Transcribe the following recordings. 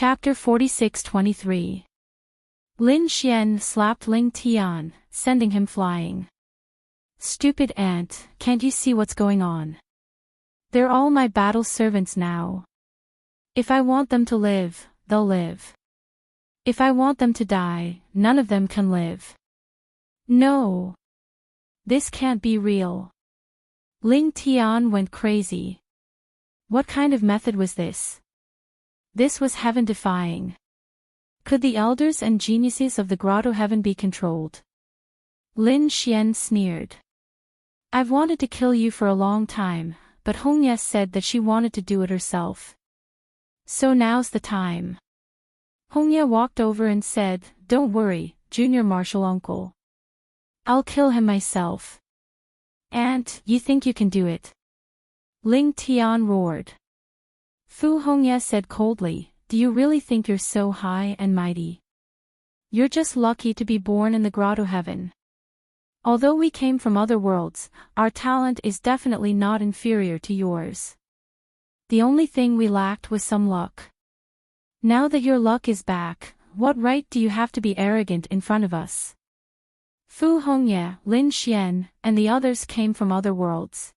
Chapter 46-23. Lin Xian slapped Ling Tian, sending him flying. Stupid ant, can't you see what's going on? They're all my battle servants now. If I want them to live, they'll live. If I want them to die, none of them can live. No. This can't be real. Ling Tian went crazy. What kind of method was this? This was heaven-defying. Could the elders and geniuses of the grotto heaven be controlled? Lin Xian sneered. I've wanted to kill you for a long time, but Hongye said that she wanted to do it herself. So now's the time. Hongye walked over and said, Don't worry, Junior Marshal Uncle. I'll kill him myself. Aunt, you think you can do it? Ling Tian roared. Fu Hongye said coldly, Do you really think you're so high and mighty? You're just lucky to be born in the grotto heaven. Although we came from other worlds, our talent is definitely not inferior to yours. The only thing we lacked was some luck. Now that your luck is back, what right do you have to be arrogant in front of us? Fu Hongye, Lin Xian, and the others came from other worlds.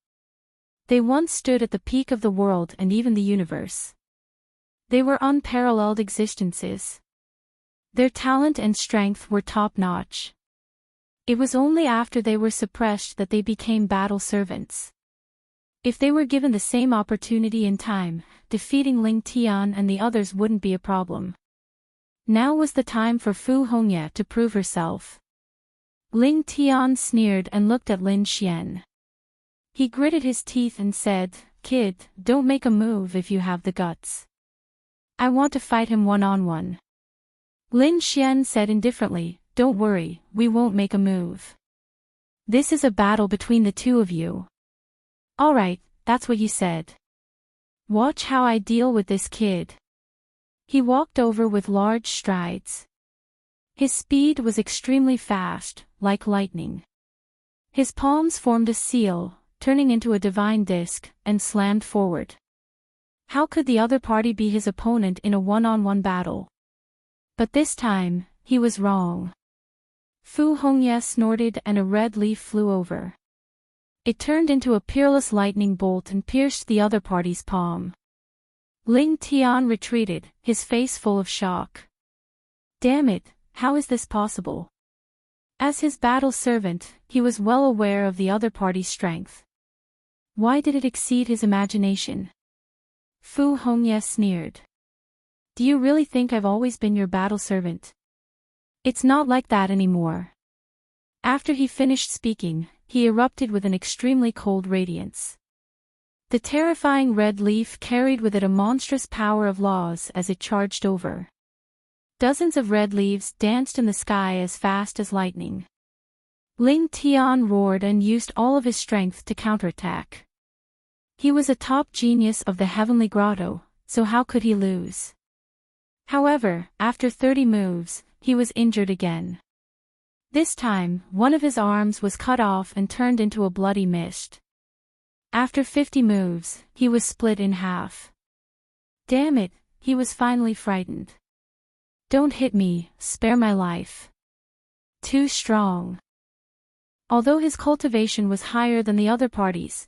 They once stood at the peak of the world and even the universe. They were unparalleled existences. Their talent and strength were top-notch. It was only after they were suppressed that they became battle servants. If they were given the same opportunity in time, defeating Ling Tian and the others wouldn't be a problem. Now was the time for Fu Hongye to prove herself. Ling Tian sneered and looked at Lin Xian. He gritted his teeth and said, Kid, don't make a move if you have the guts. I want to fight him one-on-one. Lin Xian said indifferently, Don't worry, we won't make a move. This is a battle between the two of you. Alright, that's what you said. Watch how I deal with this kid. He walked over with large strides. His speed was extremely fast, like lightning. His palms formed a seal, turning into a divine disc, and slammed forward. How could the other party be his opponent in a one-on-one battle? But this time, he was wrong. Fu Hongye snorted and a red leaf flew over. It turned into a peerless lightning bolt and pierced the other party's palm. Ling Tian retreated, his face full of shock. Damn it, how is this possible? As his battle servant, he was well aware of the other party's strength. Why did it exceed his imagination? Fu Hongye sneered. Do you really think I've always been your battle servant? It's not like that anymore. After he finished speaking, he erupted with an extremely cold radiance. The terrifying red leaf carried with it a monstrous power of laws as it charged over. Dozens of red leaves danced in the sky as fast as lightning. Ling Tian roared and used all of his strength to counterattack. He was a top genius of the heavenly grotto, so how could he lose? However, after 30 moves, he was injured again. This time, one of his arms was cut off and turned into a bloody mist. After 50 moves, he was split in half. Damn it, he was finally frightened. Don't hit me, spare my life. Too strong. Although his cultivation was higher than the other party's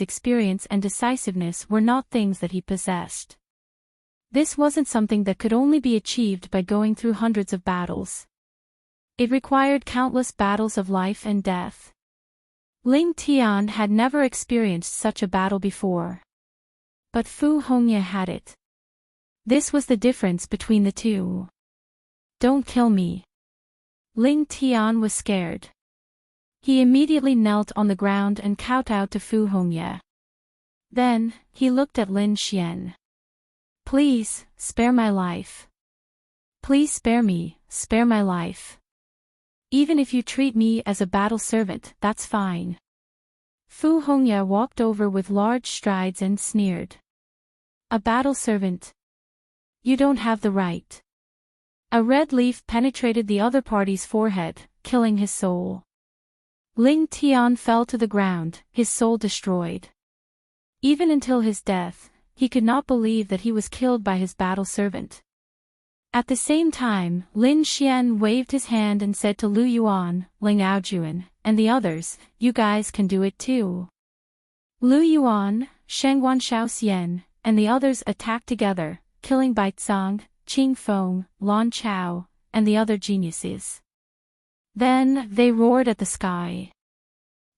experience and decisiveness were not things that he possessed. This wasn't something that could only be achieved by going through hundreds of battles. It required countless battles of life and death. Ling Tian had never experienced such a battle before. But Fu Hongye had it. This was the difference between the two. Don't kill me. Ling Tian was scared. He immediately knelt on the ground and kowtowed to Fu Hongye. Then, he looked at Lin Xian. Please, spare my life. Please spare me, spare my life. Even if you treat me as a battle servant, that's fine. Fu Hongye walked over with large strides and sneered. A battle servant? You don't have the right. A red leaf penetrated the other party's forehead, killing his soul. Ling Tian fell to the ground, his soul destroyed. Even until his death, he could not believe that he was killed by his battle servant. At the same time, Lin Xian waved his hand and said to Lu Yuan, Ling Aojuan, and the others, you guys can do it too. Lu Yuan, Shengguan Shaoxian, and the others attacked together, killing Baizang, Qing Feng, Lan Chao, and the other geniuses. Then, they roared at the sky.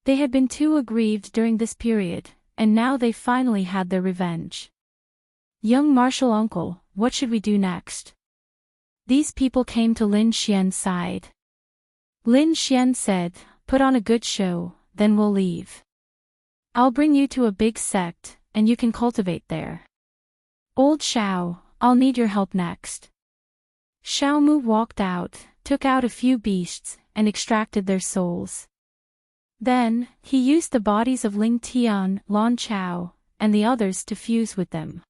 They had been too aggrieved during this period, and now they finally had their revenge. Young martial uncle, what should we do next? These people came to Lin Xian's side. Lin Xian said, put on a good show, then we'll leave. I'll bring you to a big sect, and you can cultivate there. Old Shao, I'll need your help next. Xiao Mu walked out, took out a few beasts, and extracted their souls. Then, he used the bodies of Ling Tian, Lan Chao, and the others to fuse with them.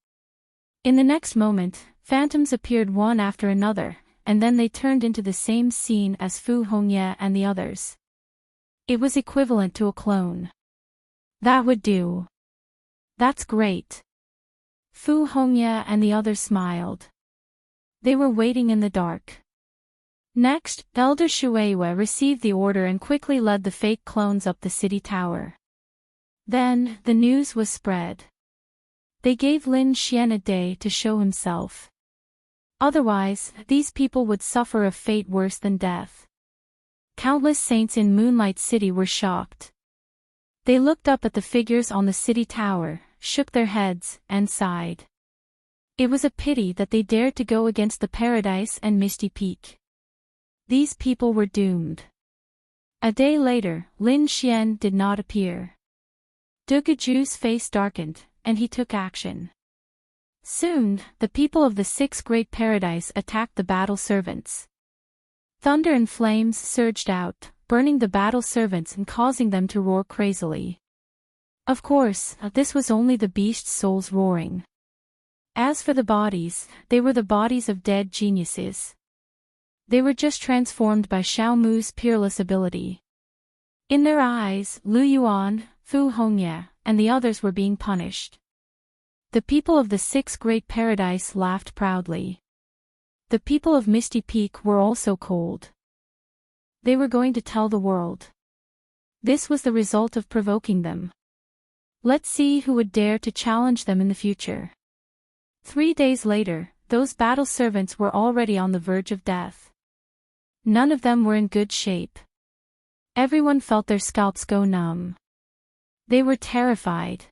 In the next moment, phantoms appeared one after another, and then they turned into the same scene as Fu Hongye and the others. It was equivalent to a clone. That would do. That's great. Fu Hongye and the others smiled. They were waiting in the dark. Next, Elder Shueihua received the order and quickly led the fake clones up the city tower. Then, the news was spread. They gave Lin Xian a day to show himself. Otherwise, these people would suffer a fate worse than death. Countless saints in Moonlight City were shocked. They looked up at the figures on the city tower, shook their heads, and sighed. It was a pity that they dared to go against the Paradise and Misty Peak. These people were doomed. A day later, Lin Xian did not appear. Duguju's face darkened, and he took action. Soon, the people of the Six Great Paradise attacked the battle servants. Thunder and flames surged out, burning the battle servants and causing them to roar crazily. Of course, this was only the beast's souls roaring. As for the bodies, they were the bodies of dead geniuses. They were just transformed by Xiao Mu's peerless ability. In their eyes, Lu Yuan, Fu Hongye, and the others were being punished. The people of the Six Great Paradise laughed proudly. The people of Misty Peak were also cold. They were going to tell the world. This was the result of provoking them. Let's see who would dare to challenge them in the future. 3 days later, those battle servants were already on the verge of death. None of them were in good shape. Everyone felt their scalps go numb. They were terrified.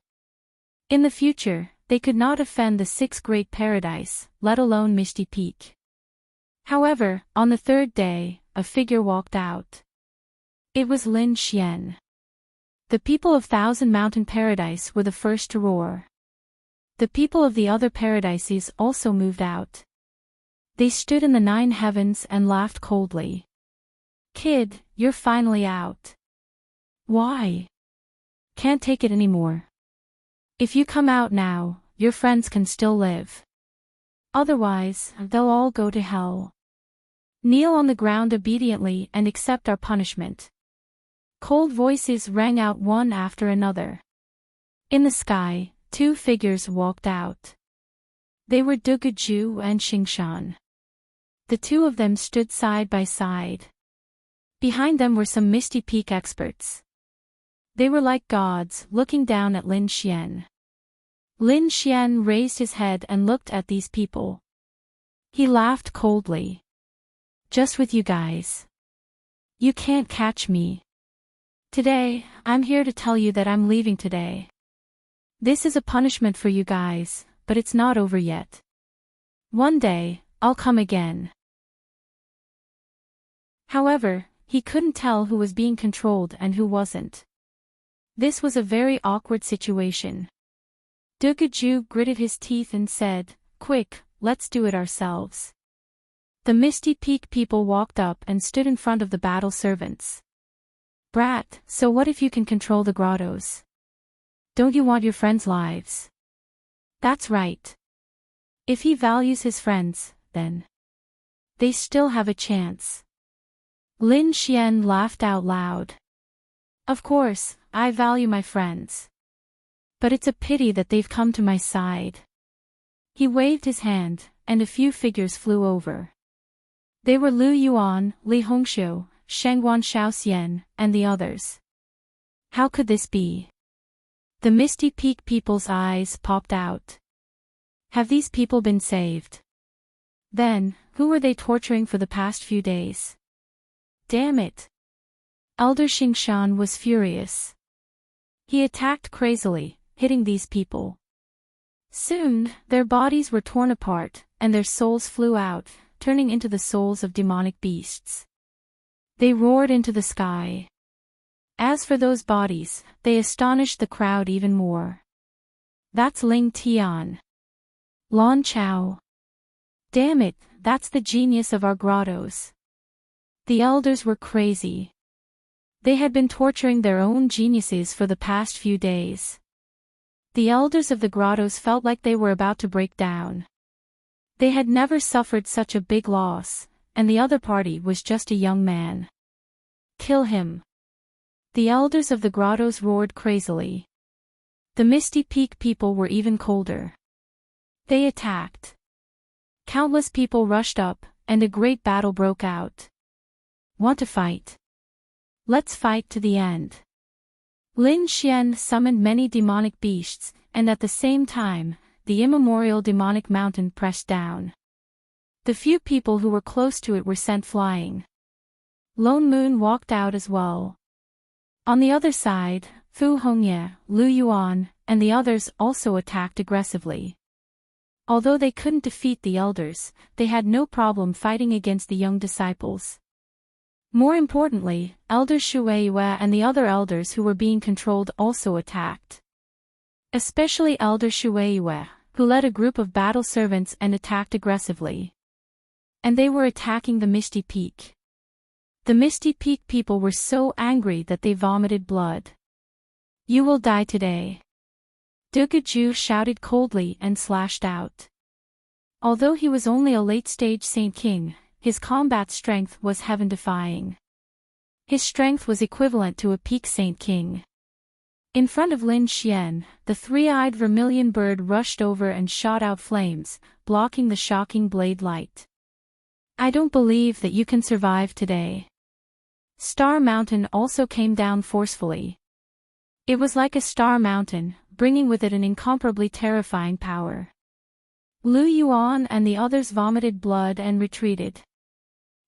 In the future, they could not offend the Six Great Paradise, let alone Misty Peak. However, on the third day, a figure walked out. It was Lin Xian. The people of Thousand Mountain Paradise were the first to roar. The people of the other paradises also moved out. They stood in the 9 heavens and laughed coldly. Kid, you're finally out. Why? Can't take it anymore. If you come out now, your friends can still live. Otherwise, they'll all go to hell. Kneel on the ground obediently and accept our punishment. Cold voices rang out one after another. In the sky, 2 figures walked out. They were Duguju and Xingshan. The 2 of them stood side by side. Behind them were some Misty Peak experts. They were like gods, looking down at Lin Xian. Lin Xian raised his head and looked at these people. He laughed coldly. Just with you guys. You can't catch me. Today, I'm here to tell you that I'm leaving today. This is a punishment for you guys, but it's not over yet. One day, I'll come again. However, he couldn't tell who was being controlled and who wasn't. This was a very awkward situation. Duguju gritted his teeth and said, Quick, let's do it ourselves. The Misty Peak people walked up and stood in front of the battle servants. Brat, so what if you can control the grottos? Don't you want your friends' lives? That's right. If he values his friends, then they still have a chance. Lin Xian laughed out loud. Of course, I value my friends. But it's a pity that they've come to my side. He waved his hand, and a few figures flew over. They were Lu Yuan, Li Hongxiu, Shangguan Shaoxian, and the others. How could this be? The Misty Peak people's eyes popped out. Have these people been saved? Then, who were they torturing for the past few days? Damn it! Elder Xingshan was furious. He attacked crazily, hitting these people. Soon, their bodies were torn apart, and their souls flew out, turning into the souls of demonic beasts. They roared into the sky. As for those bodies, they astonished the crowd even more. That's Ling Tian. Lon Chao. Damn it, that's the genius of our grottos. The elders were crazy. They had been torturing their own geniuses for the past few days. The elders of the grottos felt like they were about to break down. They had never suffered such a big loss, and the other party was just a young man. Kill him. The elders of the grottos roared crazily. The Misty Peak people were even colder. They attacked. Countless people rushed up, and a great battle broke out. Want to fight? Let's fight to the end. Lin Xian summoned many demonic beasts, and at the same time, the immemorial demonic mountain pressed down. The few people who were close to it were sent flying. Lone Moon walked out as well. On the other side, Fu Hongye, Lu Yuan, and the others also attacked aggressively. Although they couldn't defeat the elders, they had no problem fighting against the young disciples. More importantly, Elder Shueiyue and the other elders who were being controlled also attacked. Especially Elder Shueiyue, who led a group of battle servants and attacked aggressively. And they were attacking the Misty Peak. The Misty Peak people were so angry that they vomited blood. You will die today. Dugaju shouted coldly and slashed out. Although he was only a late-stage Saint King, his combat strength was heaven-defying. His strength was equivalent to a peak Saint King. In front of Lin Xian, the three-eyed vermilion bird rushed over and shot out flames, blocking the shocking blade light. I don't believe that you can survive today. Star Mountain also came down forcefully. It was like a star mountain, bringing with it an incomparably terrifying power. Lu Yuan and the others vomited blood and retreated.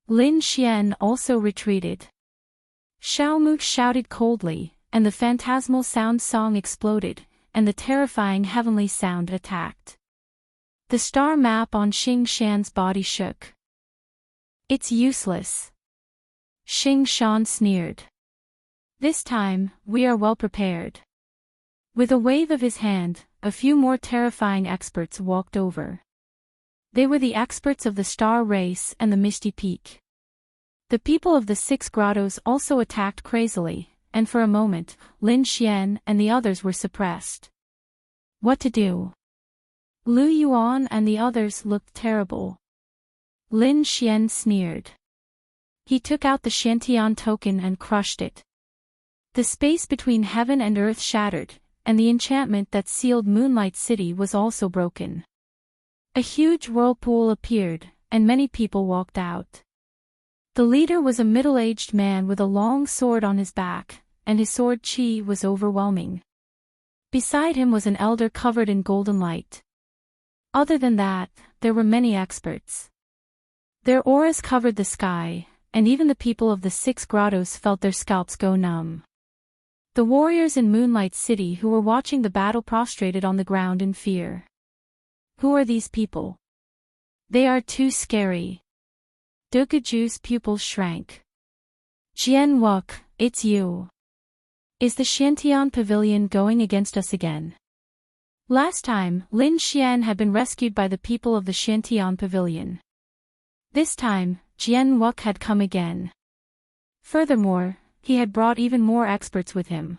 Lin Xian also retreated. Xiao Mu shouted coldly, and the phantasmal sound song exploded, and the terrifying heavenly sound attacked. The star map on Xing Shan's body shook. It's useless. Xing Shan sneered. This time, we are well prepared. With a wave of his hand, a few more terrifying experts walked over. They were the experts of the Star Race and the Misty Peak. The people of the 6 grottos also attacked crazily, and for a moment, Lin Xian and the others were suppressed. What to do? Lu Yuan and the others looked terrible. Lin Xian sneered. He took out the Shantian token and crushed it. The space between heaven and earth shattered, and the enchantment that sealed Moonlight City was also broken. A huge whirlpool appeared, and many people walked out. The leader was a middle-aged man with a long sword on his back, and his sword chi was overwhelming. Beside him was an elder covered in golden light. Other than that, there were many experts. Their auras covered the sky, and even the people of the 6 grottos felt their scalps go numb. The warriors in Moonlight City who were watching the battle prostrated on the ground in fear. Who are these people? They are too scary. Dugaju's pupils shrank. Jian Wuk, it's you. Is the Shantian Pavilion going against us again? Last time, Lin Xian had been rescued by the people of the Shantian Pavilion. This time, Jian Wuk had come again. Furthermore, he had brought even more experts with him.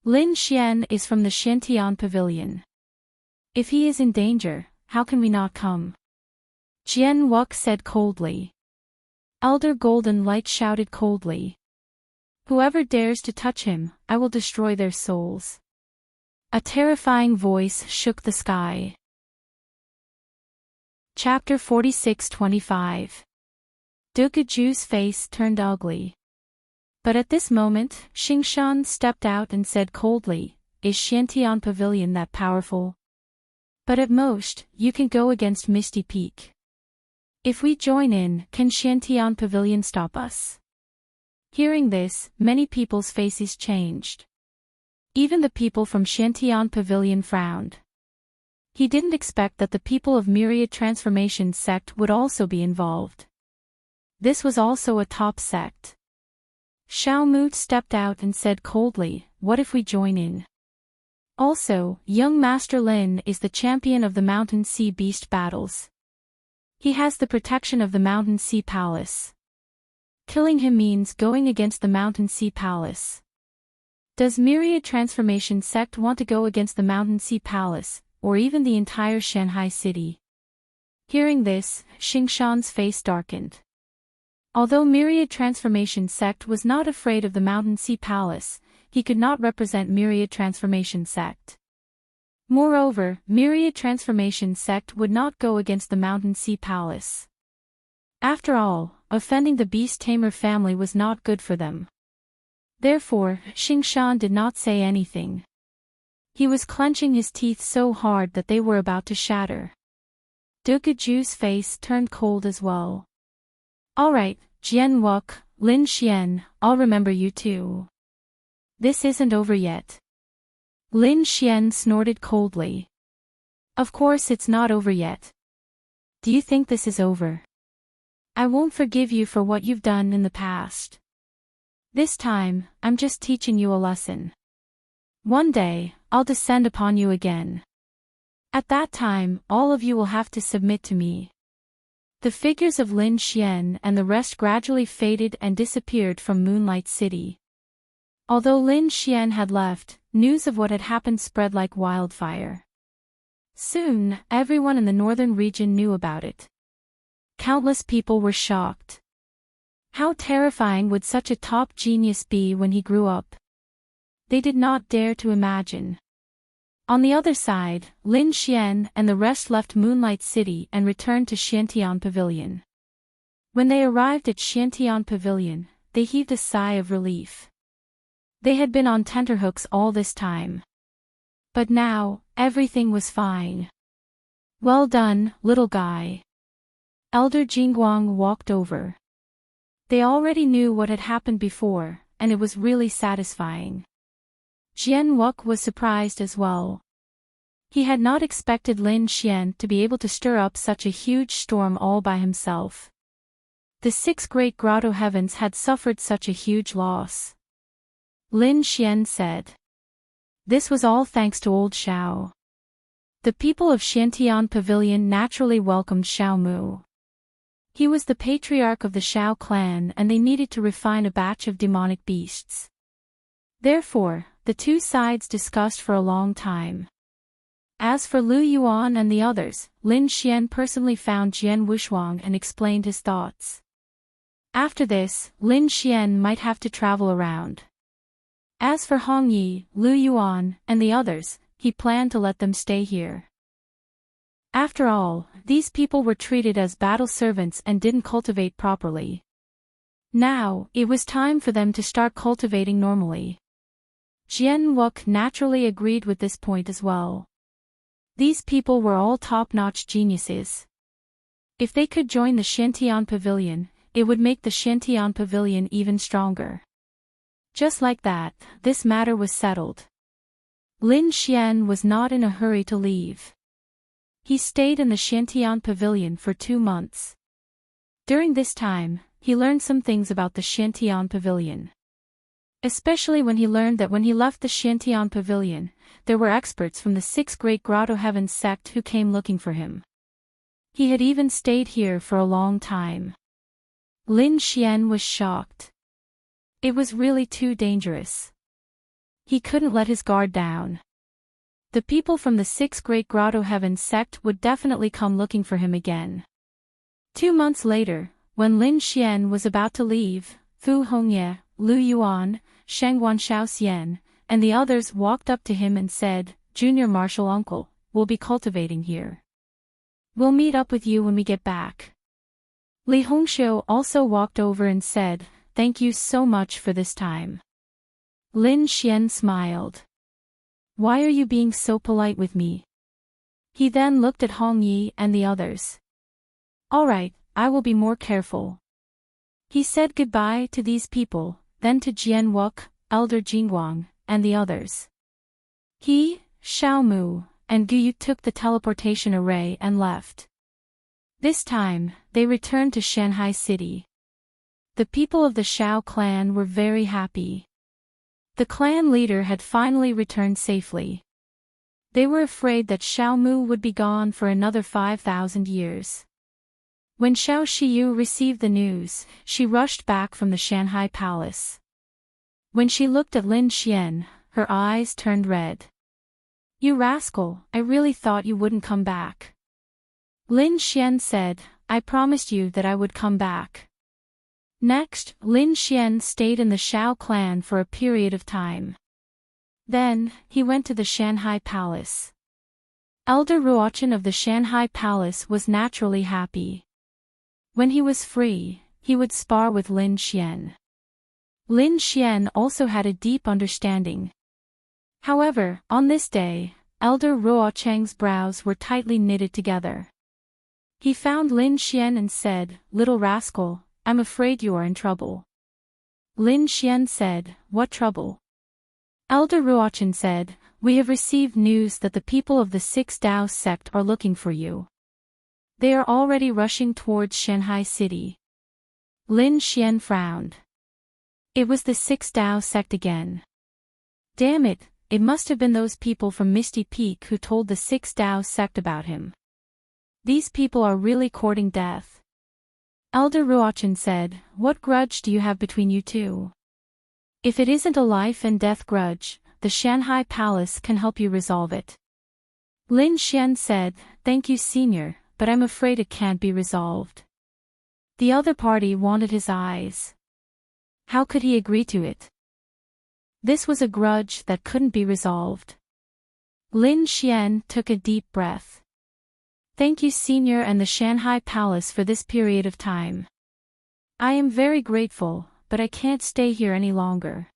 Lin Xian is from the Shantian Pavilion. If he is in danger, how can we not come? Jian Wuk said coldly. Elder Golden Light shouted coldly. Whoever dares to touch him, I will destroy their souls. A terrifying voice shook the sky. Chapter 46-25. Duguju's face turned ugly. But at this moment, Xingshan stepped out and said coldly, "Is Xiantian Pavilion that powerful? But at most, you can go against Misty Peak. If we join in, can Xiantian Pavilion stop us?" Hearing this, many people's faces changed. Even the people from Xiantian Pavilion frowned. He didn't expect that the people of Myriad Transformation sect would also be involved. This was also a top sect. Xiao Mu stepped out and said coldly, "What if we join in? Also, young Master Lin is the champion of the Mountain Sea Beast battles. He has the protection of the Mountain Sea Palace. Killing him means going against the Mountain Sea Palace. Does Myriad Transformation sect want to go against the Mountain Sea Palace, or even the entire Shanghai city?" Hearing this, Xingshan's face darkened. Although Myriad Transformation sect was not afraid of the Mountain Sea Palace, he could not represent Myriad Transformation sect. Moreover, Myriad Transformation sect would not go against the Mountain Sea Palace. After all, offending the Beast Tamer family was not good for them. Therefore, Xingshan did not say anything. He was clenching his teeth so hard that they were about to shatter. Duguju's face turned cold as well. "Alright, Jian Wuk, Lin Xian, I'll remember you too. This isn't over yet." Lin Xian snorted coldly. "Of course it's not over yet. Do you think this is over? I won't forgive you for what you've done in the past. This time, I'm just teaching you a lesson. One day, I'll descend upon you again. At that time, all of you will have to submit to me." The figures of Lin Xian and the rest gradually faded and disappeared from Moonlight City. Although Lin Xian had left, news of what had happened spread like wildfire. Soon, everyone in the northern region knew about it. Countless people were shocked. How terrifying would such a top genius be when he grew up? They did not dare to imagine. On the other side, Lin Xian and the rest left Moonlight City and returned to Xiantian Pavilion. When they arrived at Xiantian Pavilion, they heaved a sigh of relief. They had been on tenterhooks all this time. But now, everything was fine. "Well done, little guy." Elder Jingguang walked over. They already knew what had happened before, and it was really satisfying. Jian Wuk was surprised as well. He had not expected Lin Xian to be able to stir up such a huge storm all by himself. The 6 great grotto heavens had suffered such a huge loss. Lin Xian said. This was all thanks to old Xiao. The people of Xiantian Pavilion naturally welcomed Xiao Mu. He was the patriarch of the Xiao clan and they needed to refine a batch of demonic beasts. Therefore, the two sides discussed for a long time. As for Lu Yuan and the others, Lin Xian personally found Jian Wushuang and explained his thoughts. After this, Lin Xian might have to travel around. As for Hong Yi, Lu Yuan, and the others, he planned to let them stay here. After all, these people were treated as battle servants and didn't cultivate properly. Now, it was time for them to start cultivating normally. Jian Wuk naturally agreed with this point as well. These people were all top-notch geniuses. If they could join the Xiantian Pavilion, it would make the Xiantian Pavilion even stronger. Just like that, this matter was settled. Lin Xian was not in a hurry to leave. He stayed in the Xiantian Pavilion for 2 months. During this time, he learned some things about the Xiantian Pavilion. Especially when he learned that when he left the Xiantian Pavilion, there were experts from the 6 Great Grotto Heavens sect who came looking for him. He had even stayed here for a long time. Lin Xian was shocked. It was really too dangerous. He couldn't let his guard down. The people from the 6 Great Grotto Heavens sect would definitely come looking for him again. 2 months later, when Lin Xian was about to leave, Fu Hongye, Lu Yuan, Shangguan Shaoxian, and the others walked up to him and said, "Junior Marshal Uncle, we'll be cultivating here." We'll meet up with you when we get back. Li Hongxiu also walked over and said, thank you so much for this time. Lin Xian smiled. Why are you being so polite with me? He then looked at Hong Yi and the others. All right, I will be more careful. He said goodbye to these people, then to Jian Wuk, Elder Jingguang, and the others. He, Xiao Mu, and Gu Yu took the teleportation array and left. This time, they returned to Shanghai City. The people of the Xiao clan were very happy. The clan leader had finally returned safely. They were afraid that Xiao Mu would be gone for another 5,000 years. When Xiao Shiyu received the news, she rushed back from the Shanghai palace. When she looked at Lin Xian, her eyes turned red. You rascal, I really thought you wouldn't come back. Lin Xian said, I promised you that I would come back. Next, Lin Xian stayed in the Xiao clan for a period of time. Then, he went to the Shanghai palace. Elder Ruochen of the Shanghai palace was naturally happy. When he was free, he would spar with Lin Xian. Lin Xian also had a deep understanding. However, on this day, Elder Ruocheng's brows were tightly knitted together. He found Lin Xian and said, Little rascal, I'm afraid you are in trouble. Lin Xian said, What trouble? Elder Ruochen said, We have received news that the people of the Six Dao sect are looking for you. They are already rushing towards Shanghai City. Lin Xian frowned. It was the Six Dao sect again. Damn it, it must have been those people from Misty Peak who told the Six Dao sect about him. These people are really courting death. Elder Ruochen said, What grudge do you have between you two? If it isn't a life and death grudge, the Shanghai Palace can help you resolve it. Lin Xian said, Thank you, senior, but I'm afraid it can't be resolved. The other party wanted his eyes. How could he agree to it? This was a grudge that couldn't be resolved. Lin Xian took a deep breath. Thank you, senior, and the Shanghai Palace for this period of time. I am very grateful, but I can't stay here any longer.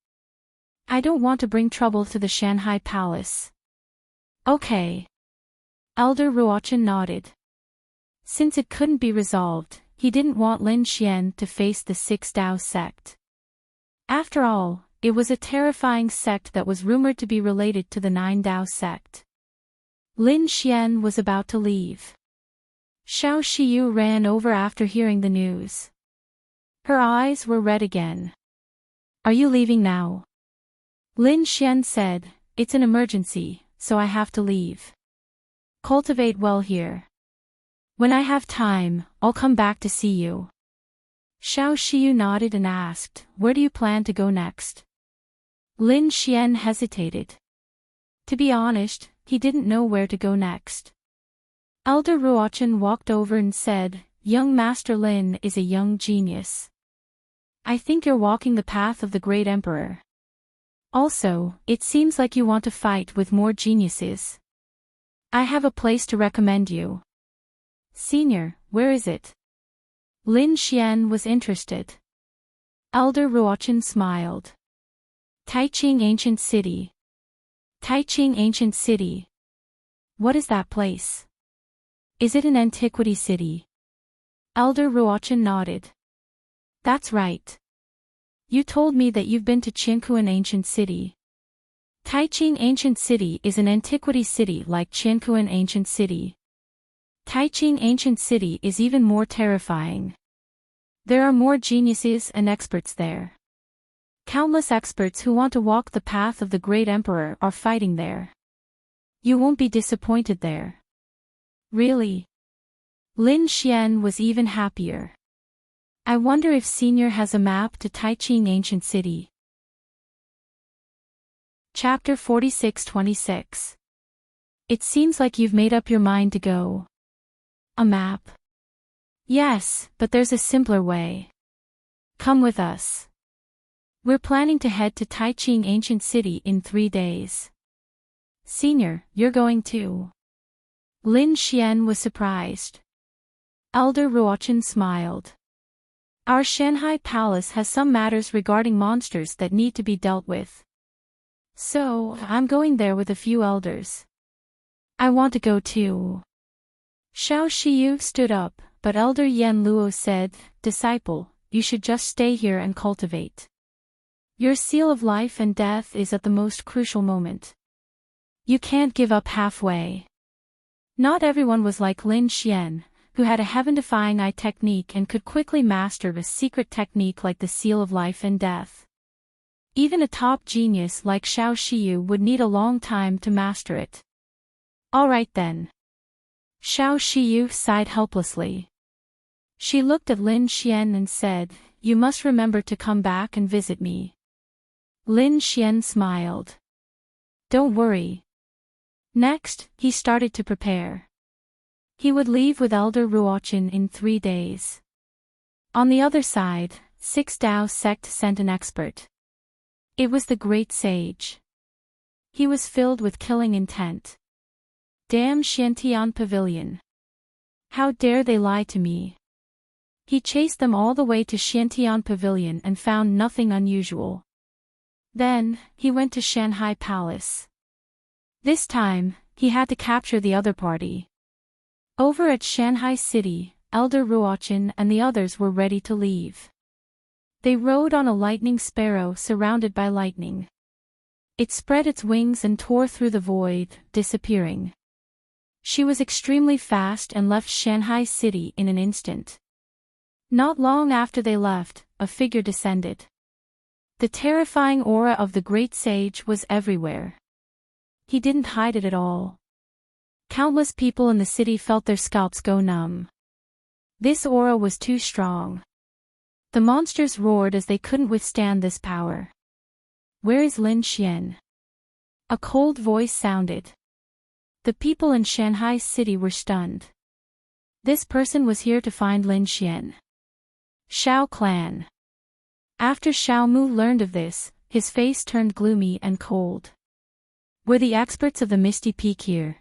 I don't want to bring trouble to the Shanghai Palace. Okay. Elder Ruochen nodded. Since it couldn't be resolved, he didn't want Lin Xian to face the Six Dao sect. After all, it was a terrifying sect that was rumored to be related to the Nine Dao sect. Lin Xian was about to leave. Xiao Shiyu ran over after hearing the news. Her eyes were red again. Are you leaving now? Lin Xian said, It's an emergency, so I have to leave. Cultivate well here. When I have time, I'll come back to see you. Xiao Shiyu nodded and asked, Where do you plan to go next? Lin Xian hesitated. To be honest, he didn't know where to go next. Elder Ruochen walked over and said, Young Master Lin is a young genius. I think you're walking the path of the great emperor. Also, it seems like you want to fight with more geniuses. I have a place to recommend you. Senior, where is it? Lin Xian was interested. Elder Ruochen smiled. Taiqing Ancient City. Taiqing Ancient City. What is that place? Is it an antiquity city? Elder Ruochen nodded. That's right. You told me that you've been to Qiankuan Ancient City. Taiqing Ancient City is an antiquity city like Qiankuan Ancient City. Taiqing Ancient City is even more terrifying. There are more geniuses and experts there. Countless experts who want to walk the path of the great emperor are fighting there. You won't be disappointed there. Really? Lin Xian was even happier. I wonder if Senior has a map to Taiqing Ancient City. Chapter 46-26. It seems like you've made up your mind to go. A map? Yes, but there's a simpler way. Come with us. We're planning to head to Taiqing Ancient City in 3 days. Senior, you're going too. Lin Xian was surprised. Elder Ruochen smiled. Our Shanghai Palace has some matters regarding monsters that need to be dealt with. So, I'm going there with a few elders. I want to go too. Xiao Shiyu stood up, but Elder Yan Luo said, Disciple, you should just stay here and cultivate. Your seal of life and death is at the most crucial moment. You can't give up halfway. Not everyone was like Lin Xian, who had a heaven-defying eye technique and could quickly master a secret technique like the seal of life and death. Even a top genius like Xiao Shiyu would need a long time to master it. All right then. Xiao Shiyu sighed helplessly. She looked at Lin Xian and said, You must remember to come back and visit me. Lin Xian smiled. Don't worry. Next, he started to prepare. He would leave with Elder Ruochen in 3 days. On the other side, Six Dao sect sent an expert. It was the great sage. He was filled with killing intent. Damn Xiantian Pavilion. How dare they lie to me? He chased them all the way to Xiantian Pavilion and found nothing unusual. Then, he went to Shanghai Palace. This time, he had to capture the other party. Over at Shanghai City, Elder Ruochen and the others were ready to leave. They rode on a lightning sparrow surrounded by lightning. It spread its wings and tore through the void, disappearing. She was extremely fast and left Shanghai City in an instant. Not long after they left, a figure descended. The terrifying aura of the great sage was everywhere. He didn't hide it at all. Countless people in the city felt their scalps go numb. This aura was too strong. The monsters roared as they couldn't withstand this power. Where is Lin Xian? A cold voice sounded. The people in Shanghai City were stunned. This person was here to find Lin Xian. Shao Clan. After Xiao Mu learned of this, his face turned gloomy and cold. Were the experts of the Misty Peak here?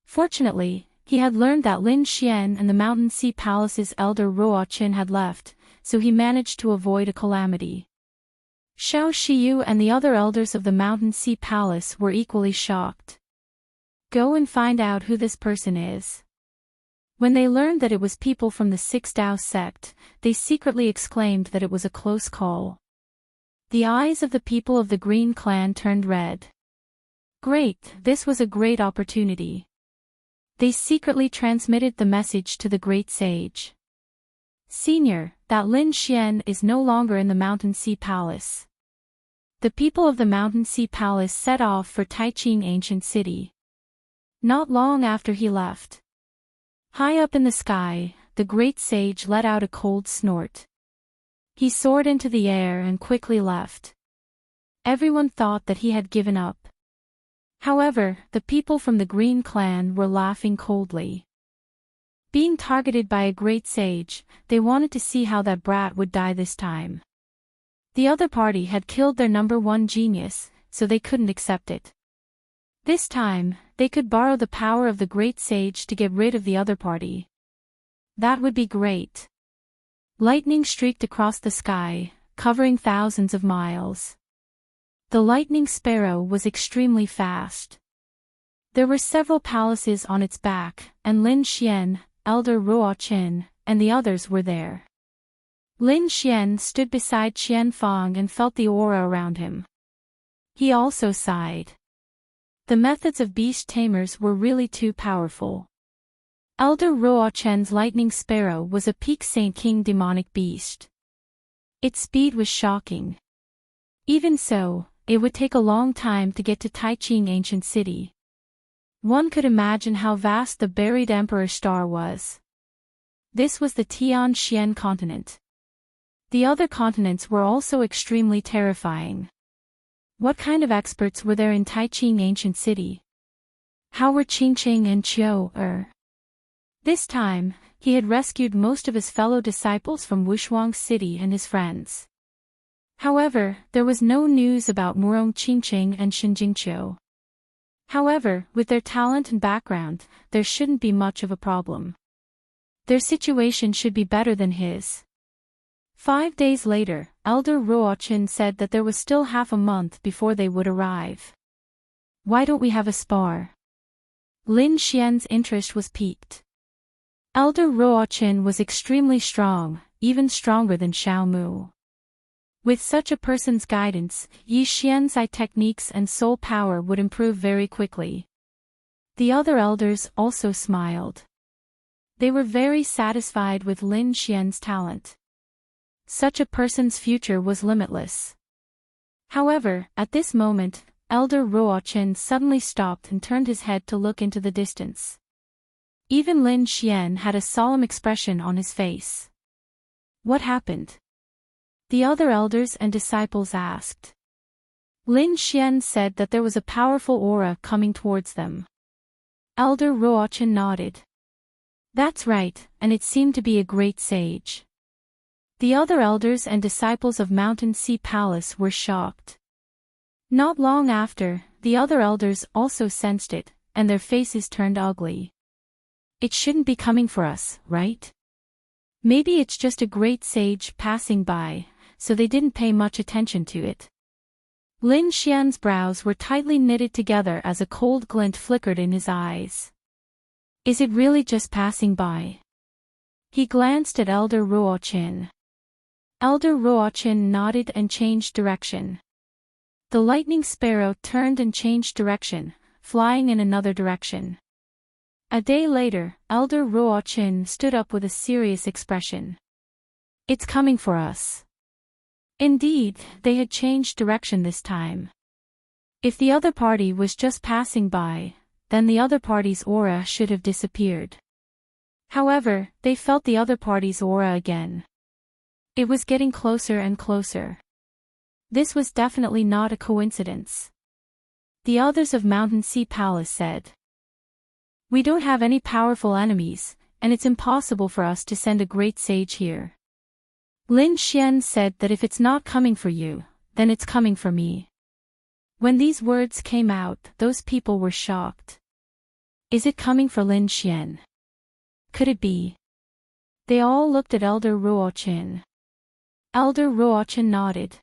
Fortunately, he had learned that Lin Xian and the Mountain Sea Palace's elder Ruochen had left, so he managed to avoid a calamity. Xiao Shiyu and the other elders of the Mountain Sea Palace were equally shocked. Go and find out who this person is. When they learned that it was people from the Six Dao sect, they secretly exclaimed that it was a close call. The eyes of the people of the Green Clan turned red. Great, this was a great opportunity. They secretly transmitted the message to the great sage. Senior, that Lin Xian is no longer in the Mountain Sea Palace. The people of the Mountain Sea Palace set off for Taiching Ancient City. Not long after he left. High up in the sky, the great sage let out a cold snort. He soared into the air and quickly left. Everyone thought that he had given up. However, the people from the Green Clan were laughing coldly. Being targeted by a great sage, they wanted to see how that brat would die this time. The other party had killed their number one genius, so they couldn't accept it. This time, they could borrow the power of the great sage to get rid of the other party. That would be great. Lightning streaked across the sky, covering thousands of miles. The lightning sparrow was extremely fast. There were several palaces on its back, and Lin Xian, Elder Ruochen, and the others were there. Lin Xian stood beside Qianfang and felt the aura around him. He also sighed. The methods of beast tamers were really too powerful. Elder Ruochen's lightning sparrow was a peak Saint King demonic beast. Its speed was shocking. Even so, it would take a long time to get to Taiching Ancient City. One could imagine how vast the buried Emperor Star was. This was the Tian Xian continent. The other continents were also extremely terrifying. What kind of experts were there in Taiching Ancient City? How were Qingqing and Qiu? This time, he had rescued most of his fellow disciples from Wushuang City and his friends. However, there was no news about Murong Qingqing and Shenjingqiu. However, with their talent and background, there shouldn't be much of a problem. Their situation should be better than his. 5 days later, Elder Ruochin said that there was still half a month before they would arrive. Why don't we have a spar? Lin Xian's interest was piqued. Elder Ruochin was extremely strong, even stronger than Xiao Mu. With such a person's guidance, Yi Xian's eye techniques and soul power would improve very quickly. The other elders also smiled. They were very satisfied with Lin Xian's talent. Such a person's future was limitless. However, at this moment, Elder Ruochin suddenly stopped and turned his head to look into the distance. Even Lin Xian had a solemn expression on his face. What happened? The other elders and disciples asked. Lin Xian said that there was a powerful aura coming towards them. Elder Ruochin nodded. That's right, and it seemed to be a great sage. The other elders and disciples of Mountain Sea Palace were shocked. Not long after, the other elders also sensed it, and their faces turned ugly. It shouldn't be coming for us, right? Maybe it's just a great sage passing by, so they didn't pay much attention to it. Lin Xian's brows were tightly knitted together as a cold glint flickered in his eyes. Is it really just passing by? He glanced at Elder Ruochin. Elder Ruochin nodded and changed direction. The lightning sparrow turned and changed direction, flying in another direction. A day later, Elder Ruochin stood up with a serious expression. It's coming for us. Indeed, they had changed direction this time. If the other party was just passing by, then the other party's aura should have disappeared. However, they felt the other party's aura again. It was getting closer and closer. This was definitely not a coincidence. The elders of Mountain Sea Palace said. We don't have any powerful enemies, and it's impossible for us to send a great sage here. Lin Xian said that if it's not coming for you, then it's coming for me. When these words came out, those people were shocked. Is it coming for Lin Xian? Could it be? They all looked at Elder Ruochin. Elder Ruochin nodded.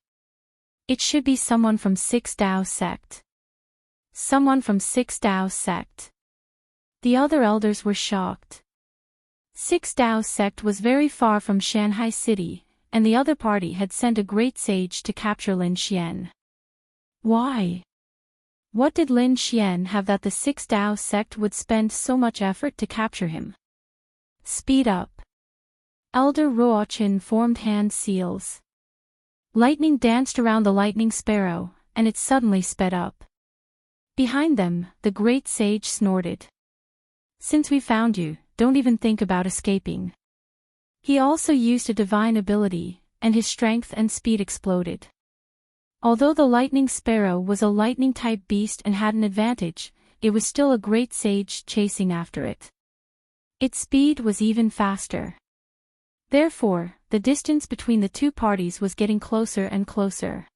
It should be someone from Six Dao Sect. Someone from Six Dao Sect. The other elders were shocked. Six Dao Sect was very far from Shanghai City, and the other party had sent a great sage to capture Lin Xian. Why? What did Lin Xian have that the Six Dao Sect would spend so much effort to capture him? Speed up. Elder Ruochin formed hand seals. Lightning danced around the lightning sparrow, and it suddenly sped up. Behind them, the great sage snorted. Since we found you, don't even think about escaping. He also used a divine ability, and his strength and speed exploded. Although the lightning sparrow was a lightning-type beast and had an advantage, it was still a great sage chasing after it. Its speed was even faster. Therefore, the distance between the two parties was getting closer and closer.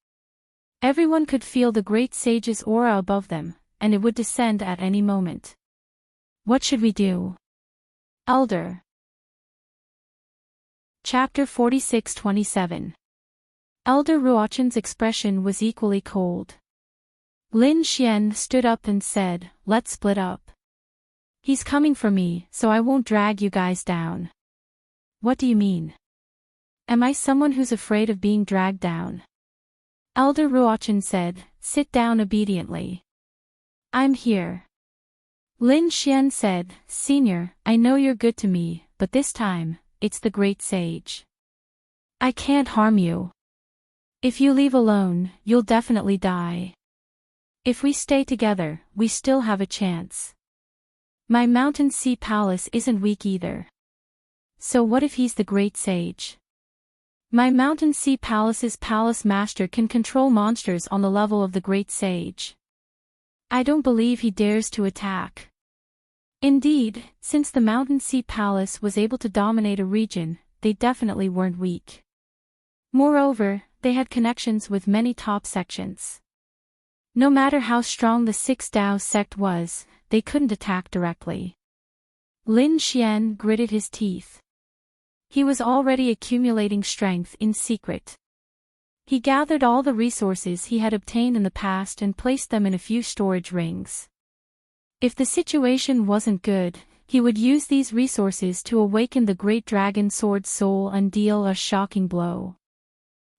Everyone could feel the great sage's aura above them, and it would descend at any moment. What should we do? Elder. Chapter 46-27. Elder Ruochin's expression was equally cold. Lin Xian stood up and said, Let's split up. He's coming for me, so I won't drag you guys down. What do you mean? Am I someone who's afraid of being dragged down? Elder Ruochin said, Sit down obediently. I'm here. Lin Xian said, Senior, I know you're good to me, but this time, it's the great sage. I can't harm you. If you leave alone, you'll definitely die. If we stay together, we still have a chance. My Mountain Sea Palace isn't weak either. So what if he's the great sage? My Mountain Sea Palace's palace master can control monsters on the level of the great sage. I don't believe he dares to attack. Indeed, since the Mountain Sea Palace was able to dominate a region, they definitely weren't weak. Moreover, they had connections with many top sections. No matter how strong the Six Dao sect was, they couldn't attack directly. Lin Xian gritted his teeth. He was already accumulating strength in secret. He gathered all the resources he had obtained in the past and placed them in a few storage rings. If the situation wasn't good, he would use these resources to awaken the Great Dragon Sword soul and deal a shocking blow.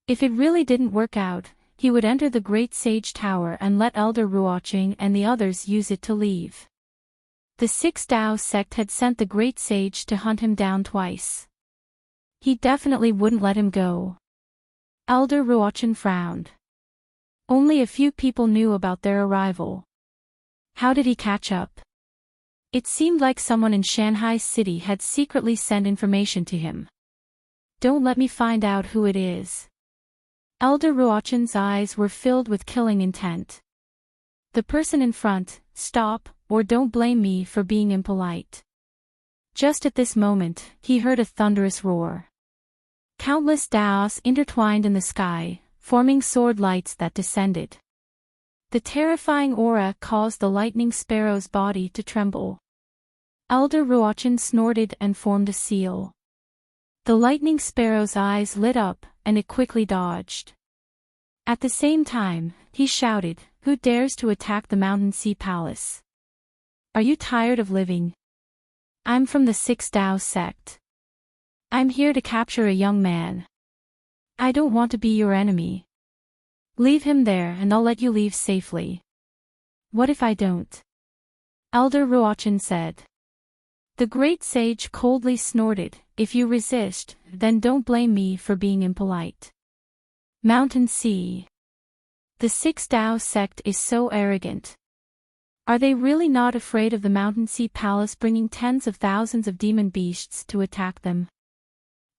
If it really didn't work out, he would enter the Great Sage Tower and let Elder Ruoqing and the others use it to leave. The Six Dao sect had sent the Great Sage to hunt him down twice. He definitely wouldn't let him go. Elder Ruoqing frowned. Only a few people knew about their arrival. How did he catch up? It seemed like someone in Shanghai City had secretly sent information to him. Don't let me find out who it is. Elder Ruoqing's eyes were filled with killing intent. The person in front, stop, or don't blame me for being impolite. Just at this moment, he heard a thunderous roar. Countless daos intertwined in the sky, forming sword lights that descended. The terrifying aura caused the lightning sparrow's body to tremble. Elder Ruoqing snorted and formed a seal. The lightning sparrow's eyes lit up, and it quickly dodged. At the same time, he shouted, "Who dares to attack the Mountain Sea Palace? Are you tired of living? I'm from the Six Dao sect. I'm here to capture a young man. I don't want to be your enemy. Leave him there and I'll let you leave safely." "What if I don't?" Elder Ruoqing said. The Great Sage coldly snorted, "If you resist, then don't blame me for being impolite." Mountain Sea. The Six Dao sect is so arrogant. Are they really not afraid of the Mountain Sea Palace bringing tens of thousands of demon beasts to attack them?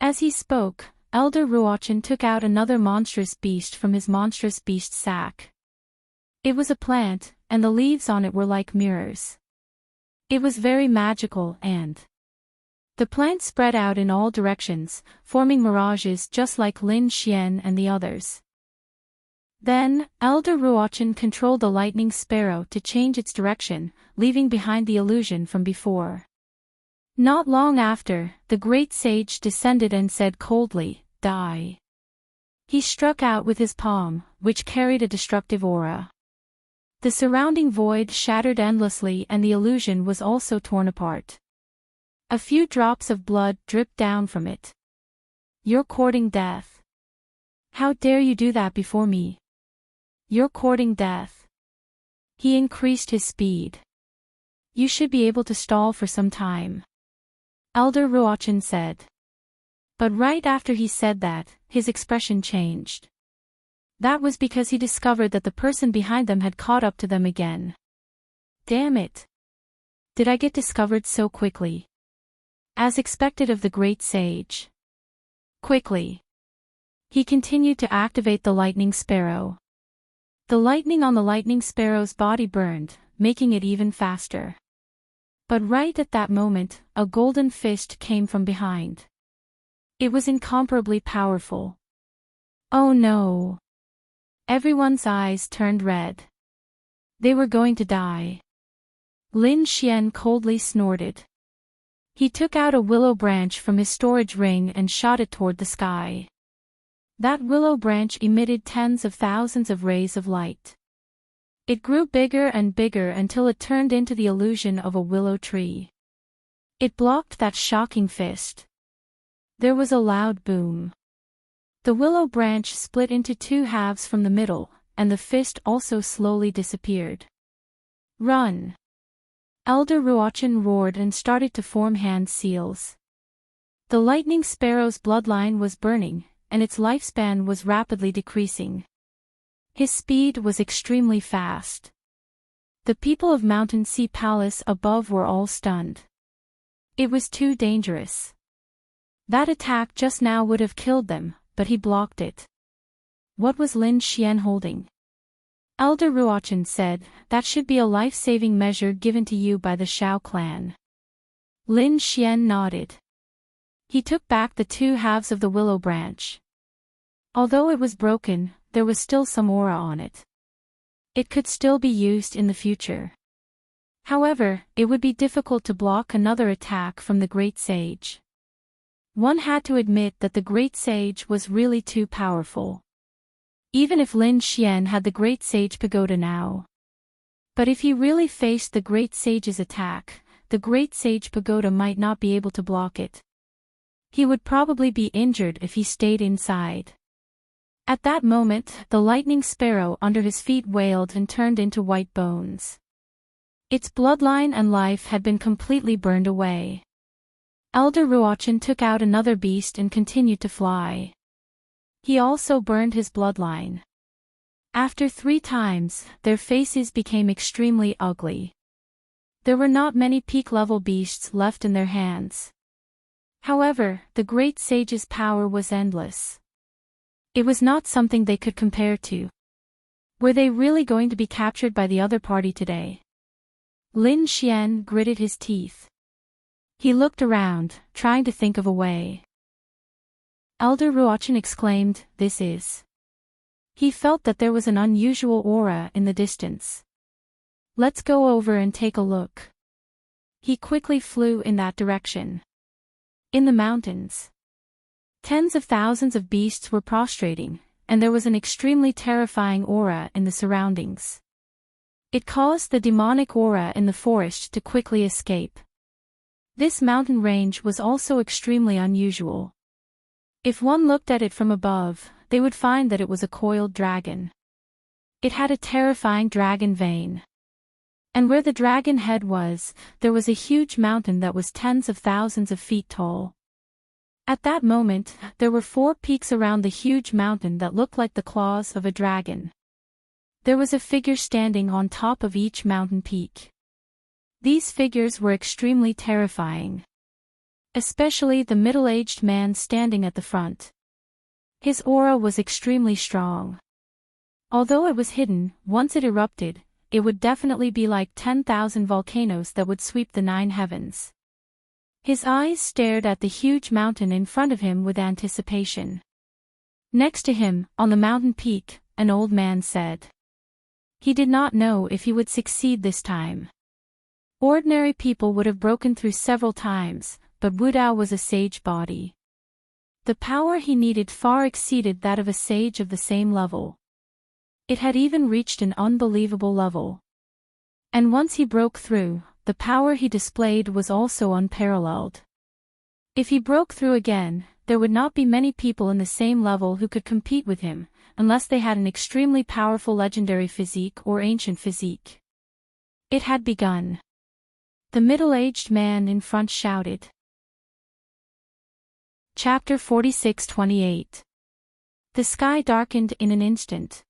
As he spoke, Elder Ruoqing took out another monstrous beast from his monstrous beast sack. It was a plant, and the leaves on it were like mirrors. It was very magical and the plant spread out in all directions, forming mirages just like Lin Xian and the others. Then, Elder Ruoqing controlled the lightning sparrow to change its direction, leaving behind the illusion from before. Not long after, the Great Sage descended and said coldly, "Die." He struck out with his palm, which carried a destructive aura. The surrounding void shattered endlessly and the illusion was also torn apart. A few drops of blood dripped down from it. "You're courting death. How dare you do that before me? You're courting death." He increased his speed. "You should be able to stall for some time," Elder Ruoqing said. But right after he said that, his expression changed. That was because he discovered that the person behind them had caught up to them again. Damn it! Did I get discovered so quickly? As expected of the Great Sage. Quickly. He continued to activate the lightning sparrow. The lightning on the lightning sparrow's body burned, making it even faster. But right at that moment, a golden fist came from behind. It was incomparably powerful. Oh no! Everyone's eyes turned red. They were going to die. Lin Xian coldly snorted. He took out a willow branch from his storage ring and shot it toward the sky. That willow branch emitted tens of thousands of rays of light. It grew bigger and bigger until it turned into the illusion of a willow tree. It blocked that shocking fist. There was a loud boom. The willow branch split into two halves from the middle, and the fist also slowly disappeared. "Run!" Elder Ruoqing roared and started to form hand seals. The lightning sparrow's bloodline was burning, and its lifespan was rapidly decreasing. His speed was extremely fast. The people of Mountain Sea Palace above were all stunned. It was too dangerous. That attack just now would have killed them, but he blocked it. What was Lin Xian holding? Elder Ruoqing said, "That should be a life-saving measure given to you by the Shao clan." Lin Xian nodded. He took back the two halves of the willow branch. Although it was broken, there was still some aura on it. It could still be used in the future. However, it would be difficult to block another attack from the Great Sage. One had to admit that the Great Sage was really too powerful. Even if Lin Xian had the Great Sage Pagoda now. But if he really faced the Great Sage's attack, the Great Sage Pagoda might not be able to block it. He would probably be injured if he stayed inside. At that moment, the lightning sparrow under his feet wailed and turned into white bones. Its bloodline and life had been completely burned away. Elder Ruochen took out another beast and continued to fly. He also burned his bloodline. After 3 times, their faces became extremely ugly. There were not many peak-level beasts left in their hands. However, the Great Sage's power was endless. It was not something they could compare to. Were they really going to be captured by the other party today? Lin Xian gritted his teeth. He looked around, trying to think of a way. Elder Ruochen exclaimed, "This is..." He felt that there was an unusual aura in the distance. "Let's go over and take a look." He quickly flew in that direction. In the mountains, tens of thousands of beasts were prostrating, and there was an extremely terrifying aura in the surroundings. It caused the demonic aura in the forest to quickly escape. This mountain range was also extremely unusual. If one looked at it from above, they would find that it was a coiled dragon. It had a terrifying dragon vein. And where the dragon head was, there was a huge mountain that was tens of thousands of feet tall. At that moment, there were 4 peaks around the huge mountain that looked like the claws of a dragon. There was a figure standing on top of each mountain peak. These figures were extremely terrifying. Especially the middle-aged man standing at the front. His aura was extremely strong. Although it was hidden, once it erupted, it would definitely be like 10,000 volcanoes that would sweep the 9 heavens. His eyes stared at the huge mountain in front of him with anticipation. Next to him, on the mountain peak, an old man said. He did not know if he would succeed this time. Ordinary people would have broken through several times, but Wu Dao was a sage body. The power he needed far exceeded that of a sage of the same level. It had even reached an unbelievable level. And once he broke through, the power he displayed was also unparalleled. If he broke through again, there would not be many people in the same level who could compete with him, unless they had an extremely powerful legendary physique or ancient physique. It had begun. The middle-aged man in front shouted. Chapter 46-28. The sky darkened in an instant.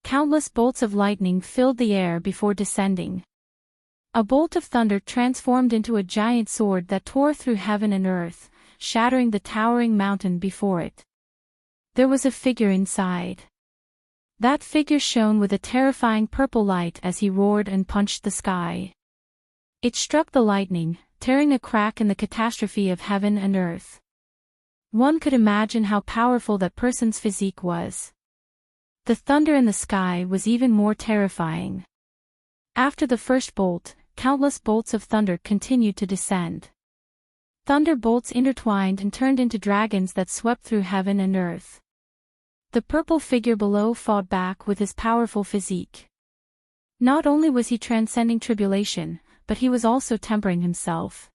Countless bolts of lightning filled the air before descending. A bolt of thunder transformed into a giant sword that tore through heaven and earth, shattering the towering mountain before it. There was a figure inside. That figure shone with a terrifying purple light as he roared and punched the sky. It struck the lightning, tearing a crack in the catastrophe of heaven and earth. One could imagine how powerful that person's physique was. The thunder in the sky was even more terrifying. After the first bolt, countless bolts of thunder continued to descend. Thunder bolts intertwined and turned into dragons that swept through heaven and earth. The purple figure below fought back with his powerful physique. Not only was he transcending tribulation, but he was also tempering himself.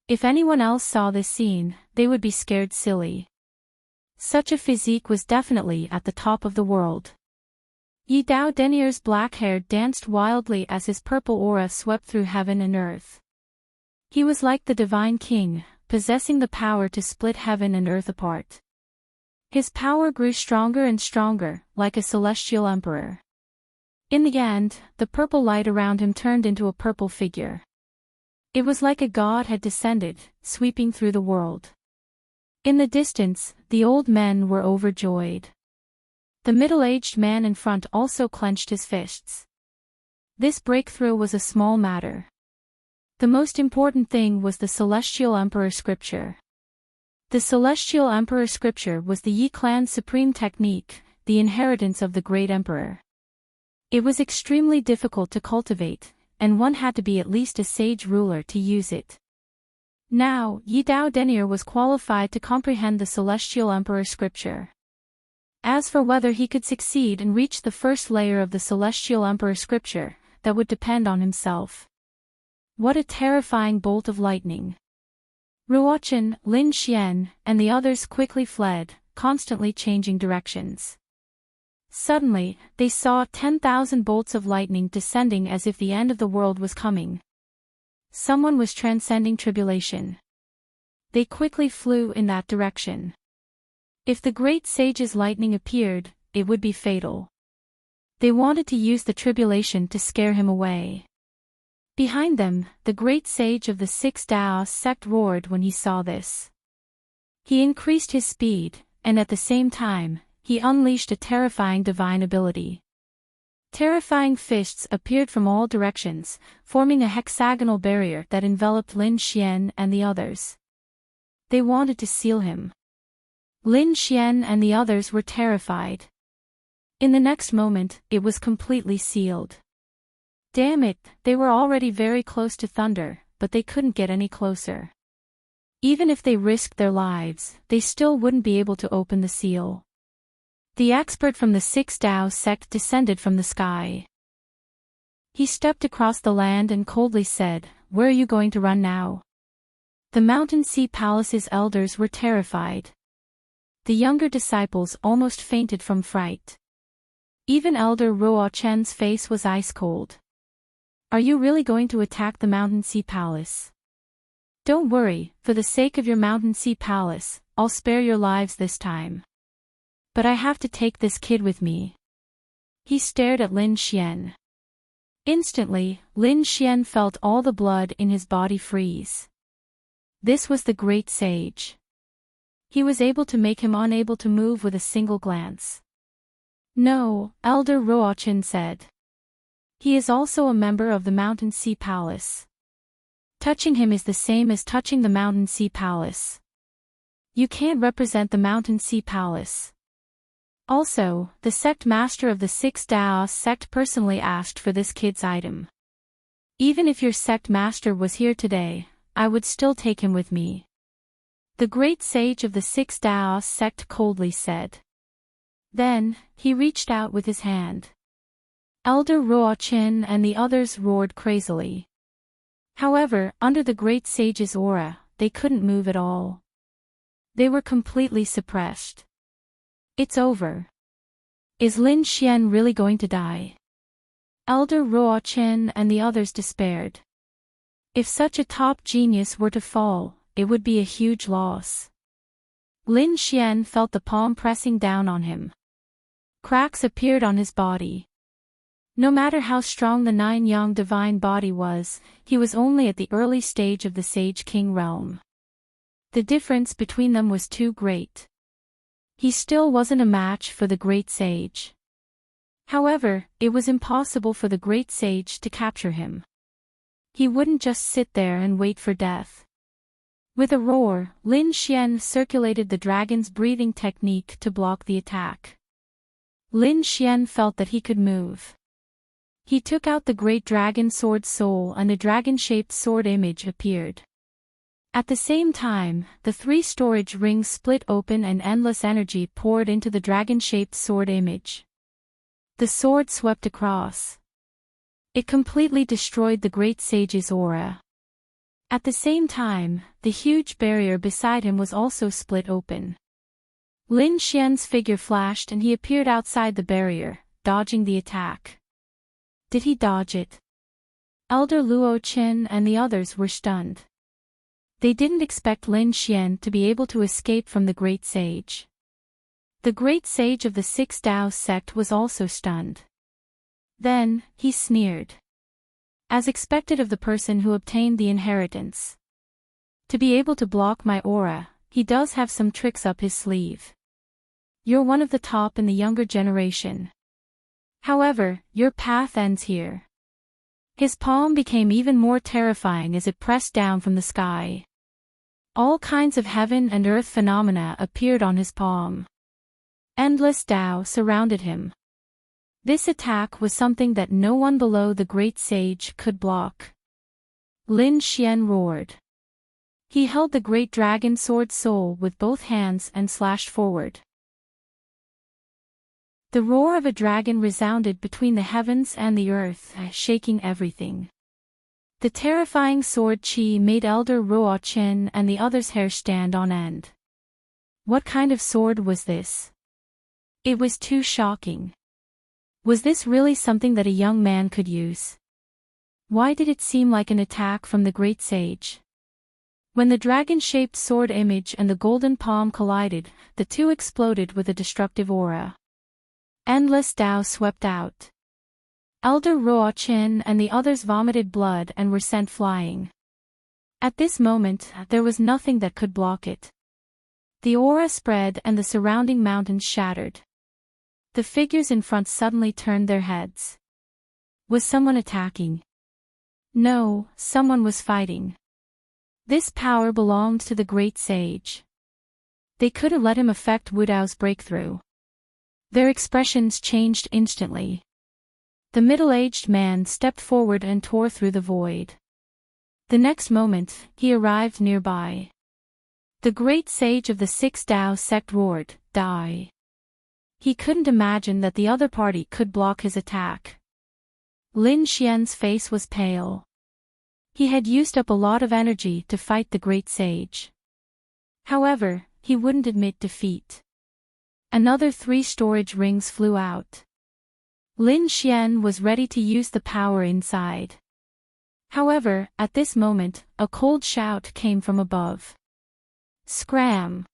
If anyone else saw this scene, they would be scared silly. Such a physique was definitely at the top of the world. Yi Dao Denier's black hair danced wildly as his purple aura swept through heaven and earth. He was like the divine king, possessing the power to split heaven and earth apart. His power grew stronger and stronger, like a celestial emperor. In the end, the purple light around him turned into a purple figure. It was like a god had descended, sweeping through the world. In the distance, the old men were overjoyed. The middle-aged man in front also clenched his fists. This breakthrough was a small matter. The most important thing was the Celestial Emperor Scripture. The Celestial Emperor Scripture was the Yi clan's supreme technique, the inheritance of the great emperor. It was extremely difficult to cultivate, and one had to be at least a sage ruler to use it. Now, Yi Dao Denier was qualified to comprehend the Celestial Emperor scripture. As for whether he could succeed and reach the first layer of the Celestial Emperor scripture, that would depend on himself. What a terrifying bolt of lightning! Ruochen, Lin Xian, and the others quickly fled, constantly changing directions. Suddenly, they saw 10,000 bolts of lightning descending as if the end of the world was coming. Someone was transcending tribulation. They quickly flew in that direction. If the great sage's lightning appeared, it would be fatal. They wanted to use the tribulation to scare him away. Behind them, the great sage of the Six Dao sect roared when he saw this. He increased his speed, and at the same time, he unleashed a terrifying divine ability. Terrifying fists appeared from all directions, forming a hexagonal barrier that enveloped Lin Xian and the others. They wanted to seal him. Lin Xian and the others were terrified. In the next moment, it was completely sealed. Damn it, they were already very close to thunder, but they couldn't get any closer. Even if they risked their lives, they still wouldn't be able to open the seal. The expert from the Six Dao sect descended from the sky. He stepped across the land and coldly said, "Where are you going to run now?" The Mountain Sea Palace's elders were terrified. The younger disciples almost fainted from fright. Even Elder Ruo Chen's face was ice cold. Are you really going to attack the Mountain Sea Palace? Don't worry, for the sake of your Mountain Sea Palace, I'll spare your lives this time. But I have to take this kid with me. He stared at Lin Xian. Instantly, Lin Xian felt all the blood in his body freeze. This was the great sage. He was able to make him unable to move with a single glance. No, Elder Ruochen said. He is also a member of the Mountain Sea Palace. Touching him is the same as touching the Mountain Sea Palace. You can't represent the Mountain Sea Palace. Also, the sect master of the Six Dao sect personally asked for this kid's item. Even if your sect master was here today, I would still take him with me. The great sage of the Six Dao sect coldly said. Then, he reached out with his hand. Elder Ruochen and the others roared crazily. However, under the great sage's aura, they couldn't move at all. They were completely suppressed. It's over. Is Lin Xian really going to die? Elder Ruochen and the others despaired. If such a top genius were to fall, it would be a huge loss. Lin Xian felt the palm pressing down on him. Cracks appeared on his body. No matter how strong the nine-yang divine body was, he was only at the early stage of the Sage King realm. The difference between them was too great. He still wasn't a match for the great sage. However, it was impossible for the great sage to capture him. He wouldn't just sit there and wait for death. With a roar, Lin Xian circulated the dragon's breathing technique to block the attack. Lin Xian felt that he could move. He took out the great dragon sword soul and a dragon-shaped sword image appeared. At the same time, the three storage rings split open and endless energy poured into the dragon-shaped sword image. The sword swept across. It completely destroyed the great sage's aura. At the same time, the huge barrier beside him was also split open. Lin Xian's figure flashed and he appeared outside the barrier, dodging the attack. Did he dodge it? Elder Luo Qin and the others were stunned. They didn't expect Lin Xian to be able to escape from the great sage. The great sage of the Six Dao sect was also stunned. Then, he sneered. As expected of the person who obtained the inheritance. To be able to block my aura, he does have some tricks up his sleeve. You're one of the top in the younger generation. However, your path ends here. His palm became even more terrifying as it pressed down from the sky. All kinds of heaven and earth phenomena appeared on his palm. Endless Tao surrounded him. This attack was something that no one below the great sage could block. Lin Xian roared. He held the great dragon sword soul with both hands and slashed forward. The roar of a dragon resounded between the heavens and the earth, shaking everything. The terrifying sword chi made Elder Ruo Chen and the others' hair stand on end. What kind of sword was this? It was too shocking. Was this really something that a young man could use? Why did it seem like an attack from the great sage? When the dragon-shaped sword image and the golden palm collided, the two exploded with a destructive aura. Endless Tao swept out. Elder Ruo Chen and the others vomited blood and were sent flying. At this moment, there was nothing that could block it. The aura spread and the surrounding mountains shattered. The figures in front suddenly turned their heads. Was someone attacking? No, someone was fighting. This power belonged to the great sage. They couldn't let him affect Wu Dao's breakthrough. Their expressions changed instantly. The middle-aged man stepped forward and tore through the void. The next moment, he arrived nearby. The great sage of the Six Dao sect roared, "Die!" He couldn't imagine that the other party could block his attack. Lin Xian's face was pale. He had used up a lot of energy to fight the great sage. However, he wouldn't admit defeat. Another 3 storage rings flew out. Lin Xian was ready to use the power inside. However, at this moment, a cold shout came from above. Scram!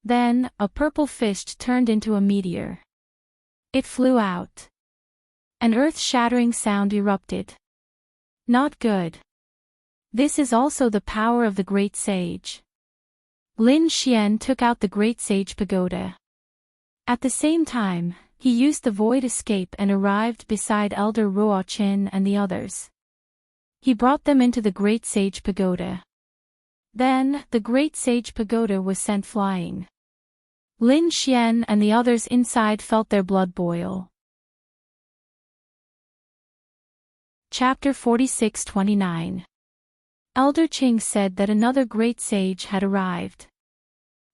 Then, a purple fist turned into a meteor. It flew out. An earth-shattering sound erupted. Not good. This is also the power of the great sage. Lin Xian took out the great sage pagoda. At the same time, he used the void escape and arrived beside Elder Ruo Chen and the others. He brought them into the great sage pagoda. Then, the great sage pagoda was sent flying. Lin Xian and the others inside felt their blood boil. Chapter 46-29. Elder Qing said that another great sage had arrived.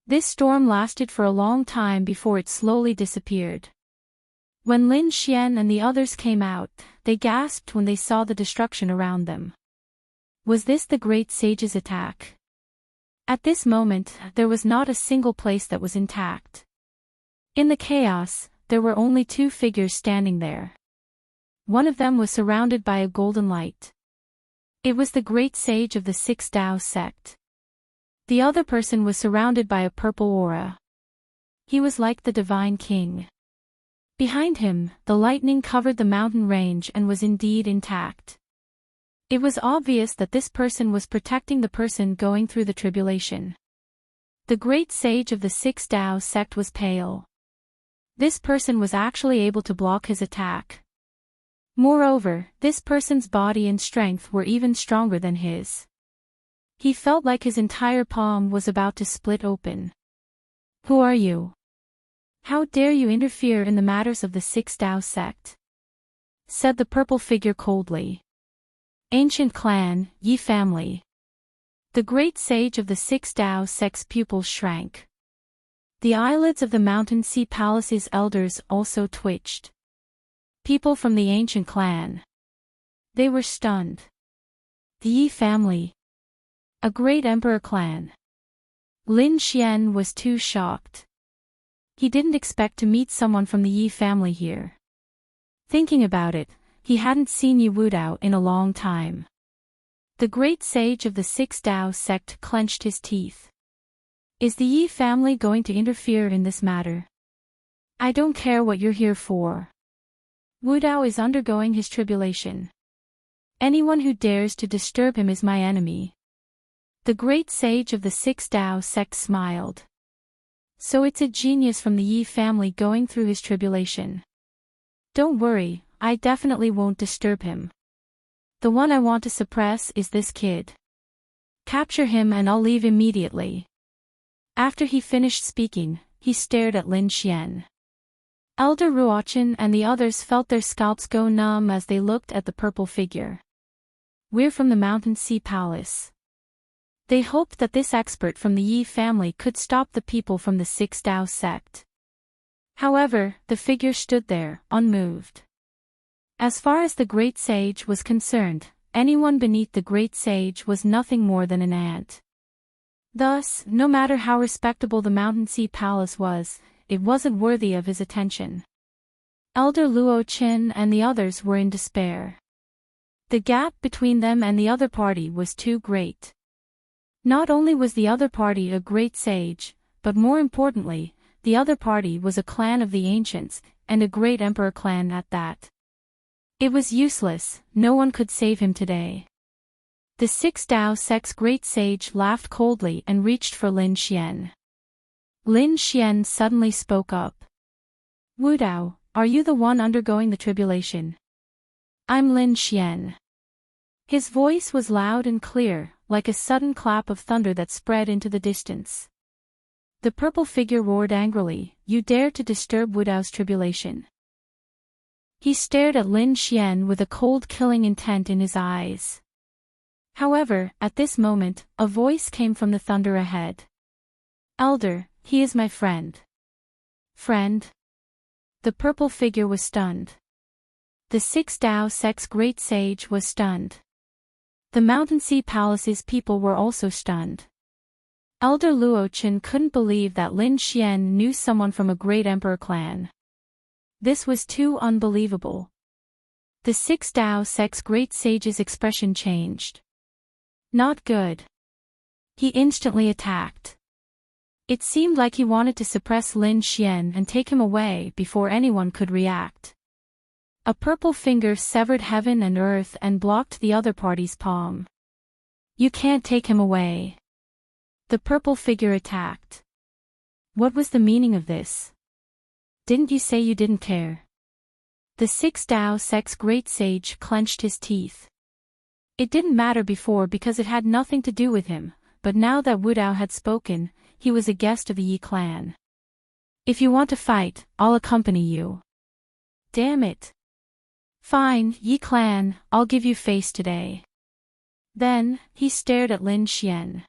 This storm lasted for a long time before it slowly disappeared. When Lin Xian and the others came out, they gasped when they saw the destruction around them. Was this the great sage's attack? At this moment, there was not a single place that was intact. In the chaos, there were only 2 figures standing there. One of them was surrounded by a golden light. It was the great sage of the Six Dao sect. The other person was surrounded by a purple aura. He was like the divine king. Behind him, the lightning covered the mountain range and was indeed intact. It was obvious that this person was protecting the person going through the tribulation. The great sage of the Six Dao sect was pale. This person was actually able to block his attack. Moreover, this person's body and strength were even stronger than his. He felt like his entire palm was about to split open. Who are you? How dare you interfere in the matters of the Six Dao sect? Said the purple figure coldly. Ancient clan, Yi family. The great sage of the Six Dao sect's pupils shrank. The eyelids of the Mountain Sea Palace's elders also twitched. People from the ancient clan. They were stunned. The Yi family. A great emperor clan. Lin Xian was too shocked. He didn't expect to meet someone from the Yi family here. Thinking about it, he hadn't seen Yi Wudao in a long time. The great sage of the Six Dao sect clenched his teeth. Is the Yi family going to interfere in this matter? I don't care what you're here for. Wudao is undergoing his tribulation. Anyone who dares to disturb him is my enemy. The great sage of the Six Dao sect smiled. So it's a genius from the Yi family going through his tribulation. Don't worry, I definitely won't disturb him. The one I want to suppress is this kid. Capture him and I'll leave immediately. After he finished speaking, he stared at Lin Xian. Elder Ruochin and the others felt their scalps go numb as they looked at the purple figure. "We're from the Mountain Sea Palace." They hoped that this expert from the Yi family could stop the people from the Six Tao sect. However, the figure stood there, unmoved. As far as the Great Sage was concerned, anyone beneath the Great Sage was nothing more than an ant. Thus, no matter how respectable the Mountain Sea Palace was, it wasn't worthy of his attention. Elder Luo-chin and the others were in despair. The gap between them and the other party was too great. Not only was the other party a great sage, but more importantly, the other party was a clan of the ancients, and a great emperor clan at that. It was useless, no one could save him today. The Six Tao sect's great sage laughed coldly and reached for Lin Xian. Lin Xian suddenly spoke up. "Wu Dao, are you the one undergoing the tribulation?" "I'm Lin Xian." His voice was loud and clear, like a sudden clap of thunder that spread into the distance. The purple figure roared angrily, "You dare to disturb Wu Dao's tribulation?" He stared at Lin Xian with a cold killing intent in his eyes. However, at this moment, a voice came from the thunder ahead. "Elder, he is my friend." "Friend?" The purple figure was stunned. The Six Tao sect's great sage was stunned. The Mountain Sea Palace's people were also stunned. Elder Luo-chin couldn't believe that Lin Xian knew someone from a great emperor clan. This was too unbelievable. The Six Tao sect's great sage's expression changed. Not good. He instantly attacked. It seemed like he wanted to suppress Lin Xian and take him away before anyone could react. A purple finger severed heaven and earth and blocked the other party's palm. "You can't take him away." The purple figure attacked. What was the meaning of this? "Didn't you say you didn't care?" The Six Tao sect's great sage clenched his teeth. It didn't matter before because it had nothing to do with him, but now that Wu Dao had spoken, he was a guest of the Yi clan. "If you want to fight, I'll accompany you." "Damn it." "Fine, Yi clan, I'll give you face today." Then, he stared at Lin Xian.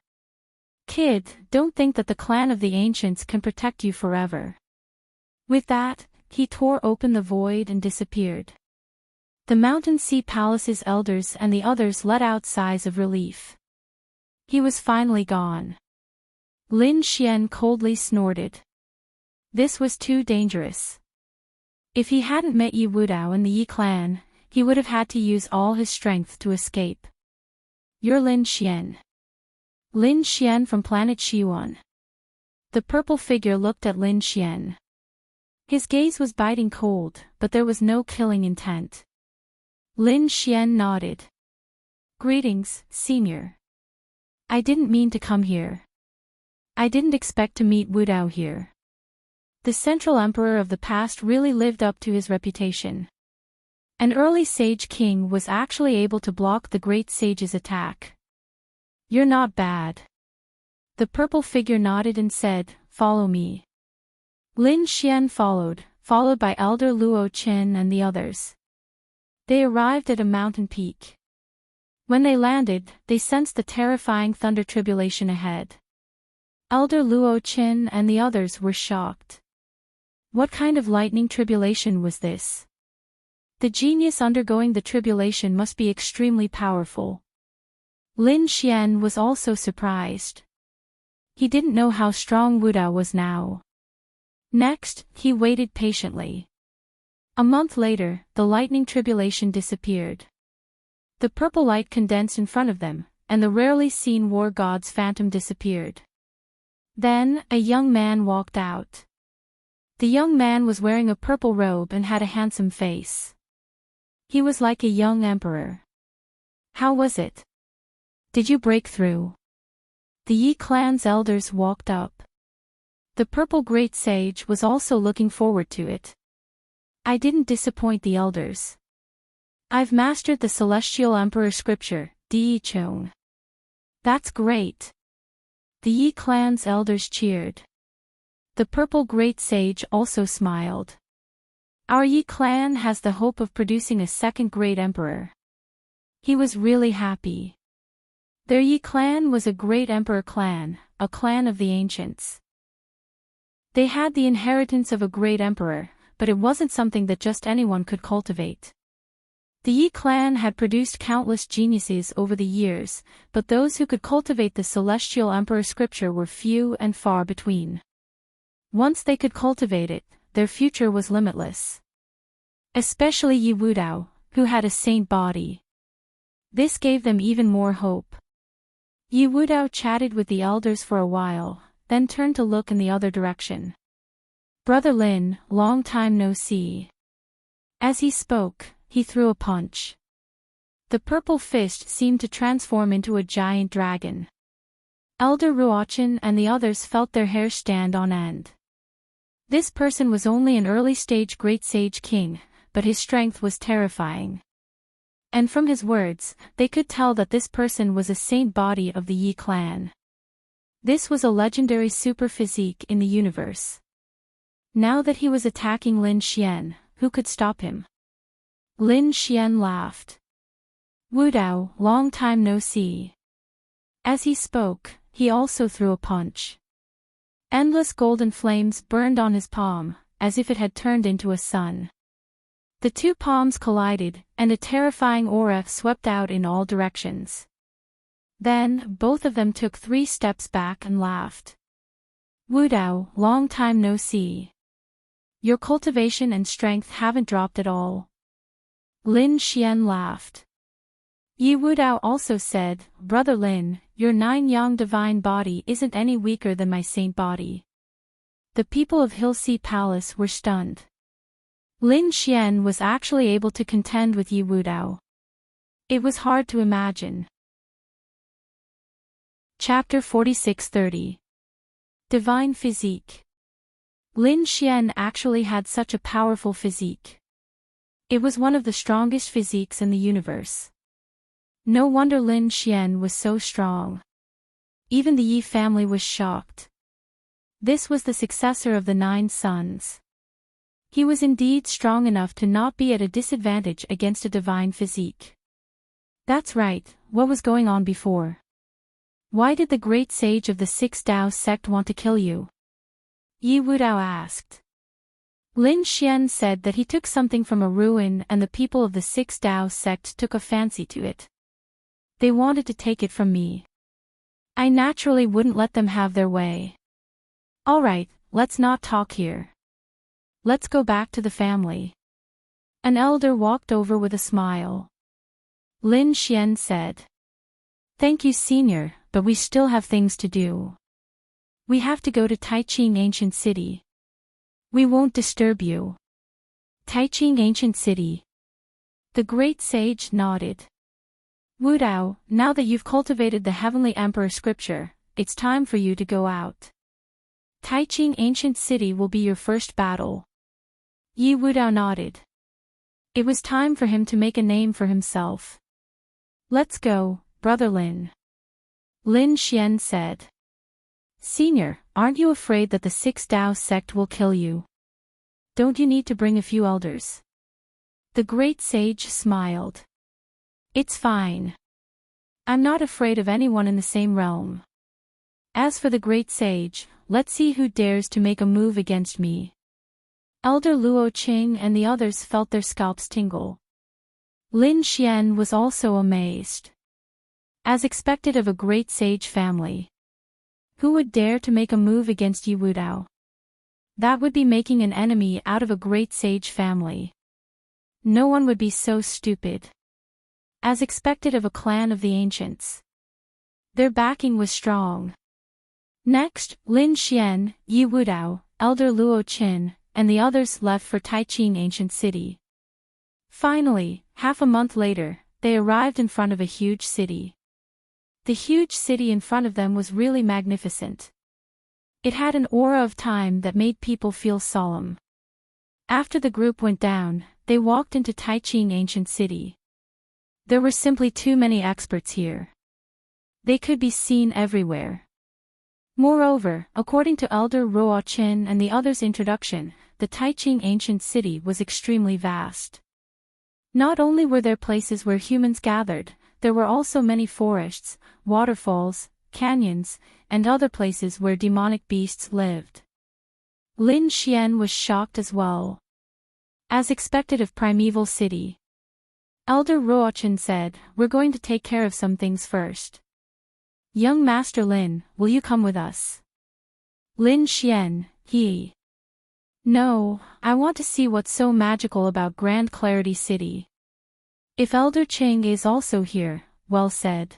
"Kid, don't think that the clan of the ancients can protect you forever." With that, he tore open the void and disappeared. The Mountain Sea Palace's elders and the others let out sighs of relief. He was finally gone. Lin Xian coldly snorted. This was too dangerous. If he hadn't met Yi Wu Dao and the Yi clan, he would have had to use all his strength to escape. "You're Lin Xian." "Lin Xian from planet Xiwan." The purple figure looked at Lin Xian. His gaze was biting cold, but there was no killing intent. Lin Xian nodded. "Greetings, Senior. I didn't mean to come here. I didn't expect to meet Wu Dao here." The Central Emperor of the past really lived up to his reputation. An early Sage King was actually able to block the Great Sage's attack. "You're not bad." The purple figure nodded and said, "Follow me." Lin Xian followed by Elder Luo-chin and the others. They arrived at a mountain peak. When they landed, they sensed the terrifying thunder tribulation ahead. Elder Luo-chin and the others were shocked. What kind of lightning tribulation was this? The genius undergoing the tribulation must be extremely powerful. Lin Xian was also surprised. He didn't know how strong Wu Dao was now. Next, he waited patiently. A month later, the lightning tribulation disappeared. The purple light condensed in front of them, and the rarely seen war god's phantom disappeared. Then, a young man walked out. The young man was wearing a purple robe and had a handsome face. He was like a young emperor. "How was it? Did you break through?" The Yi clan's elders walked up. The purple great sage was also looking forward to it. "I didn't disappoint the elders. I've mastered the Celestial Emperor scripture, Di Chong." "That's great." The Yi clan's elders cheered. The purple great sage also smiled. Our Yi clan has the hope of producing a second great emperor. He was really happy. Their Yi clan was a great emperor clan, a clan of the ancients. They had the inheritance of a great emperor, but it wasn't something that just anyone could cultivate. The Yi clan had produced countless geniuses over the years, but those who could cultivate the celestial emperor scripture were few and far between. Once they could cultivate it, their future was limitless. Especially Yi Wudao, who had a saint body. This gave them even more hope. Yi Wudao chatted with the elders for a while, then turned to look in the other direction. "Brother Lin, long time no see." As he spoke, he threw a punch. The purple fist seemed to transform into a giant dragon. Elder Ruochen and the others felt their hair stand on end. This person was only an early-stage great sage king, but his strength was terrifying. And from his words, they could tell that this person was a saint body of the Yi clan. This was a legendary super physique in the universe. Now that he was attacking Lin Xian, who could stop him? Lin Xian laughed. "Wudao, long time no see." As he spoke, he also threw a punch. Endless golden flames burned on his palm, as if it had turned into a sun. The two palms collided, and a terrifying aura swept out in all directions. Then, both of them took 3 steps back and laughed. "Wudao, long time no see. Your cultivation and strength haven't dropped at all." Lin Xian laughed. Yi Wudao also said, "Brother Lin, your 9-yang divine body isn't any weaker than my saint body." The people of Hillsea Palace were stunned. Lin Xian was actually able to contend with Yi Wudao. It was hard to imagine. Chapter 46-30. Divine Physique. Lin Xian actually had such a powerful physique. It was one of the strongest physiques in the universe. No wonder Lin Xian was so strong. Even the Yi family was shocked. This was the successor of the 9 sons. He was indeed strong enough to not be at a disadvantage against a divine physique. That's right, what was going on before? Why did the great sage of the 6 Dao sect want to kill you? Yi Wudao asked. Lin Xian said that he took something from a ruin and the people of the 6 Dao sect took a fancy to it. They wanted to take it from me. I naturally wouldn't let them have their way. Alright, let's not talk here. Let's go back to the family. An elder walked over with a smile. Lin Xian said. Thank you, senior, but we still have things to do. We have to go to Taiqing Ancient City. We won't disturb you. Taiqing Ancient City. The great sage nodded. Wudao, now that you've cultivated the Heavenly Emperor scripture, it's time for you to go out. Taiqing Ancient City will be your first battle. Yi Wudao nodded. It was time for him to make a name for himself. Let's go, Brother Lin. Lin Xian said. Senior, aren't you afraid that the 6 Dao sect will kill you? Don't you need to bring a few elders? The great sage smiled. It's fine. I'm not afraid of anyone in the same realm. As for the great sage, let's see who dares to make a move against me. Elder Luo Qing and the others felt their scalps tingle. Lin Xian was also amazed. As expected of a great sage family. Who would dare to make a move against Yi Wudao? That would be making an enemy out of a great sage family. No one would be so stupid. As expected of a clan of the ancients. Their backing was strong. Next, Lin Xian, Yi Wudao, Elder Luo Qin, and the others left for Taiqing Ancient City. Finally, half a month later, they arrived in front of a huge city. The huge city in front of them was really magnificent. It had an aura of time that made people feel solemn. After the group went down, they walked into Taiqing Ancient City. There were simply too many experts here. They could be seen everywhere. Moreover, according to Elder Ruo Qin and the others' introduction, the Taiching ancient city was extremely vast. Not only were there places where humans gathered, there were also many forests, waterfalls, canyons, and other places where demonic beasts lived. Lin Xian was shocked as well. As expected of Primeval City, Elder Ruochen said, "We're going to take care of some things first. Young Master Lin, will you come with us?" Lin Xian, No, I want to see what's so magical about Grand Clarity City. If Elder Ching is also here, well said.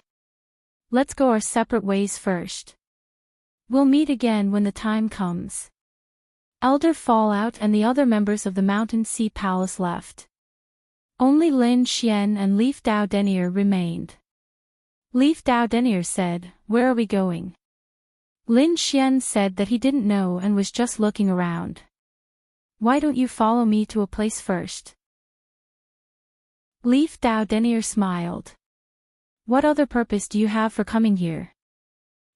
Let's go our separate ways first. We'll meet again when the time comes. Elder Fallout and the other members of the Mountain Sea Palace left. Only Lin Xian and Leaf Dao Denier remained. Leaf Dao Denier said, "Where are we going?" Lin Xian said that he didn't know and was just looking around. "Why don't you follow me to a place first?" Leaf Dao Denier smiled. "What other purpose do you have for coming here?"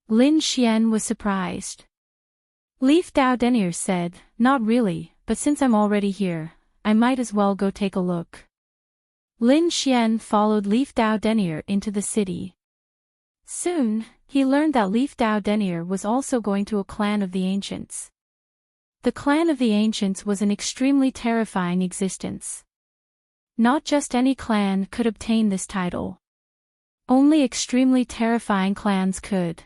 Lin Xian was surprised. Leaf Dao Denier said, "Not really, but since I'm already here, I might as well go take a look." Lin Xian followed Leaf Dao Denier into the city. Soon, he learned that Leaf Dao Denier was also going to a clan of the Ancients. The clan of the Ancients was an extremely terrifying existence. Not just any clan could obtain this title. Only extremely terrifying clans could.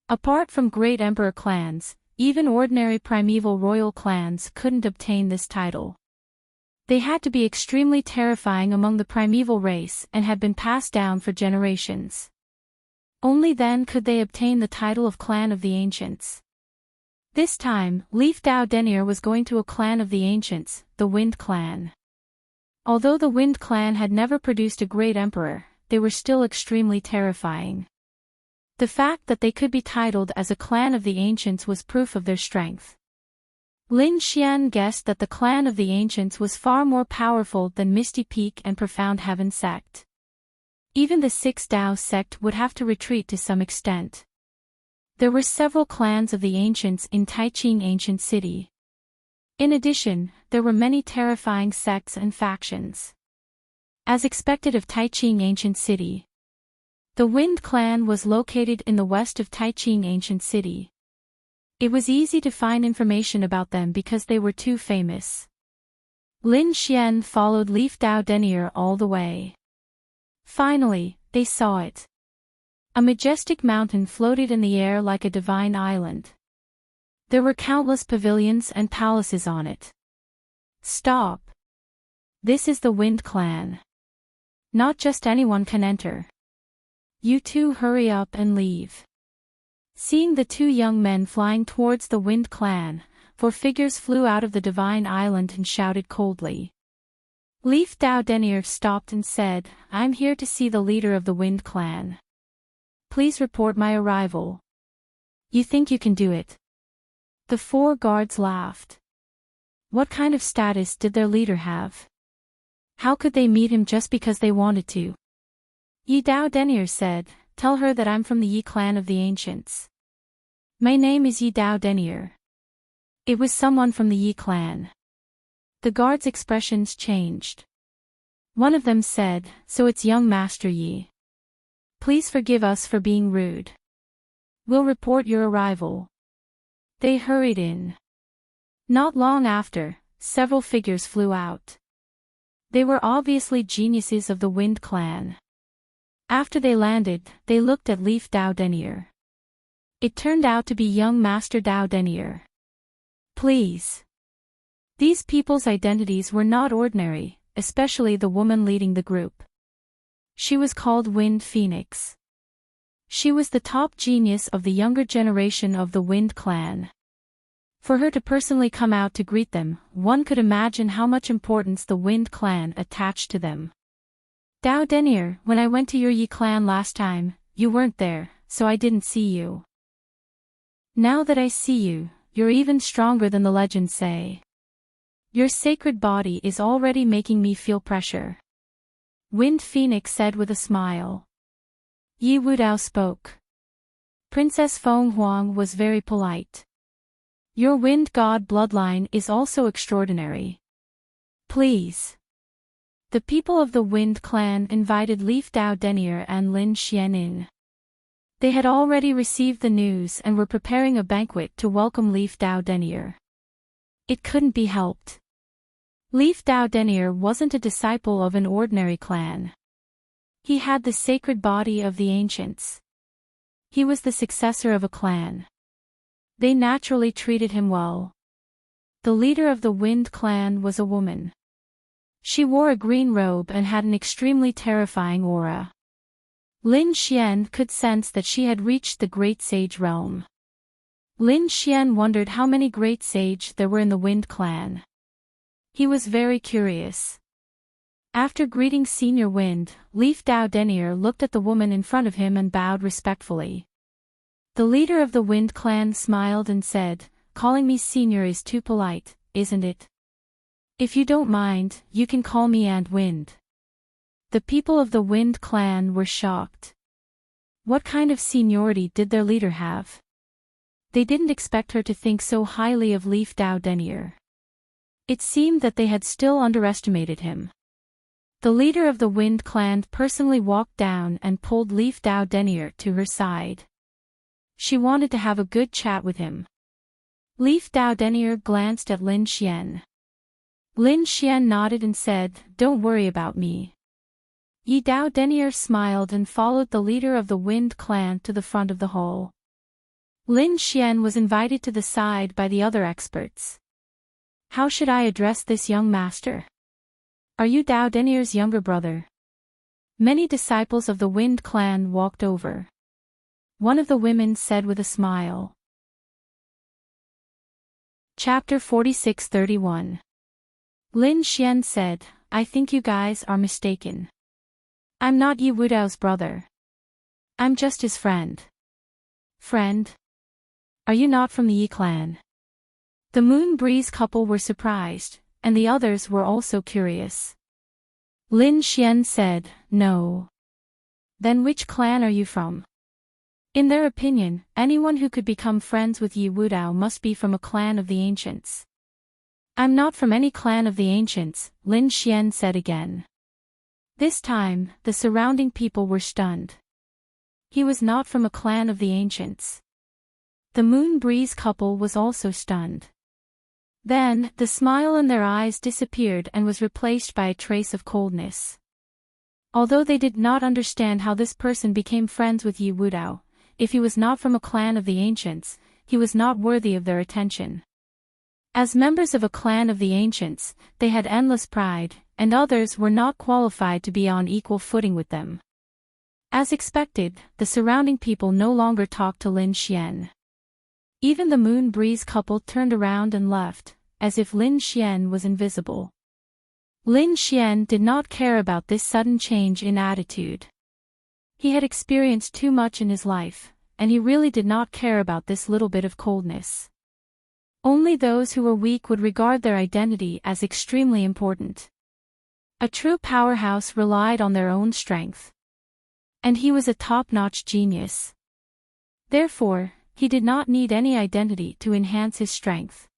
Apart from great emperor clans, even ordinary primeval royal clans couldn't obtain this title. They had to be extremely terrifying among the primeval race and had been passed down for generations. Only then could they obtain the title of Clan of the Ancients. This time, Leaf Dao Denier was going to a clan of the Ancients, the Wind Clan. Although the Wind Clan had never produced a great emperor, they were still extremely terrifying. The fact that they could be titled as a clan of the Ancients was proof of their strength. Lin Xian guessed that the clan of the Ancients was far more powerful than Misty Peak and Profound Heaven sect. Even the Six Dao sect would have to retreat to some extent. There were several clans of the Ancients in Taiching Ancient City. In addition, there were many terrifying sects and factions. As expected of Taiching Ancient City, the Wind Clan was located in the west of Taiching Ancient City. It was easy to find information about them because they were too famous. Lin Xian followed Leaf Dao Denier all the way. Finally, they saw it. A majestic mountain floated in the air like a divine island. There were countless pavilions and palaces on it. Stop. This is the Wind Clan. Not just anyone can enter. You two hurry up and leave. Seeing the two young men flying towards the Wind Clan, 4 figures flew out of the divine island and shouted coldly. Leaf Dao Denier stopped and said, "I'm here to see the leader of the Wind Clan. Please report my arrival." "You think you can do it?" The 4 guards laughed. What kind of status did their leader have? How could they meet him just because they wanted to? Yi Dao Denier said, "Tell her that I'm from the Yi clan of the Ancients." "My name is Yi Dao Denier." It was someone from the Yi clan. The guards' expressions changed. One of them said, "So it's young Master Yi. Please forgive us for being rude. We'll report your arrival." They hurried in. Not long after, several figures flew out. They were obviously geniuses of the Wind Clan. After they landed, they looked at Leaf Dao Denier. It turned out to be young Master Dao Denier. Please. These people's identities were not ordinary, especially the woman leading the group. She was called Wind Phoenix. She was the top genius of the younger generation of the Wind Clan. For her to personally come out to greet them, one could imagine how much importance the Wind Clan attached to them. "Dao Denier, when I went to your Yi clan last time, you weren't there, so I didn't see you. Now that I see you, you're even stronger than the legends say. Your sacred body is already making me feel pressure." Wind Phoenix said with a smile. Yi Wudao spoke. Princess Feng Huang was very polite. Your wind god bloodline is also extraordinary. Please. The people of the Wind clan invited Leaf Dao Denier and Lin Xian in. They had already received the news and were preparing a banquet to welcome Leaf Dao Denier. It couldn't be helped. Leaf Dao Denier wasn't a disciple of an ordinary clan. He had the sacred body of the ancients. He was the successor of a clan. They naturally treated him well. The leader of the Wind clan was a woman. She wore a green robe and had an extremely terrifying aura. Lin Xian could sense that she had reached the Great Sage realm. Lin Xian wondered how many Great Sage there were in the Wind clan. He was very curious. After greeting Senior Wind, Leaf Dao Denier looked at the woman in front of him and bowed respectfully. The leader of the Wind clan smiled and said, "Calling me Senior is too polite, isn't it? If you don't mind, you can call me Ant Wind." The people of the Wind clan were shocked. What kind of seniority did their leader have? They didn't expect her to think so highly of Leaf Dao Denier. It seemed that they had still underestimated him. The leader of the Wind clan personally walked down and pulled Leaf Dao Denier to her side. She wanted to have a good chat with him. Leaf Dao Denier glanced at Lin Xian. Lin Xian nodded and said, "Don't worry about me." Yi Dao Denier smiled and followed the leader of the Wind clan to the front of the hall. Lin Xian was invited to the side by the other experts. "How should I address this young master? Are you Dao Denier's younger brother?" Many disciples of the Wind clan walked over. One of the women said with a smile. Chapter 46-31. Lin Xian said, "I think you guys are mistaken. I'm not Yi Wudao's brother. I'm just his friend." "Friend? Are you not from the Yi clan?" The Moon Breeze couple were surprised, and the others were also curious. Lin Xian said, "No." "Then which clan are you from?" In their opinion, anyone who could become friends with Yi Wudao must be from a clan of the ancients. "I'm not from any clan of the ancients," Lin Xian said again. This time, the surrounding people were stunned. He was not from a clan of the ancients. The Moon Breeze couple was also stunned. Then, the smile in their eyes disappeared and was replaced by a trace of coldness. Although they did not understand how this person became friends with Yi Wudao, if he was not from a clan of the ancients, he was not worthy of their attention. As members of a clan of the ancients, they had endless pride, and others were not qualified to be on equal footing with them. As expected, the surrounding people no longer talked to Lin Xian. Even the Moon Breeze couple turned around and left, as if Lin Xian was invisible. Lin Xian did not care about this sudden change in attitude. He had experienced too much in his life, and he really did not care about this little bit of coldness. Only those who were weak would regard their identity as extremely important. A true powerhouse relied on their own strength. And he was a top-notch genius. Therefore, he did not need any identity to enhance his strength.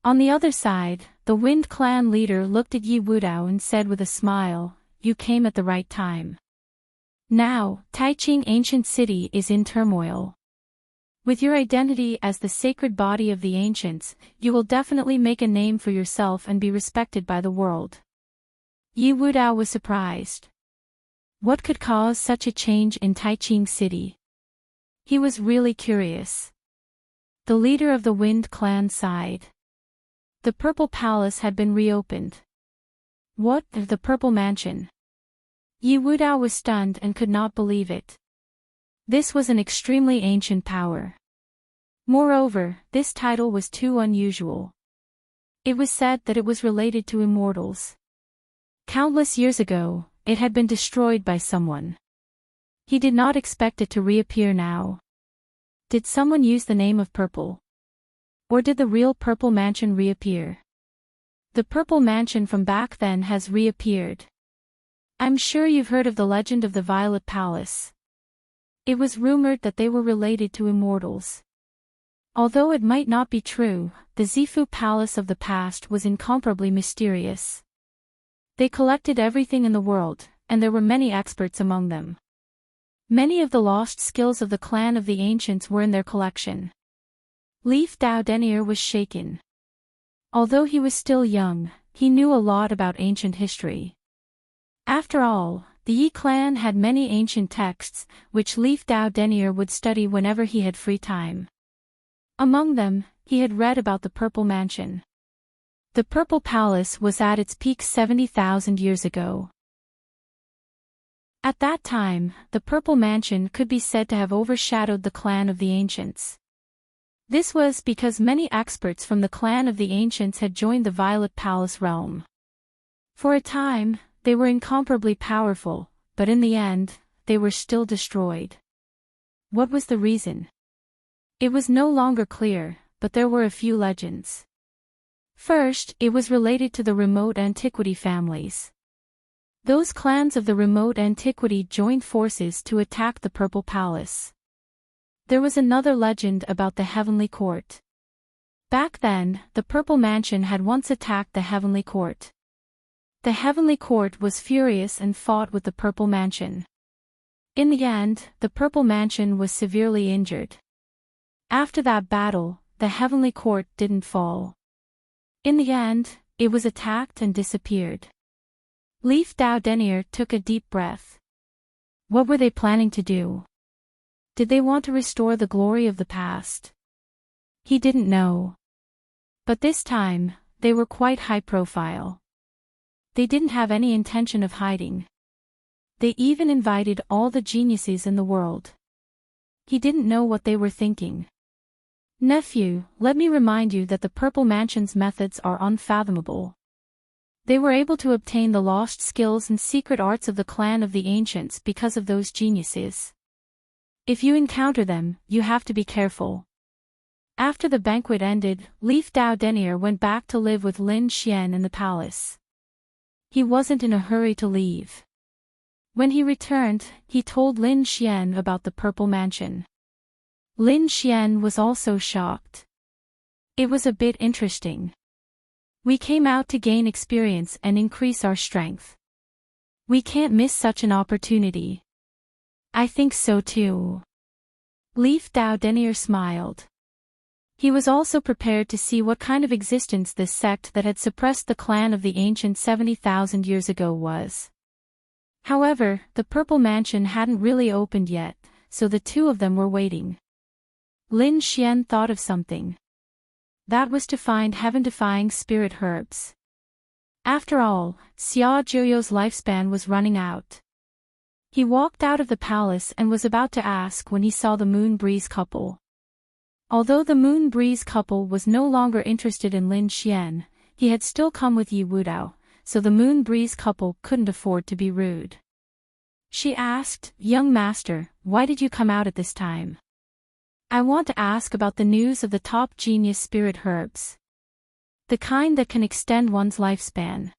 On the other side, the Wind clan leader looked at Yi Wudao and said with a smile, "You came at the right time. Now, Taiqing Ancient City is in turmoil. With your identity as the sacred body of the ancients, you will definitely make a name for yourself and be respected by the world." Yi Wudao was surprised. What could cause such a change in Taiqing City? He was really curious. The leader of the Wind clan sighed. The Purple Palace had been reopened. What, the Purple Mansion? Yi Wudao was stunned and could not believe it. This was an extremely ancient power. Moreover, this title was too unusual. It was said that it was related to immortals. Countless years ago, it had been destroyed by someone. He did not expect it to reappear now. Did someone use the name of Purple? Or did the real Purple Mansion reappear? The Purple Mansion from back then has reappeared. I'm sure you've heard of the legend of the Violet Palace. It was rumored that they were related to immortals. Although it might not be true, the Zifu Palace of the past was incomparably mysterious. They collected everything in the world, and there were many experts among them. Many of the lost skills of the clan of the ancients were in their collection. Leaf Dao Denier was shaken. Although he was still young, he knew a lot about ancient history. After all, the Yi clan had many ancient texts, which Leaf Dao Denier would study whenever he had free time. Among them, he had read about the Purple Mansion. The Purple Palace was at its peak 70,000 years ago. At that time, the Purple Mansion could be said to have overshadowed the clan of the ancients. This was because many experts from the clan of the ancients had joined the Violet Palace realm. For a time, they were incomparably powerful, but in the end, they were still destroyed. What was the reason? It was no longer clear, but there were a few legends. First, it was related to the remote antiquity families. Those clans of the remote antiquity joined forces to attack the Purple Palace. There was another legend about the Heavenly Court. Back then, the Purple Mansion had once attacked the Heavenly Court. The Heavenly Court was furious and fought with the Purple Mansion. In the end, the Purple Mansion was severely injured. After that battle, the Heavenly Court didn't fall. In the end, it was attacked and disappeared. Leaf Dao Denier took a deep breath. What were they planning to do? Did they want to restore the glory of the past? He didn't know. But this time, they were quite high profile. They didn't have any intention of hiding. They even invited all the geniuses in the world. He didn't know what they were thinking. Nephew, let me remind you that the Purple Mansion's methods are unfathomable. They were able to obtain the lost skills and secret arts of the clan of the ancients because of those geniuses. If you encounter them, you have to be careful. After the banquet ended, Leaf Dao Denier went back to live with Lin Xian in the palace. He wasn't in a hurry to leave. When he returned, he told Lin Xian about the Purple Mansion. Lin Xian was also shocked. It was a bit interesting. We came out to gain experience and increase our strength. We can't miss such an opportunity. I think so too. Leaf Dao Denier smiled. He was also prepared to see what kind of existence this sect that had suppressed the clan of the ancient 70,000 years ago was. However, the Purple Mansion hadn't really opened yet, so the two of them were waiting. Lin Xian thought of something. That was to find heaven-defying spirit herbs. After all, Xia Zhuyo's lifespan was running out. He walked out of the palace and was about to ask when he saw the Moon Breeze couple. Although the Moon Breeze couple was no longer interested in Lin Xian, he had still come with Yi Wudao, so the Moon Breeze couple couldn't afford to be rude. She asked, "Young master, why did you come out at this time?" "I want to ask about the news of the top genius spirit herbs. The kind that can extend one's lifespan."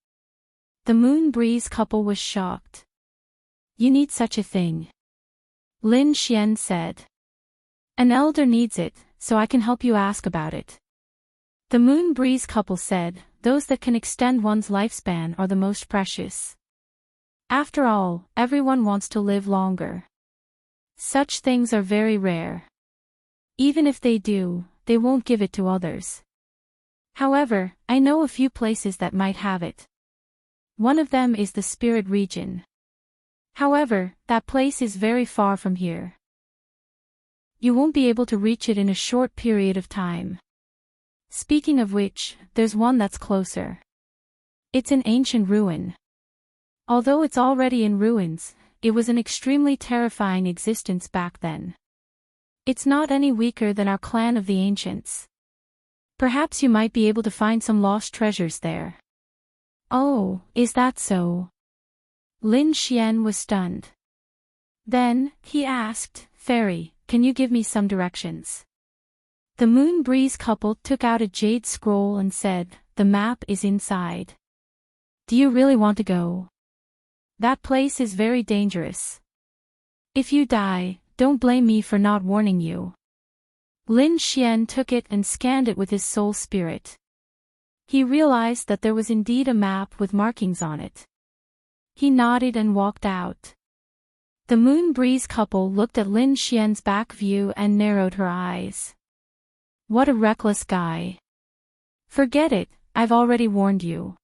The Moon Breeze couple was shocked. "You need such a thing?" Lin Xian said. "An elder needs it, so I can help you ask about it." The Moon Breeze couple said, "Those that can extend one's lifespan are the most precious. After all, everyone wants to live longer. Such things are very rare. Even if they do, they won't give it to others. However, I know a few places that might have it. One of them is the Spirit region. However, that place is very far from here. You won't be able to reach it in a short period of time. Speaking of which, there's one that's closer. It's an ancient ruin. Although it's already in ruins, it was an extremely terrifying existence back then. It's not any weaker than our clan of the ancients. Perhaps you might be able to find some lost treasures there." "Oh, is that so?" Lin Xian was stunned. Then, he asked, "Fairy, can you give me some directions?" The Moon Breeze couple took out a jade scroll and said, "The map is inside. Do you really want to go? That place is very dangerous. If you die, don't blame me for not warning you." Lin Xian took it and scanned it with his soul spirit. He realized that there was indeed a map with markings on it. He nodded and walked out. The Moon Breeze couple looked at Lin Xian's back view and narrowed her eyes. What a reckless guy. Forget it, I've already warned you.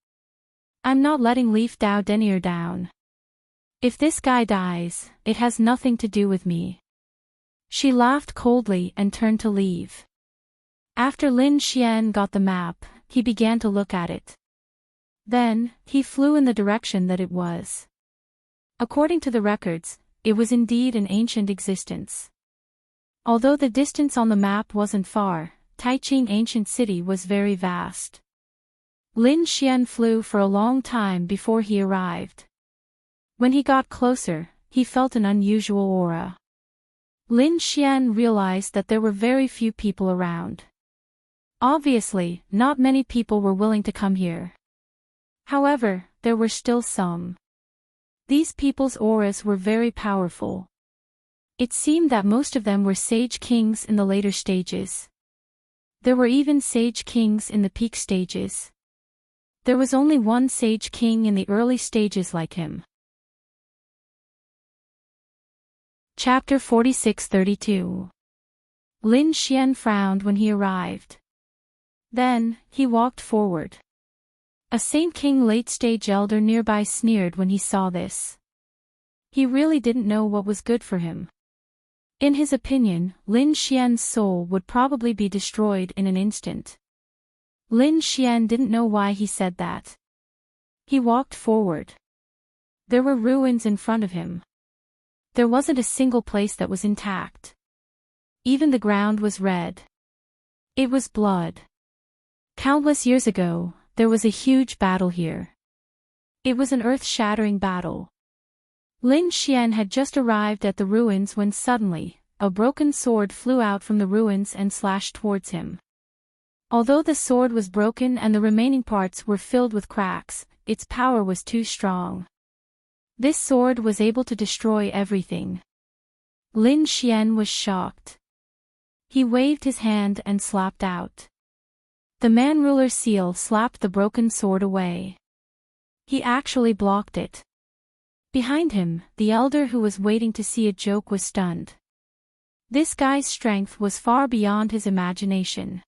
I'm not letting Leaf Dao Denier down. If this guy dies, it has nothing to do with me. She laughed coldly and turned to leave. After Lin Xian got the map, he began to look at it. Then, he flew in the direction that it was. According to the records, it was indeed an ancient existence. Although the distance on the map wasn't far, Taiching ancient city was very vast. Lin Xian flew for a long time before he arrived. When he got closer, he felt an unusual aura. Lin Xian realized that there were very few people around. Obviously, not many people were willing to come here. However, there were still some. These people's auras were very powerful. It seemed that most of them were sage kings in the later stages. There were even sage kings in the peak stages. There was only one sage king in the early stages like him. Chapter 46-32. Lin Xian frowned when he arrived. Then, he walked forward. A Saint King late-stage elder nearby sneered when he saw this. He really didn't know what was good for him. In his opinion, Lin Xian's soul would probably be destroyed in an instant. Lin Xian didn't know why he said that. He walked forward. There were ruins in front of him. There wasn't a single place that was intact. Even the ground was red. It was blood. Countless years ago, there was a huge battle here. It was an earth-shattering battle. Lin Xian had just arrived at the ruins when suddenly, a broken sword flew out from the ruins and slashed towards him. Although the sword was broken and the remaining parts were filled with cracks, its power was too strong. This sword was able to destroy everything. Lin Xian was shocked. He waved his hand and slapped out. The man-ruler seal slapped the broken sword away. He actually blocked it. Behind him, the elder who was waiting to see a joke was stunned. This guy's strength was far beyond his imagination.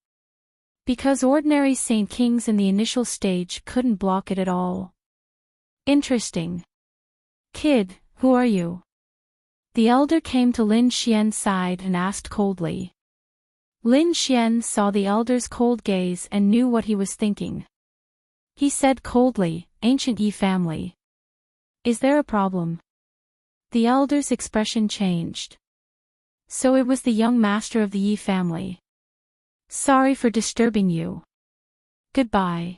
Because ordinary Saint Kings in the initial stage couldn't block it at all. Interesting. Kid, who are you? The elder came to Lin Xian's side and asked coldly. Lin Xian saw the elder's cold gaze and knew what he was thinking. He said coldly, Ancient Yi family. Is there a problem? The elder's expression changed. So it was the young master of the Yi family. Sorry for disturbing you. Goodbye.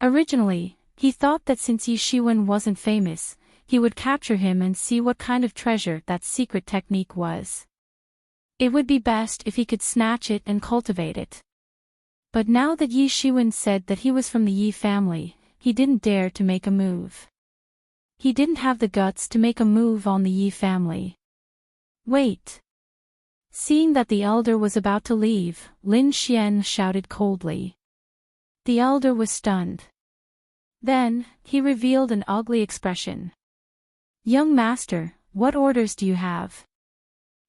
Originally, he thought that since Yi Shiwen wasn't famous, he would capture him and see what kind of treasure that secret technique was. It would be best if he could snatch it and cultivate it. But now that Yi Shiwen said that he was from the Yi family, he didn't dare to make a move. He didn't have the guts to make a move on the Yi family. Wait. Seeing that the elder was about to leave, Lin Xian shouted coldly. The elder was stunned. Then, he revealed an ugly expression. Young master, what orders do you have?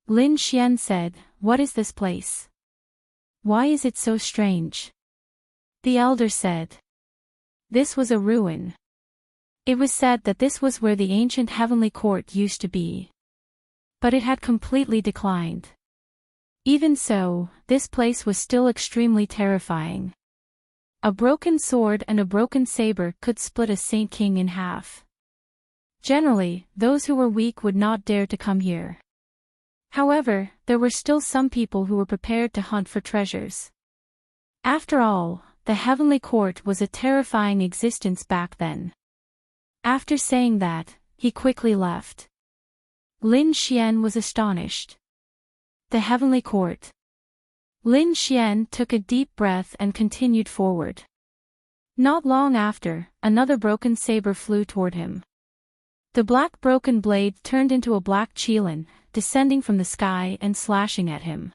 Lin Xian said, What is this place? Why is it so strange? The elder said. This was a ruin. It was said that this was where the ancient heavenly court used to be. But it had completely declined. Even so, this place was still extremely terrifying. A broken sword and a broken saber could split a Saint King in half. Generally, those who were weak would not dare to come here. However, there were still some people who were prepared to hunt for treasures. After all, the heavenly court was a terrifying existence back then. After saying that, he quickly left. Lin Xian was astonished. The heavenly court. Lin Xian took a deep breath and continued forward. Not long after, another broken saber flew toward him. The black broken blade turned into a black qilin, descending from the sky and slashing at him.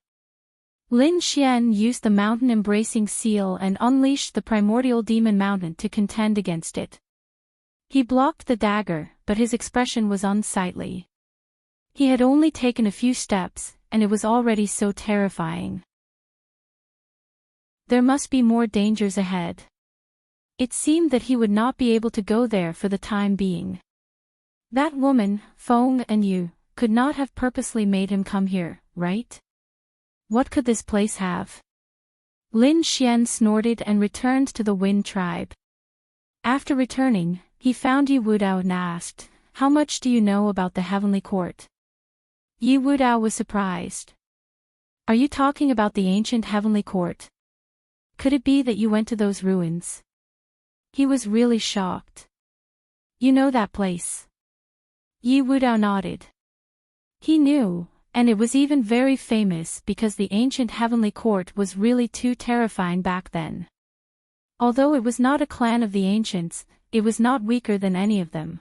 Lin Xian used the mountain-embracing seal and unleashed the primordial demon mountain to contend against it. He blocked the dagger, but his expression was unsightly. He had only taken a few steps, and it was already so terrifying. There must be more dangers ahead. It seemed that he would not be able to go there for the time being. That woman, Feng and you, could not have purposely made him come here, right? What could this place have? Lin Xian snorted and returned to the Wind Tribe. After returning, he found Yi Wudao and asked, "How much do you know about the Heavenly Court?" Yi Wudao was surprised. "Are you talking about the ancient Heavenly Court? Could it be that you went to those ruins?" He was really shocked. "You know that place?" Yi Wudao nodded. He knew, and it was even very famous because the ancient Heavenly Court was really too terrifying back then. Although it was not a clan of the ancients, it was not weaker than any of them.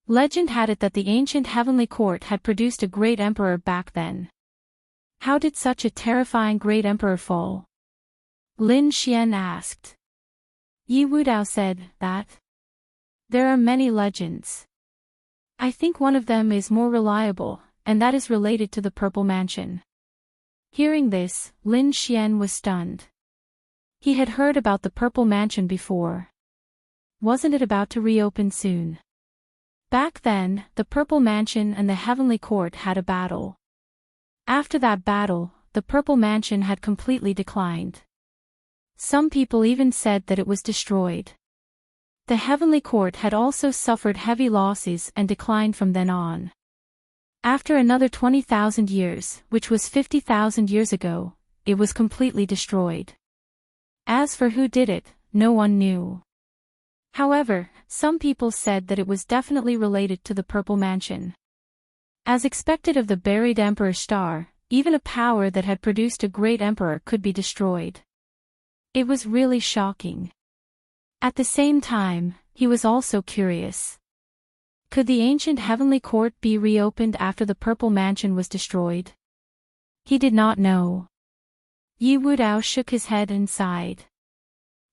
Legend had it that the ancient Heavenly Court had produced a great emperor back then. How did such a terrifying great emperor fall? Lin Xian asked. Yi Wudao said that there are many legends. I think one of them is more reliable, and that is related to the Purple Mansion. Hearing this, Lin Xian was stunned. He had heard about the Purple Mansion before. Wasn't it about to reopen soon? Back then, the Purple Mansion and the Heavenly Court had a battle. After that battle, the Purple Mansion had completely declined. Some people even said that it was destroyed. The Heavenly Court had also suffered heavy losses and declined from then on. After another 20,000 years, which was 50,000 years ago, it was completely destroyed. As for who did it, no one knew. However, some people said that it was definitely related to the Purple Mansion. As expected of the buried Emperor Star, even a power that had produced a great emperor could be destroyed. It was really shocking. At the same time, he was also curious. Could the ancient Heavenly Court be reopened after the Purple Mansion was destroyed? He did not know. Yi Wudao shook his head and sighed.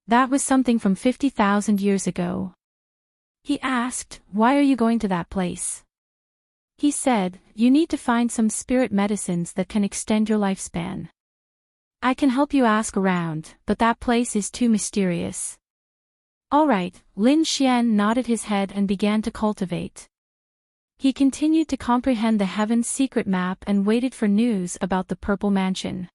That was something from 50,000 years ago. He asked, "Why are you going to that place?" He said, "You need to find some spirit medicines that can extend your lifespan. I can help you ask around, but that place is too mysterious." Alright, Lin Xian nodded his head and began to cultivate. He continued to comprehend the Heaven's secret map and waited for news about the Purple Mansion.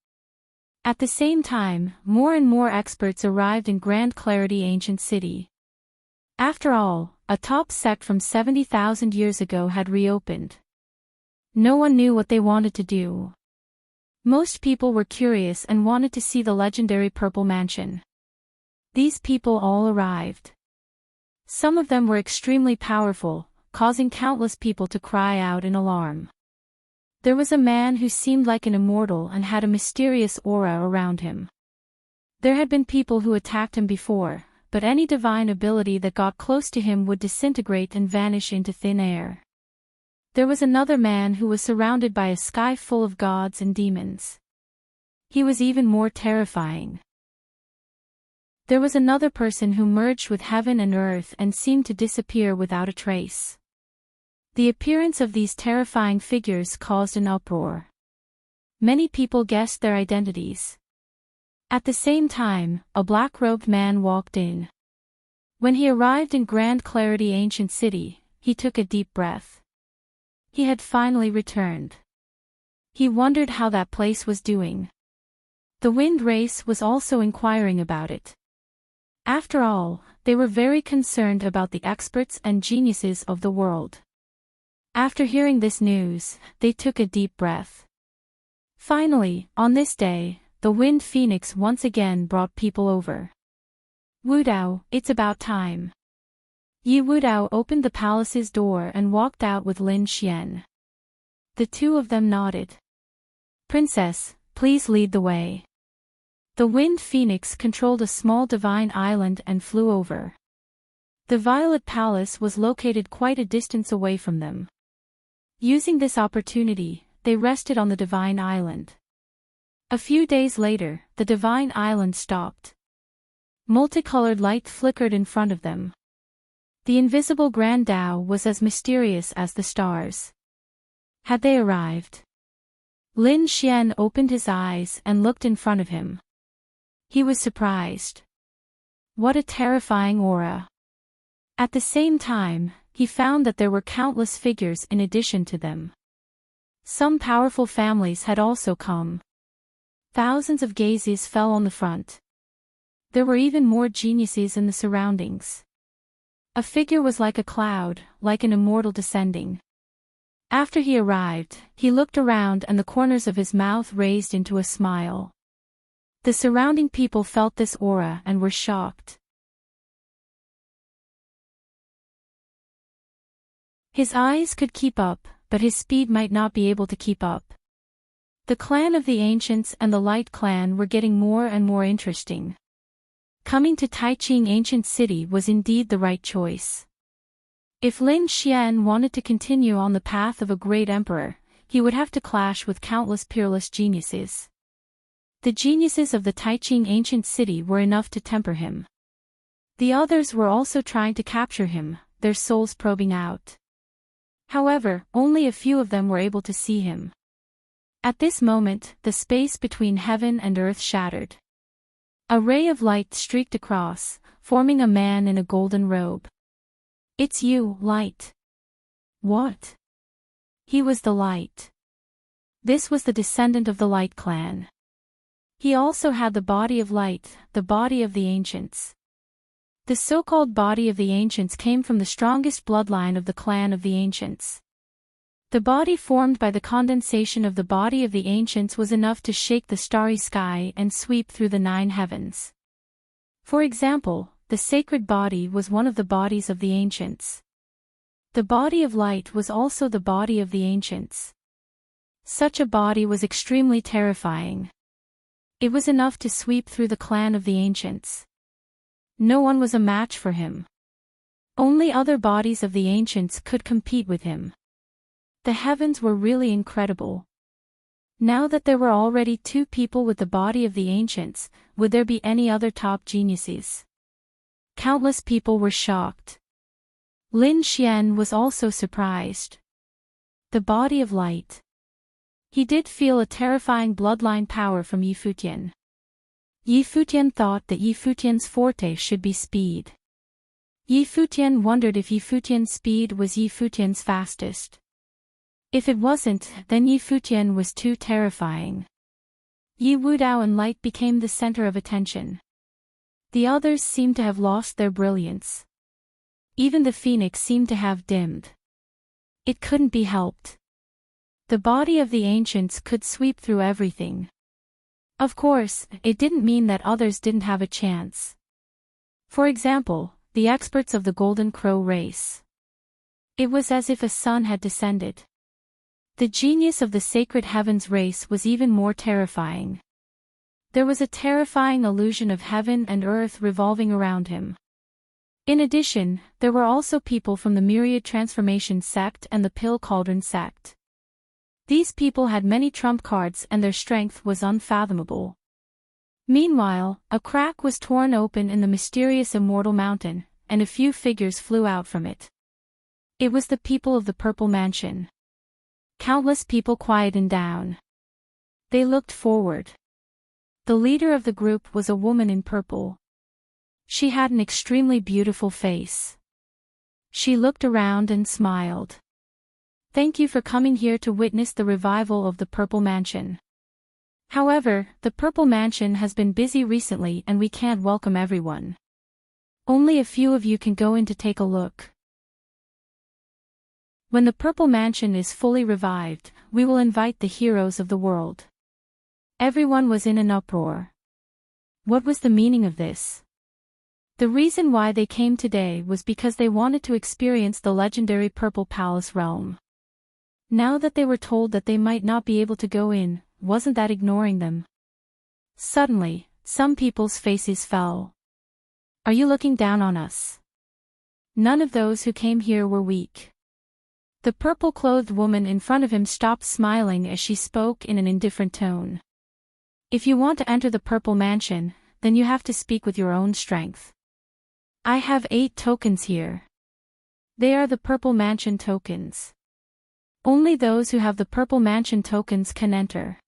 At the same time, more and more experts arrived in Grand Clarity Ancient City. After all, a top sect from 70,000 years ago had reopened. No one knew what they wanted to do. Most people were curious and wanted to see the legendary Purple Mansion. These people all arrived. Some of them were extremely powerful, causing countless people to cry out in alarm. There was a man who seemed like an immortal and had a mysterious aura around him. There had been people who attacked him before, but any divine ability that got close to him would disintegrate and vanish into thin air. There was another man who was surrounded by a sky full of gods and demons. He was even more terrifying. There was another person who merged with heaven and earth and seemed to disappear without a trace. The appearance of these terrifying figures caused an uproar. Many people guessed their identities. At the same time, a black-robed man walked in. When he arrived in Grand Clarity Ancient City, he took a deep breath. He had finally returned. He wondered how that place was doing. The Wind Race was also inquiring about it. After all, they were very concerned about the experts and geniuses of the world. After hearing this news, they took a deep breath. Finally, on this day, the Wind Phoenix once again brought people over. Wudao, it's about time. Yi Wudao opened the palace's door and walked out with Lin Xian. The two of them nodded. Princess, please lead the way. The Wind Phoenix controlled a small divine island and flew over. The Violet Palace was located quite a distance away from them. Using this opportunity, they rested on the divine island. A few days later, the divine island stopped. Multicolored light flickered in front of them. The invisible Grand Tao was as mysterious as the stars. Had they arrived? Lin Xian opened his eyes and looked in front of him. He was surprised. What a terrifying aura. At the same time, he found that there were countless figures in addition to them. Some powerful families had also come. Thousands of gazes fell on the front. There were even more geniuses in the surroundings. A figure was like a cloud, like an immortal descending. After he arrived, he looked around and the corners of his mouth raised into a smile. The surrounding people felt this aura and were shocked. His eyes could keep up, but his speed might not be able to keep up. The clan of the Ancients and the Light Clan were getting more and more interesting. Coming to Taiching Ancient City was indeed the right choice. If Lin Xian wanted to continue on the path of a great emperor, he would have to clash with countless peerless geniuses. The geniuses of the Taiching Ancient City were enough to temper him. The others were also trying to capture him, their souls probing out. However, only a few of them were able to see him. At this moment, the space between heaven and earth shattered. A ray of light streaked across, forming a man in a golden robe. "It's you, Light." "What?" He was the Light. This was the descendant of the Light Clan. He also had the body of light, the body of the Ancients. The so-called body of the Ancients came from the strongest bloodline of the clan of the Ancients. The body formed by the condensation of the body of the Ancients was enough to shake the starry sky and sweep through the 9 heavens. For example, the sacred body was one of the bodies of the Ancients. The body of light was also the body of the Ancients. Such a body was extremely terrifying. It was enough to sweep through the clan of the Ancients. No one was a match for him. Only other bodies of the Ancients could compete with him. The heavens were really incredible. Now that there were already 2 people with the body of the Ancients, would there be any other top geniuses? Countless people were shocked. Lin Xian was also surprised. The body of light. He did feel a terrifying bloodline power from Yi Futian. Yi Futian thought that Yi Futian's forte should be speed. Yi Futian wondered if Yi Futian's speed was Yi Futian's fastest. If it wasn't, then Yi Futian was too terrifying. Yi Wudao and light became the center of attention. The others seemed to have lost their brilliance. Even the phoenix seemed to have dimmed. It couldn't be helped. The body of the Ancients could sweep through everything. Of course, it didn't mean that others didn't have a chance. For example, the experts of the Golden Crow race. It was as if a sun had descended. The genius of the Sacred Heavens race was even more terrifying. There was a terrifying illusion of heaven and earth revolving around him. In addition, there were also people from the Myriad Transformation sect and the Pill Cauldron sect. These people had many trump cards and their strength was unfathomable. Meanwhile, a crack was torn open in the mysterious Immortal Mountain, and a few figures flew out from it. It was the people of the Purple Mansion. Countless people quietened down. They looked forward. The leader of the group was a woman in purple. She had an extremely beautiful face. She looked around and smiled. "Thank you for coming here to witness the revival of the Purple Mansion. However, the Purple Mansion has been busy recently and we can't welcome everyone. Only a few of you can go in to take a look. When the Purple Mansion is fully revived, we will invite the heroes of the world." Everyone was in an uproar. What was the meaning of this? The reason why they came today was because they wanted to experience the legendary Purple Palace realm. Now that they were told that they might not be able to go in, wasn't that ignoring them? Suddenly, some people's faces fell. "Are you looking down on us?" None of those who came here were weak. The purple-clothed woman in front of him stopped smiling as she spoke in an indifferent tone. If you want to enter the Purple Mansion, then you have to speak with your own strength. I have 8 tokens here. They are the Purple Mansion tokens. Only those who have the Purple Mansion tokens can enter.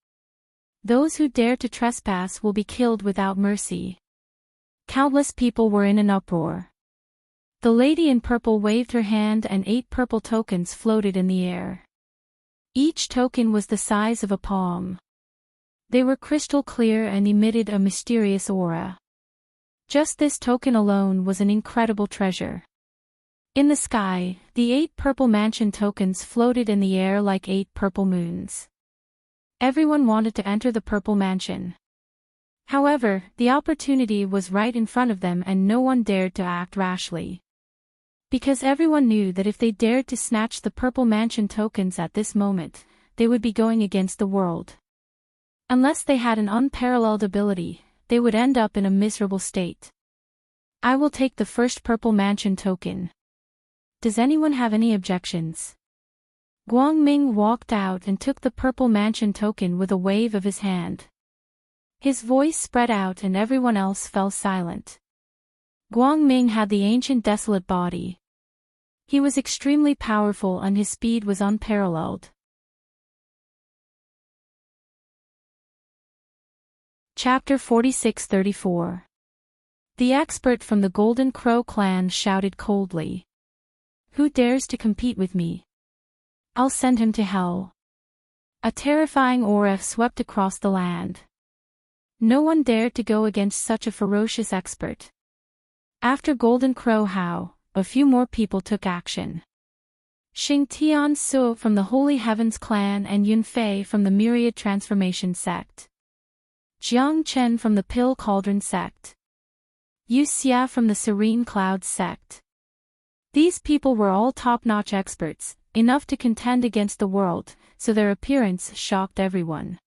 Those who dare to trespass will be killed without mercy. Countless people were in an uproar. The lady in purple waved her hand and 8 purple tokens floated in the air. Each token was the size of a palm. They were crystal clear and emitted a mysterious aura. Just this token alone was an incredible treasure. In the sky, the 8 Purple Mansion tokens floated in the air like 8 purple moons. Everyone wanted to enter the Purple Mansion. However, the opportunity was right in front of them and no one dared to act rashly. Because everyone knew that if they dared to snatch the Purple Mansion tokens at this moment, they would be going against the world. Unless they had an unparalleled ability, they would end up in a miserable state. I will take the first Purple Mansion token. Does anyone have any objections? Guangming walked out and took the Purple Mansion token with a wave of his hand. His voice spread out and everyone else fell silent. Guangming had the ancient desolate body. He was extremely powerful and his speed was unparalleled. Chapter 46-34. The expert from the Golden Crow clan shouted coldly. Who dares to compete with me? I'll send him to hell. A terrifying aura swept across the land. No one dared to go against such a ferocious expert. After Golden Crow Hao, a few more people took action. Xing Tian Su from the Holy Heavens clan and Yun Fei from the Myriad Transformation sect. Jiang Chen from the Pill Cauldron sect. Yu Xia from the Serene Clouds sect. These people were all top-notch experts, enough to contend against the world, so their appearance shocked everyone.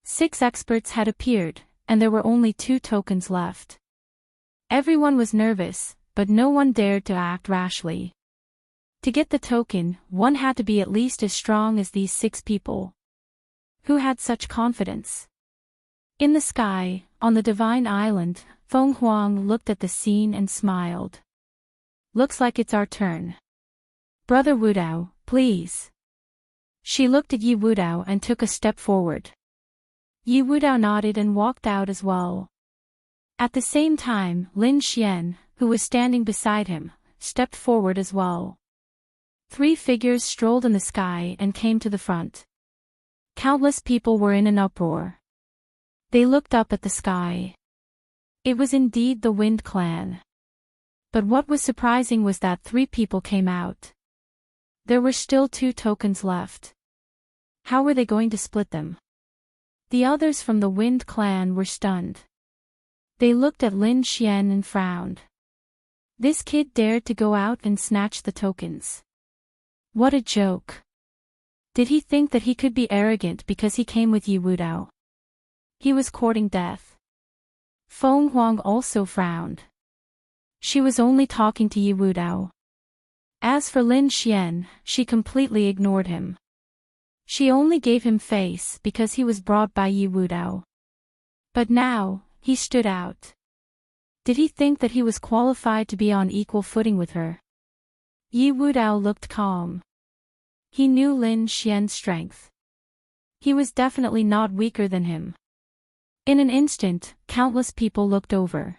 6 experts had appeared, and there were only 2 tokens left. Everyone was nervous, but no one dared to act rashly. To get the token, one had to be at least as strong as these 6 people. Who had such confidence? In the sky, on the Divine Island, Feng Huang looked at the scene and smiled. Looks like it's our turn. Brother Wudao, please. She looked at Yi Wudao and took a step forward. Yi Wudao nodded and walked out as well. At the same time, Lin Xian, who was standing beside him, stepped forward as well. 3 figures strolled in the sky and came to the front. Countless people were in an uproar. They looked up at the sky. It was indeed the Wind Clan. But what was surprising was that 3 people came out. There were still 2 tokens left. How were they going to split them? The others from the Wind Clan were stunned. They looked at Lin Xian and frowned. This kid dared to go out and snatch the tokens. What a joke. Did he think that he could be arrogant because he came with Yi Wudao? He was courting death. Feng Huang also frowned. She was only talking to Yi Wudao. As for Lin Xian, she completely ignored him. She only gave him face because he was brought by Yi Wudao. But now, he stood out. Did he think that he was qualified to be on equal footing with her? Yi Wudao looked calm. He knew Lin Xian's strength. He was definitely not weaker than him. In an instant, countless people looked over.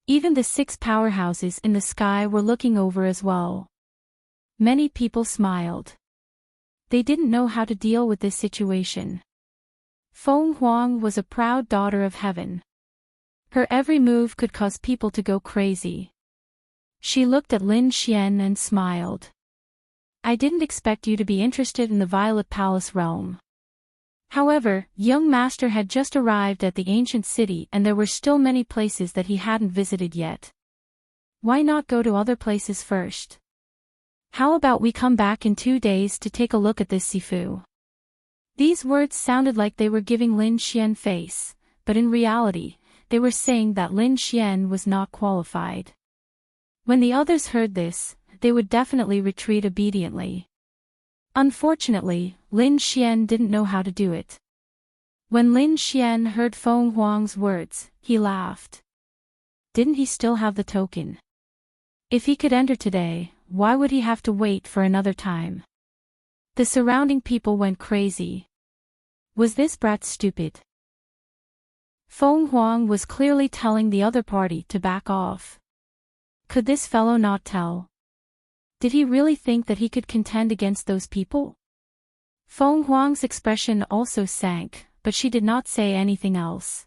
Even the 6 powerhouses in the sky were looking over as well. Many people smiled. They didn't know how to deal with this situation. Feng Huang was a proud daughter of heaven. Her every move could cause people to go crazy. She looked at Lin Xian and smiled. I didn't expect you to be interested in the Violet Palace realm. However, young master had just arrived at the ancient city and there were still many places that he hadn't visited yet. Why not go to other places first? How about we come back in 2 days to take a look at this Sifu? These words sounded like they were giving Lin Xian face, but in reality, they were saying that Lin Xian was not qualified. When the others heard this, they would definitely retreat obediently. Unfortunately, Lin Xian didn't know how to do it. When Lin Xian heard Feng Huang's words, he laughed. Didn't he still have the token? If he could enter today, why would he have to wait for another time? The surrounding people went crazy. Was this brat stupid? Feng Huang was clearly telling the other party to back off. Could this fellow not tell? Did he really think that he could contend against those people? Feng Huang's expression also sank, but she did not say anything else.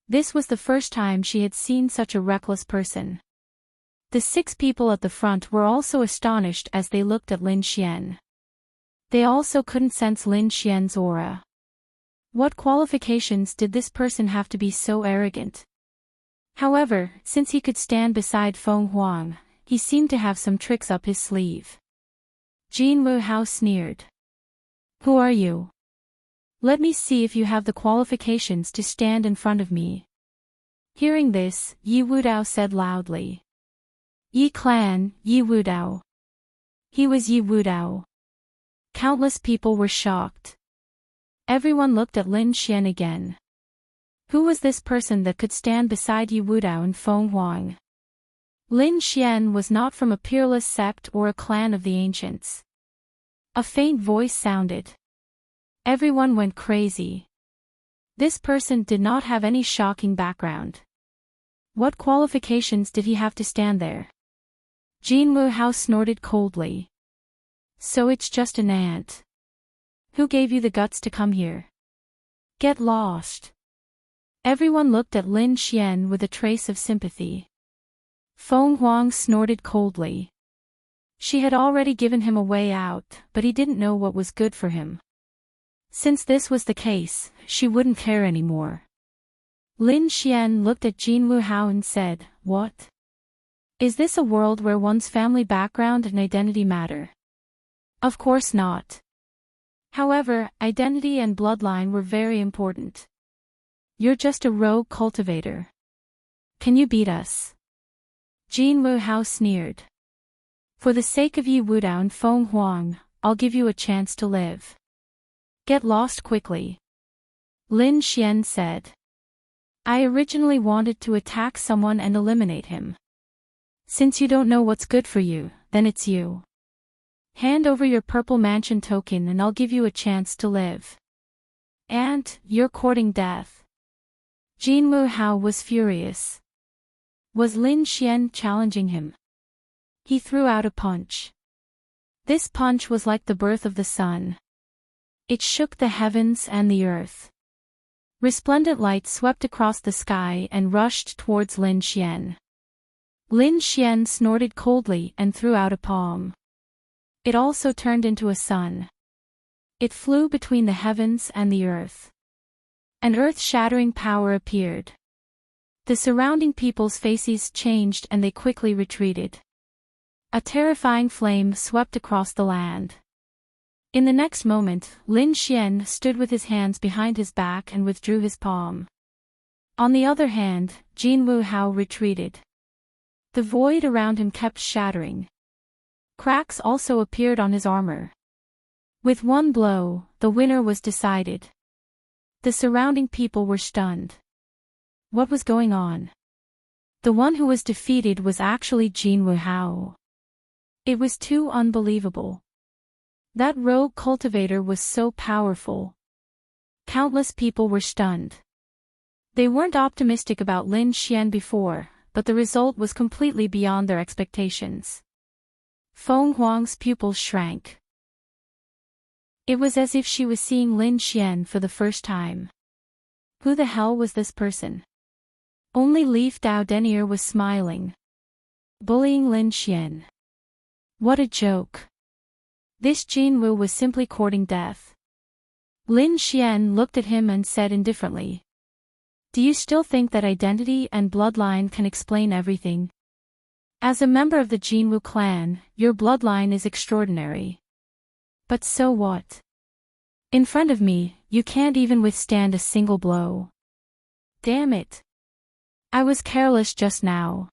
This was the first time she had seen such a reckless person. The 6 people at the front were also astonished as they looked at Lin Xian. They also couldn't sense Lin Xian's aura. What qualifications did this person have to be so arrogant? However, since he could stand beside Feng Huang, he seemed to have some tricks up his sleeve. Jin Wuhao sneered. Who are you? Let me see if you have the qualifications to stand in front of me. Hearing this, Yi Wudao said loudly. Yi clan, Yi Wudao. He was Yi Wudao. Countless people were shocked. Everyone looked at Lin Xian again. Who was this person that could stand beside Yi Wudao and Feng Huang? Lin Xian was not from a peerless sect or a clan of the ancients. A faint voice sounded. Everyone went crazy. This person did not have any shocking background. What qualifications did he have to stand there? Jin Wuhao snorted coldly. So it's just an ant. Who gave you the guts to come here? Get lost. Everyone looked at Lin Xian with a trace of sympathy. Feng Huang snorted coldly. She had already given him a way out, but he didn't know what was good for him. Since this was the case, she wouldn't care anymore. Lin Xian looked at Jin Wuhao and said, What? Is this a world where one's family background and identity matter? Of course not. However, identity and bloodline were very important. You're just a rogue cultivator. Can you beat us? Jin Wuhao sneered. For the sake of Yi Wudao and Feng Huang, I'll give you a chance to live. Get lost quickly. Lin Xian said. I originally wanted to attack someone and eliminate him. Since you don't know what's good for you, then it's you. Hand over your purple mansion token and I'll give you a chance to live. And, you're courting death. Jin Wuhao was furious. Was Lin Xian challenging him? He threw out a punch. This punch was like the birth of the sun. It shook the heavens and the earth. Resplendent light swept across the sky and rushed towards Lin Xian. Lin Xian snorted coldly and threw out a palm. It also turned into a sun. It flew between the heavens and the earth. An earth-shattering power appeared. The surrounding people's faces changed and they quickly retreated. A terrifying flame swept across the land. In the next moment, Lin Xian stood with his hands behind his back and withdrew his palm. On the other hand, Jin Wuhao retreated. The void around him kept shattering. Cracks also appeared on his armor. With one blow, the winner was decided. The surrounding people were stunned. What was going on? The one who was defeated was actually Jin Wuhao. It was too unbelievable. That rogue cultivator was so powerful. Countless people were stunned. They weren't optimistic about Lin Xian before, but the result was completely beyond their expectations. Feng Huang's pupils shrank. It was as if she was seeing Lin Xian for the first time. Who the hell was this person? Only Leaf Dao Denier was smiling. Bullying Lin Xian. What a joke. This Jin Wu was simply courting death. Lin Xian looked at him and said indifferently. Do you still think that identity and bloodline can explain everything? As a member of the Jin Wu clan, your bloodline is extraordinary. But so what? In front of me, you can't even withstand a single blow. Damn it. I was careless just now.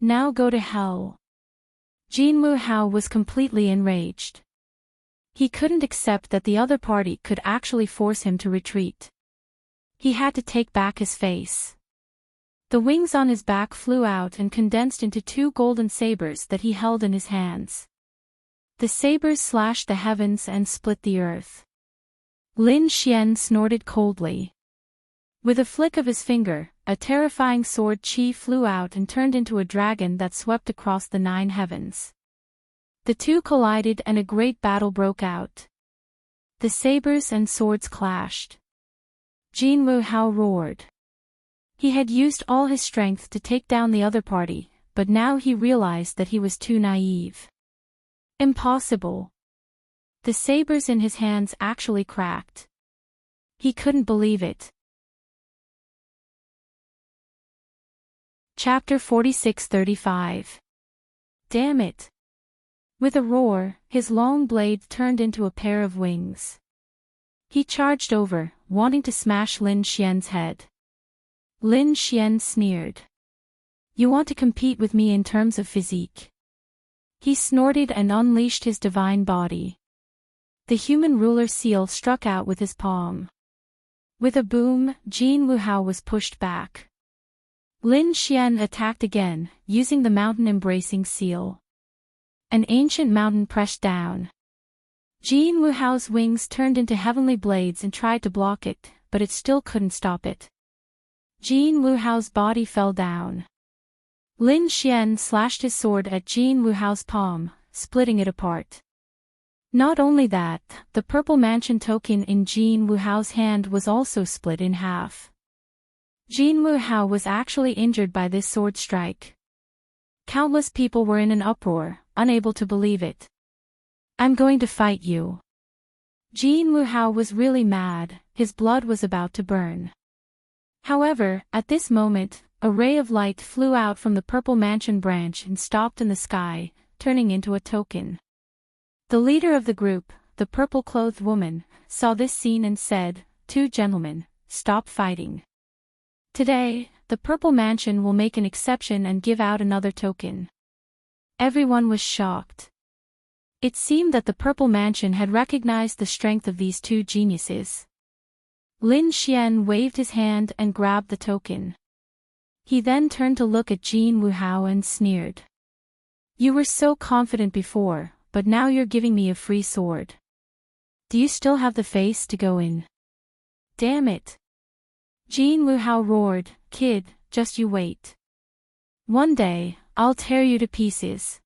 Now go to hell. Jin Wuhao was completely enraged. He couldn't accept that the other party could actually force him to retreat. He had to take back his face. The wings on his back flew out and condensed into two golden sabers that he held in his hands. The sabers slashed the heavens and split the earth. Lin Xian snorted coldly. With a flick of his finger, a terrifying sword chi flew out and turned into a dragon that swept across the 9 heavens. The two collided and a great battle broke out. The sabers and swords clashed. Jin Wuhao roared. He had used all his strength to take down the other party, but now he realized that he was too naive. Impossible. The sabers in his hands actually cracked. He couldn't believe it. Chapter 46-35. Damn it. With a roar, his long blade turned into a pair of wings. He charged over, wanting to smash Lin Xian's head. Lin Xian sneered. You want to compete with me in terms of physique? He snorted and unleashed his divine body. The human ruler seal struck out with his palm. With a boom, Jin Wuhao was pushed back. Lin Xian attacked again, using the mountain-embracing seal. An ancient mountain pressed down. Jin Wuhao's wings turned into heavenly blades and tried to block it, but it still couldn't stop it. Jin Wuhao's body fell down. Lin Xian slashed his sword at Jin Wuhao's palm, splitting it apart. Not only that, the purple mansion token in Jin Wuhao's hand was also split in half. Jin Wuhao was actually injured by this sword strike. Countless people were in an uproar, unable to believe it. I'm going to fight you. Jin Wuhao was really mad, his blood was about to burn. However, at this moment, a ray of light flew out from the purple mansion branch and stopped in the sky, turning into a token. The leader of the group, the purple-clothed woman, saw this scene and said, "Two gentlemen, stop fighting. Today, the purple mansion will make an exception and give out another token." Everyone was shocked. It seemed that the purple mansion had recognized the strength of these two geniuses. Lin Xian waved his hand and grabbed the token. He then turned to look at Jin Wuhao and sneered. You were so confident before, but now you're giving me a free sword. Do you still have the face to go in? Damn it. Jin Wuhao roared, Kid, just you wait. One day, I'll tear you to pieces.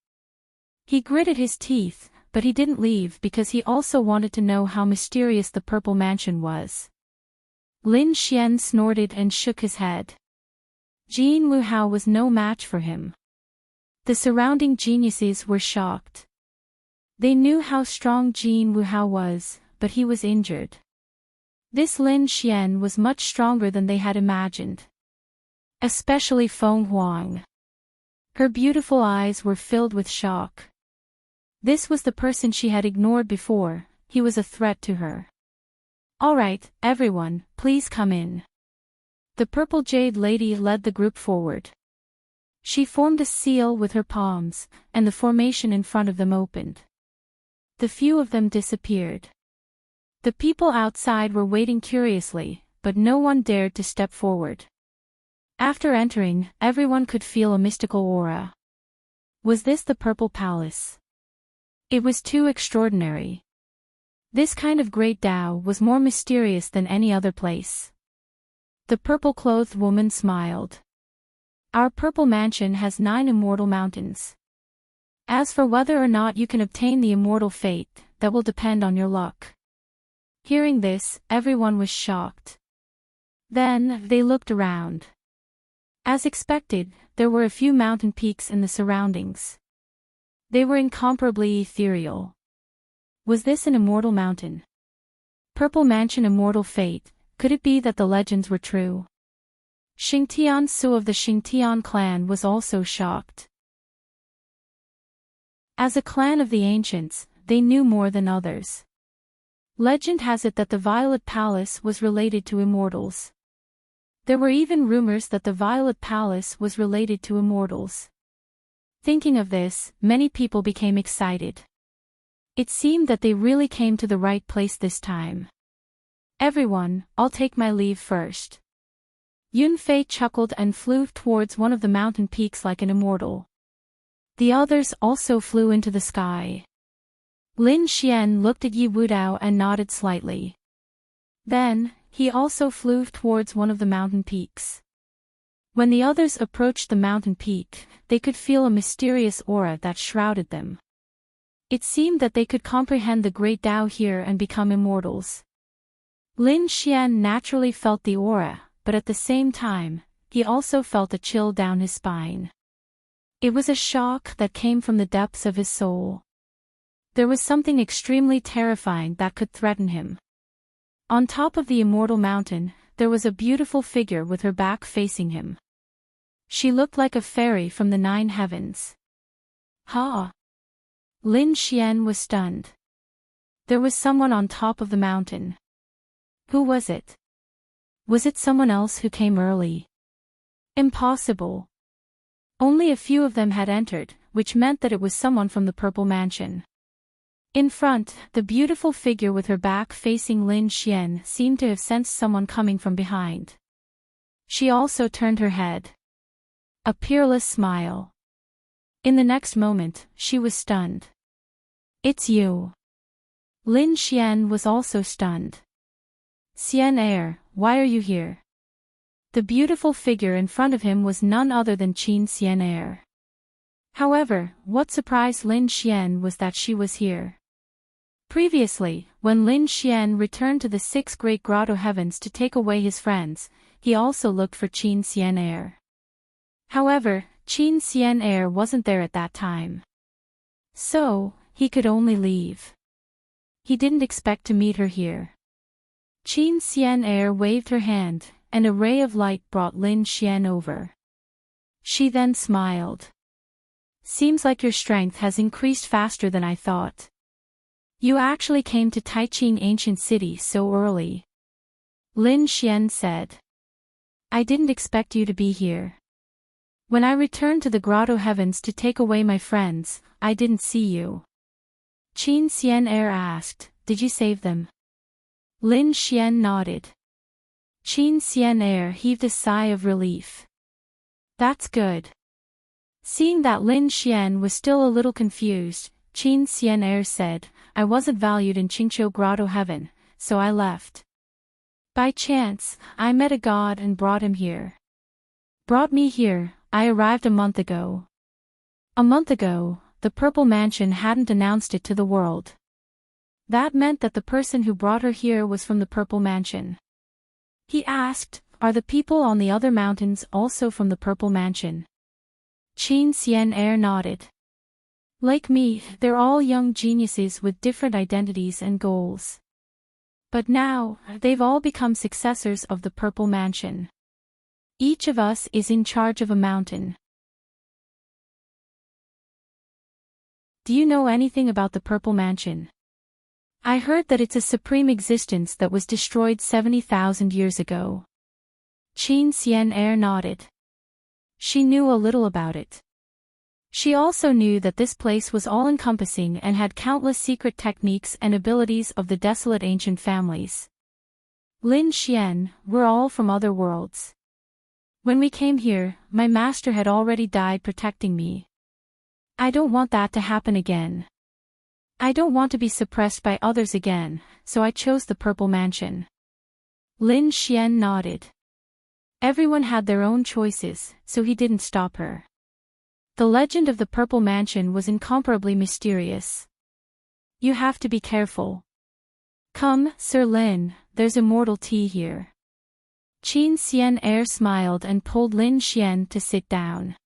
He gritted his teeth, but he didn't leave because he also wanted to know how mysterious the purple mansion was. Lin Xian snorted and shook his head. Jin Wuhao was no match for him. The surrounding geniuses were shocked. They knew how strong Jin Wuhao was, but he was injured. This Lin Xian was much stronger than they had imagined. Especially Feng Huang. Her beautiful eyes were filled with shock. This was the person she had ignored before, he was a threat to her. All right, everyone, please come in. The purple jade lady led the group forward. She formed a seal with her palms, and the formation in front of them opened. The few of them disappeared. The people outside were waiting curiously, but no one dared to step forward. After entering, everyone could feel a mystical aura. Was this the Purple Palace? It was too extraordinary. This kind of great Tao was more mysterious than any other place. The purple-clothed woman smiled. Our purple mansion has 9 immortal mountains. As for whether or not you can obtain the immortal fate, that will depend on your luck. Hearing this, everyone was shocked. Then, they looked around. As expected, there were a few mountain peaks in the surroundings. They were incomparably ethereal. Was this an immortal mountain? Purple Mansion immortal fate, could it be that the legends were true? Xingtian Su of the Xingtian clan was also shocked. As a clan of the ancients, they knew more than others. Legend has it that the Violet Palace was related to immortals. There were even rumors that the Violet Palace was related to immortals. Thinking of this, many people became excited. It seemed that they really came to the right place this time. Everyone, I'll take my leave first. Yunfei chuckled and flew towards one of the mountain peaks like an immortal. The others also flew into the sky. Lin Xian looked at Yi Wudao and nodded slightly. Then, he also flew towards one of the mountain peaks. When the others approached the mountain peak, they could feel a mysterious aura that shrouded them. It seemed that they could comprehend the great Tao here and become immortals. Lin Xian naturally felt the aura, but at the same time, he also felt a chill down his spine. It was a shock that came from the depths of his soul. There was something extremely terrifying that could threaten him. On top of the immortal mountain, there was a beautiful figure with her back facing him. She looked like a fairy from the 9 heavens. Ha! Lin Xian was stunned. There was someone on top of the mountain. Who was it? Was it someone else who came early? Impossible. Only a few of them had entered, which meant that it was someone from the Purple Mansion. In front, the beautiful figure with her back facing Lin Xian seemed to have sensed someone coming from behind. She also turned her head. A peerless smile. In the next moment, she was stunned. It's you. Lin Xian was also stunned. Xian Air, why are you here? The beautiful figure in front of him was none other than Qin Xian Air. However, what surprised Lin Xian was that she was here. Previously, when Lin Xian returned to the 6 great grotto heavens to take away his friends, he also looked for Qin Xian Air. However, Qin Xian Air wasn't there at that time. So, he could only leave. He didn't expect to meet her here. Qin Xian Air waved her hand, and a ray of light brought Lin Xian over. She then smiled. Seems like your strength has increased faster than I thought. You actually came to Taiqing Ancient City so early. Lin Xian said. I didn't expect you to be here. When I returned to the grotto heavens to take away my friends, I didn't see you. Qin Xian Air asked, did you save them? Lin Xian nodded. Qin Xian Air heaved a sigh of relief. That's good. Seeing that Lin Xian was still a little confused, Qin Xian Air said, I wasn't valued in Qingqiu Grotto Heaven, so I left. By chance, I met a god and brought him here. Brought me here, I arrived a month ago. A month ago, the Purple Mansion hadn't announced it to the world. That meant that the person who brought her here was from the Purple Mansion. He asked, are the people on the other mountains also from the Purple Mansion? Qin Xian Air nodded. Like me, they're all young geniuses with different identities and goals. But now, they've all become successors of the Purple Mansion. Each of us is in charge of a mountain. Do you know anything about the Purple Mansion? I heard that it's a supreme existence that was destroyed 70,000 years ago. Qin Xian Air nodded. She knew a little about it. She also knew that this place was all-encompassing and had countless secret techniques and abilities of the desolate ancient families. Lin Xian, we're all from other worlds. When we came here, my master had already died protecting me. I don't want that to happen again. I don't want to be suppressed by others again, so I chose the Purple Mansion. Lin Xian nodded. Everyone had their own choices, so he didn't stop her. The legend of the Purple Mansion was incomparably mysterious. You have to be careful. Come, Sir Lin, there's immortal tea here. Qin Xian Air smiled and pulled Lin Xian to sit down.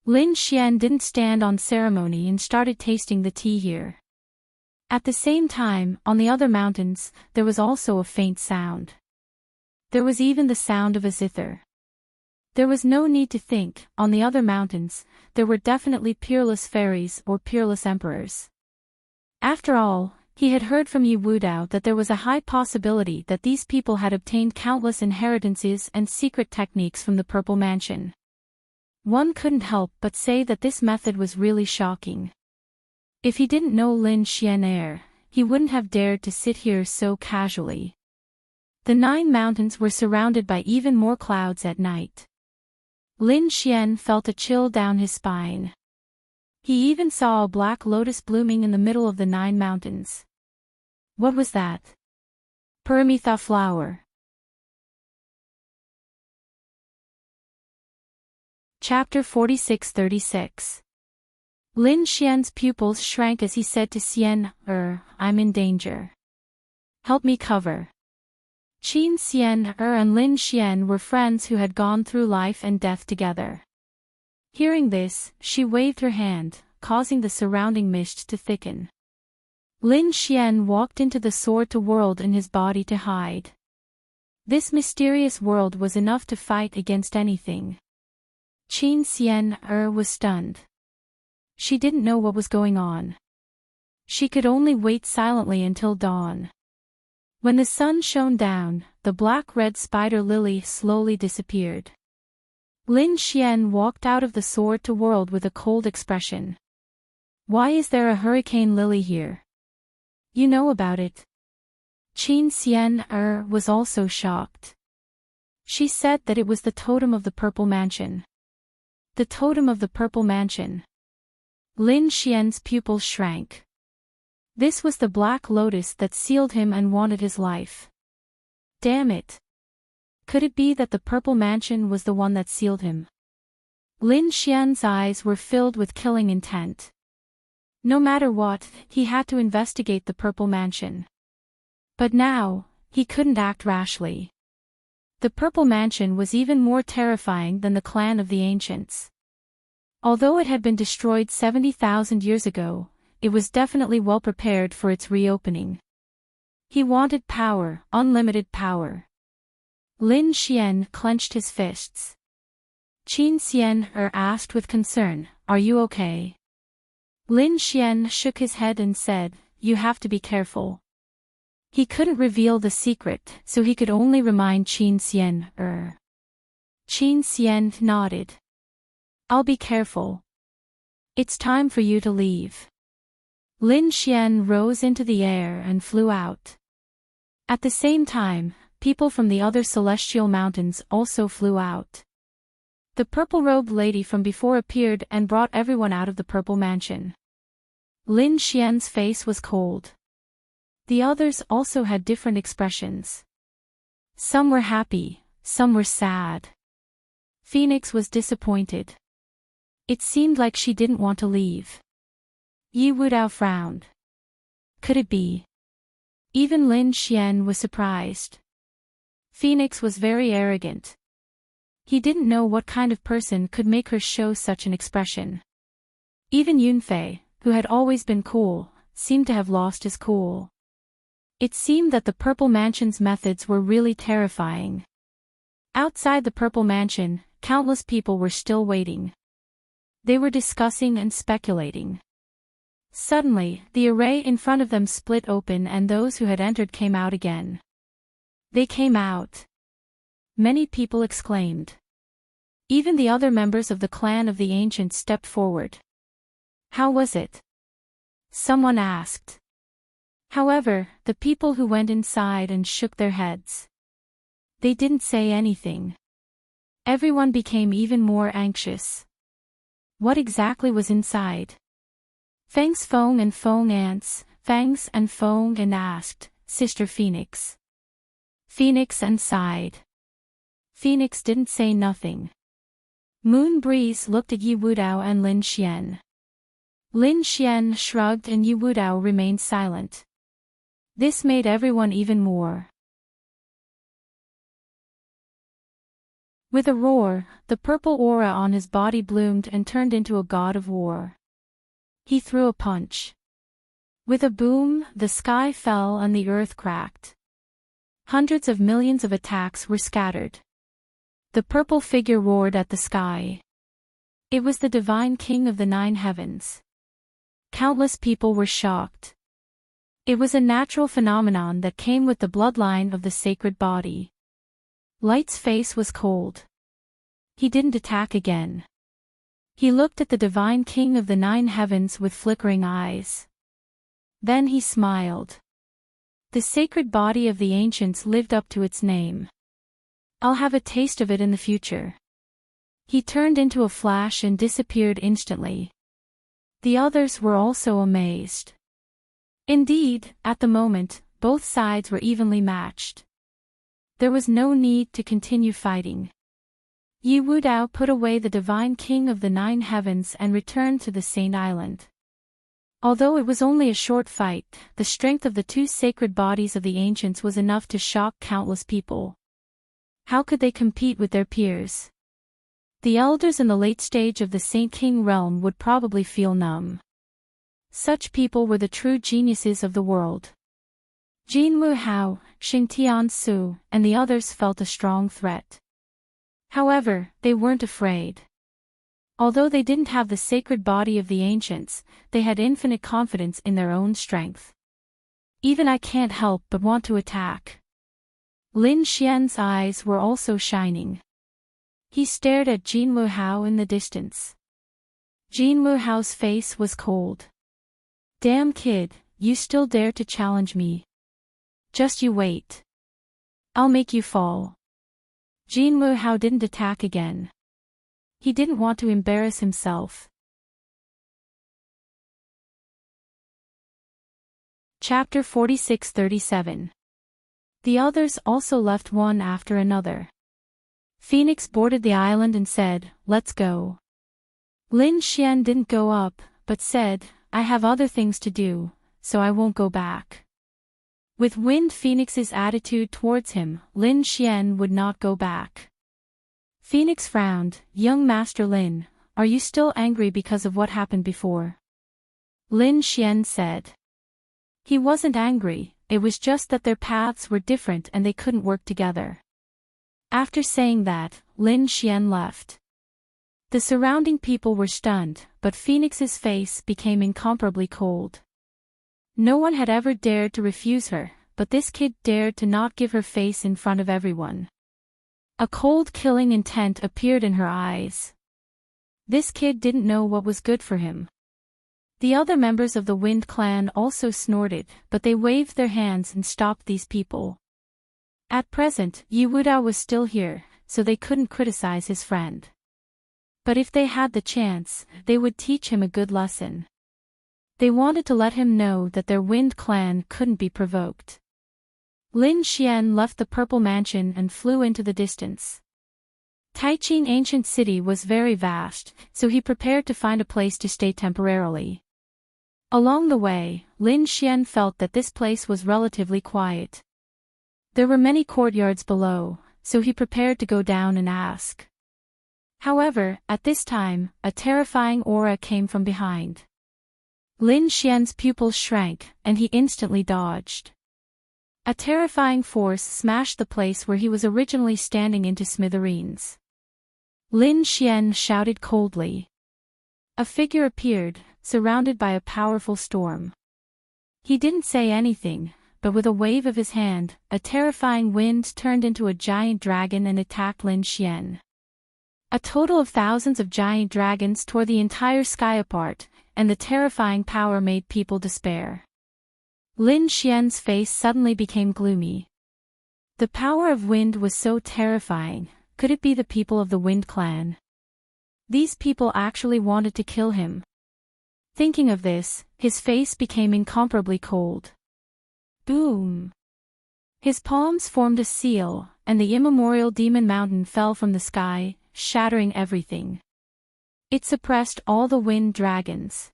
Lin Xian didn't stand on ceremony and started tasting the tea here. At the same time, on the other mountains, there was also a faint sound. There was even the sound of a zither. There was no need to think, on the other mountains, there were definitely peerless fairies or peerless emperors. After all, he had heard from Yi Wudao that there was a high possibility that these people had obtained countless inheritances and secret techniques from the Purple Mansion. One couldn't help but say that this method was really shocking. If he didn't know Lin Xian, he wouldn't have dared to sit here so casually. The 9 mountains were surrounded by even more clouds at night. Lin Xian felt a chill down his spine. He even saw a black lotus blooming in the middle of the 9 mountains. What was that? Paramitha flower. Chapter 46-36. Lin Xian's pupils shrank as he said to Xian, I'm in danger. Help me cover. Qin Xian and Lin Xian were friends who had gone through life and death together. Hearing this, she waved her hand, causing the surrounding mist to thicken. Lin Xian walked into the sword world in his body to hide. This mysterious world was enough to fight against anything. Qin Xian was stunned. She didn't know what was going on. She could only wait silently until dawn. When the sun shone down, the black-red spider lily slowly disappeared. Lin Xian walked out of the sword world with a cold expression. Why is there a hurricane lily here? You know about it. Qin Xian was also shocked. She said that it was the totem of the Purple Mansion. The totem of the Purple Mansion. Lin Xian's pupils shrank. This was the black lotus that sealed him and wanted his life. Damn it. Could it be that the Purple Mansion was the one that sealed him? Lin Xian's eyes were filled with killing intent. No matter what, he had to investigate the Purple Mansion. But now, he couldn't act rashly. The Purple Mansion was even more terrifying than the clan of the ancients. Although it had been destroyed 70,000 years ago, it was definitely well prepared for its reopening. He wanted power, unlimited power. Lin Xian clenched his fists. Qin Xian asked with concern, Are you okay? Lin Xian shook his head and said, You have to be careful. He couldn't reveal the secret, so he could only remind Qin Xian. Qin Xian nodded. I'll be careful. It's time for you to leave. Lin Xian rose into the air and flew out. At the same time, people from the other celestial mountains also flew out. The purple-robed lady from before appeared and brought everyone out of the Purple Mansion. Lin Xian's face was cold. The others also had different expressions. Some were happy, some were sad. Phoenix was disappointed. It seemed like she didn't want to leave. Yi Wudao frowned. Could it be? Even Lin Xian was surprised. Phoenix was very arrogant. He didn't know what kind of person could make her show such an expression. Even Yunfei, who had always been cool, seemed to have lost his cool. It seemed that the Purple Mansion's methods were really terrifying. Outside the Purple Mansion, countless people were still waiting. They were discussing and speculating. Suddenly, the array in front of them split open and those who had entered came out again. They came out. Many people exclaimed. Even the other members of the clan of the ancients stepped forward. How was it? Someone asked. However, the people who went inside and shook their heads. They didn't say anything. Everyone became even more anxious. What exactly was inside? Fangs Feng and Feng ants, Fangs and Feng and asked, Sister Phoenix. Phoenix and sighed. Phoenix didn't say nothing. Moon Breeze looked at Yi Wudao and Lin Xian. Lin Xian shrugged and Yi Wudao remained silent. This made everyone even more. With a roar, the purple aura on his body bloomed and turned into a god of war. He threw a punch. With a boom, the sky fell and the earth cracked. Hundreds of millions of attacks were scattered. The purple figure roared at the sky. It was the divine king of the 9 heavens. Countless people were shocked. It was a natural phenomenon that came with the bloodline of the sacred body. Light's face was cold. He didn't attack again. He looked at the divine king of the 9 heavens with flickering eyes. Then he smiled. The sacred body of the ancients lived up to its name. I'll have a taste of it in the future. He turned into a flash and disappeared instantly. The others were also amazed. Indeed, at the moment, both sides were evenly matched. There was no need to continue fighting. Yi Wudao put away the divine king of the 9 heavens and returned to the Saint Island. Although it was only a short fight, the strength of the 2 sacred bodies of the ancients was enough to shock countless people. How could they compete with their peers? The elders in the late stage of the Saint King realm would probably feel numb. Such people were the true geniuses of the world. Jin Wuhao, Xing Tiansu, and the others felt a strong threat. However, they weren't afraid. Although they didn't have the sacred body of the ancients, they had infinite confidence in their own strength. Even I can't help but want to attack. Lin Xian's eyes were also shining. He stared at Jin Wuhao in the distance. Jin Wuhao's face was cold. Damn kid, you still dare to challenge me. Just you wait. I'll make you fall. Jin Wuhao didn't attack again. He didn't want to embarrass himself. Chapter 46-37. The others also left one after another. Phoenix boarded the island and said, "Let's go." Lin Xian didn't go up, but said, "I have other things to do, so I won't go back." With Wind Phoenix's attitude towards him, Lin Xian would not go back. Phoenix frowned. "Young Master Lin, are you still angry because of what happened before?" Lin Xian said. He wasn't angry, it was just that their paths were different and they couldn't work together. After saying that, Lin Xian left. The surrounding people were stunned, but Phoenix's face became incomparably cold. No one had ever dared to refuse her, but this kid dared to not give her face in front of everyone. A cold killing intent appeared in her eyes. This kid didn't know what was good for him. The other members of the Wind clan also snorted, but they waved their hands and stopped these people. At present, Yi Wudao was still here, so they couldn't criticize his friend. But if they had the chance, they would teach him a good lesson. They wanted to let him know that their Wind clan couldn't be provoked. Lin Xian left the Purple Mansion and flew into the distance. Taiqing Ancient City was very vast, so he prepared to find a place to stay temporarily. Along the way, Lin Xian felt that this place was relatively quiet. There were many courtyards below, so he prepared to go down and ask. However, at this time, a terrifying aura came from behind. Lin Xian's pupils shrank, and he instantly dodged. A terrifying force smashed the place where he was originally standing into smithereens. Lin Xian shouted coldly. A figure appeared, surrounded by a powerful storm. He didn't say anything, but with a wave of his hand, a terrifying wind turned into a giant dragon and attacked Lin Xian. A total of thousands of giant dragons tore the entire sky apart, and the terrifying power made people despair. Lin Xian's face suddenly became gloomy. The power of wind was so terrifying. Could it be the people of the Wind clan? These people actually wanted to kill him. Thinking of this, his face became incomparably cold. Boom! His palms formed a seal, and the immemorial demon mountain fell from the sky, shattering everything. It suppressed all the wind dragons.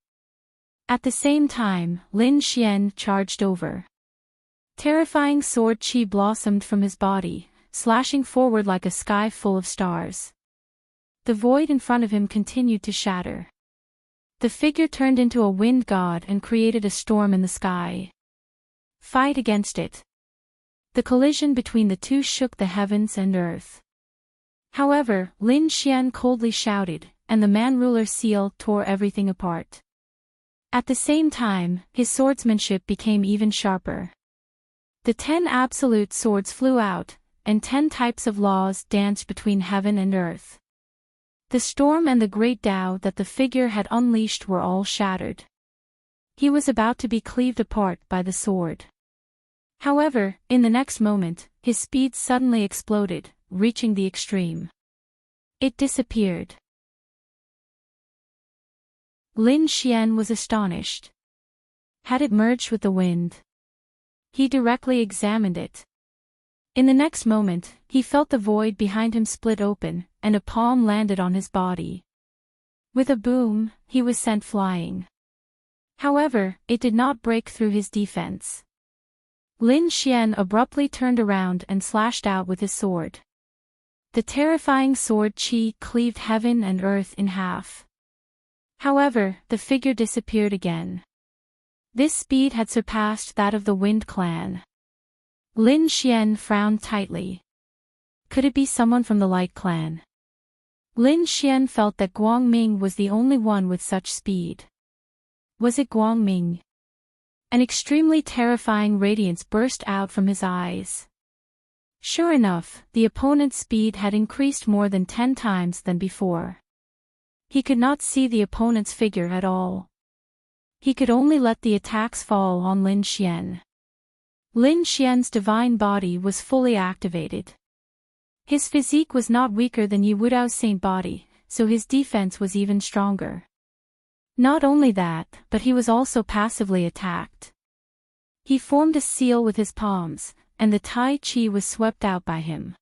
At the same time, Lin Xian charged over. Terrifying sword chi blossomed from his body, slashing forward like a sky full of stars. The void in front of him continued to shatter. The figure turned into a wind god and created a storm in the sky. Fight against it. The collision between the two shook the heavens and earth. However, Lin Xian coldly shouted, and the man-ruler seal tore everything apart. At the same time, his swordsmanship became even sharper. The 10 absolute swords flew out, and 10 types of laws danced between heaven and earth. The storm and the great Tao that the figure had unleashed were all shattered. He was about to be cleaved apart by the sword. However, in the next moment, his speed suddenly exploded, reaching the extreme. It disappeared. Lin Xian was astonished. Had it merged with the wind? He directly examined it. In the next moment, he felt the void behind him split open, and a palm landed on his body. With a boom, he was sent flying. However, it did not break through his defense. Lin Xian abruptly turned around and slashed out with his sword. The terrifying sword qi cleaved heaven and earth in half. However, the figure disappeared again. This speed had surpassed that of the Wind Clan. Lin Xian frowned tightly. Could it be someone from the Light Clan? Lin Xian felt that Guangming was the only one with such speed. Was it Guangming? An extremely terrifying radiance burst out from his eyes. Sure enough, the opponent's speed had increased more than 10 times than before. He could not see the opponent's figure at all. He could only let the attacks fall on Lin Xian. Lin Xian's divine body was fully activated. His physique was not weaker than Yi Wudao's saint body, so his defense was even stronger. Not only that, but he was also passively attacked. He formed a seal with his palms, and the Tai Chi was swept out by him.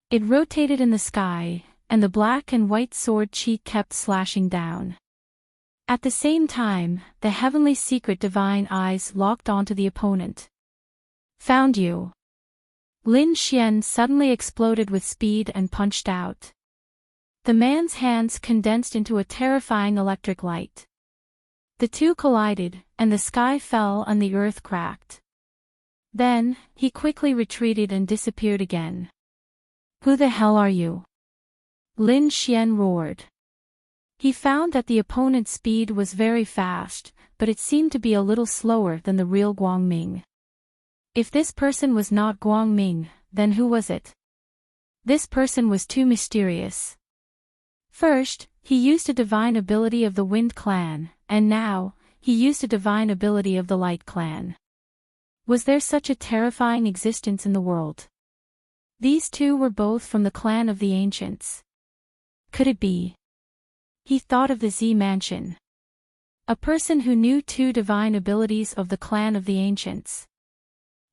It rotated in the sky, and the black and white sword Qi kept slashing down. At the same time, the heavenly secret divine eyes locked onto the opponent. Found you. Lin Xian suddenly exploded with speed and punched out. The man's hands condensed into a terrifying electric light. The two collided, and the sky fell and the earth cracked. Then, he quickly retreated and disappeared again. Who the hell are you? Lin Xian roared. He found that the opponent's speed was very fast, but it seemed to be a little slower than the real Guangming. If this person was not Guangming, then who was it? This person was too mysterious. First, he used a divine ability of the Wind Clan, and now, he used a divine ability of the Light Clan. Was there such a terrifying existence in the world? These two were both from the clan of the ancients. Could it be? He thought of the Z Mansion. A person who knew two divine abilities of the clan of the ancients.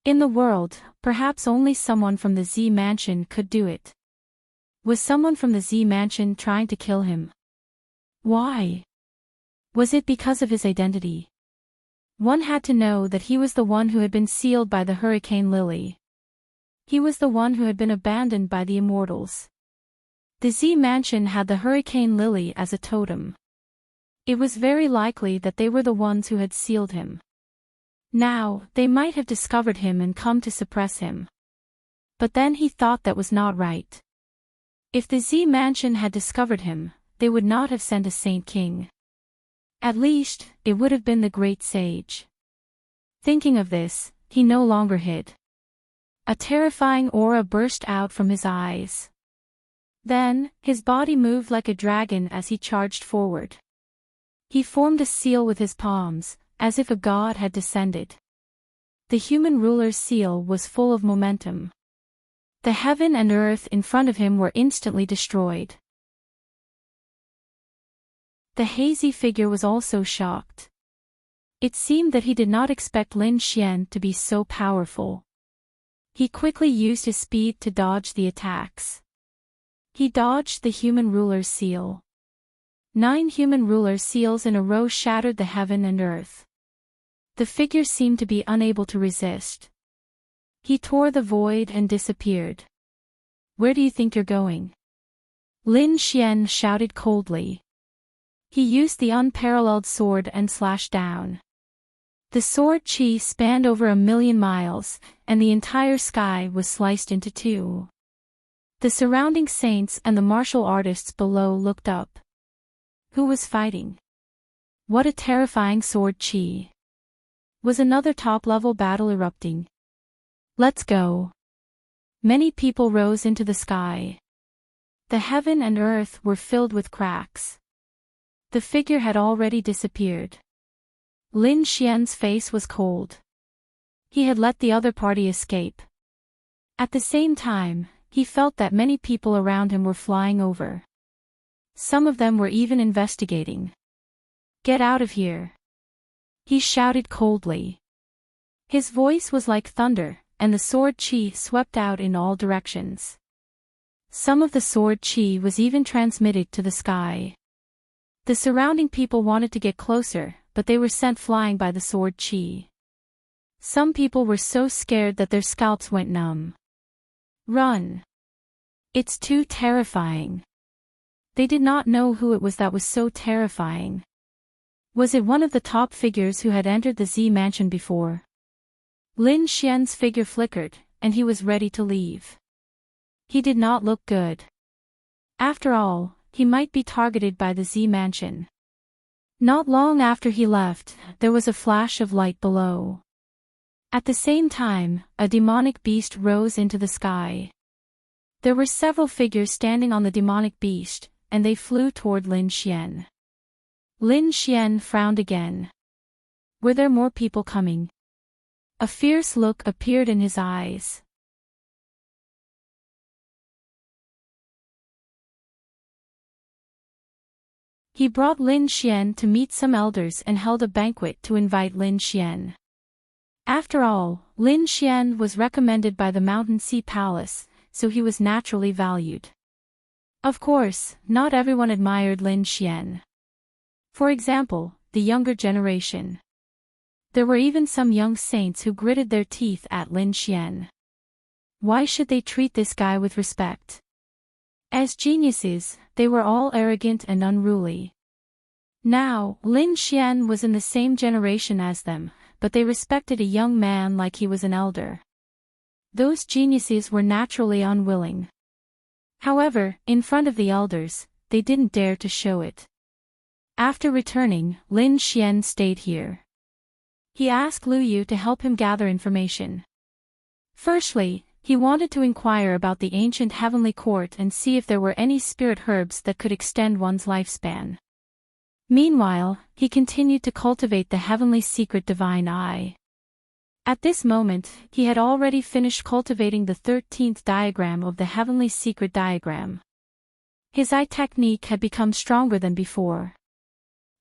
In the world, perhaps only someone from the Z Mansion could do it. Was someone from the Z Mansion trying to kill him? Why? Was it because of his identity? One had to know that he was the one who had been sealed by the Hurricane Lily. He was the one who had been abandoned by the immortals. The Z Mansion had the Hurricane Lily as a totem. It was very likely that they were the ones who had sealed him. Now, they might have discovered him and come to suppress him. But then he thought that was not right. If the Z Mansion had discovered him, they would not have sent a Saint King. At least, it would have been the Great Sage. Thinking of this, he no longer hid. A terrifying aura burst out from his eyes. Then, his body moved like a dragon as he charged forward. He formed a seal with his palms, as if a god had descended. The human ruler's seal was full of momentum. The heaven and earth in front of him were instantly destroyed. The hazy figure was also shocked. It seemed that he did not expect Lin Xian to be so powerful. He quickly used his speed to dodge the attacks. He dodged the human ruler's seal. 9 human ruler seals in a row shattered the heaven and earth. The figure seemed to be unable to resist. He tore the void and disappeared. Where do you think you're going? Lin Xian shouted coldly. He used the unparalleled sword and slashed down. The sword Qi spanned over 1,000,000 miles, and the entire sky was sliced into 2. The surrounding saints and the martial artists below looked up. Who was fighting? What a terrifying sword Qi! Was another top-level battle erupting? Let's go. Many people rose into the sky. The heaven and earth were filled with cracks. The figure had already disappeared. Lin Xian's face was cold. He had let the other party escape. At the same time, he felt that many people around him were flying over. Some of them were even investigating. "Get out of here!" he shouted coldly. His voice was like thunder, and the sword qi swept out in all directions. Some of the sword qi was even transmitted to the sky. The surrounding people wanted to get closer, but they were sent flying by the sword qi. Some people were so scared that their scalps went numb. "Run! It's too terrifying." They did not know who it was that was so terrifying. Was it one of the top figures who had entered the Z mansion before? Lin Xian's figure flickered, and he was ready to leave. He did not look good. After all, he might be targeted by the Z mansion. Not long after he left, there was a flash of light below. At the same time, a demonic beast rose into the sky. There were several figures standing on the demonic beast, and they flew toward Lin Xian. Lin Xian frowned again. Were there more people coming? A fierce look appeared in his eyes. He brought Lin Xian to meet some elders and held a banquet to invite Lin Xian. After all, Lin Xian was recommended by the Mountain Sea Palace, so he was naturally valued. Of course, not everyone admired Lin Xian. For example, the younger generation. There were even some young saints who gritted their teeth at Lin Xian. Why should they treat this guy with respect? As geniuses, they were all arrogant and unruly. Now, Lin Xian was in the same generation as them, but they respected a young man like he was an elder. Those geniuses were naturally unwilling. However, in front of the elders, they didn't dare to show it. After returning, Lin Xian stayed here. He asked Lu Yu to help him gather information. Firstly, he wanted to inquire about the ancient heavenly court and see if there were any spirit herbs that could extend one's lifespan. Meanwhile, he continued to cultivate the heavenly secret divine eye. At this moment, he had already finished cultivating the 13th diagram of the heavenly secret diagram. His eye technique had become stronger than before.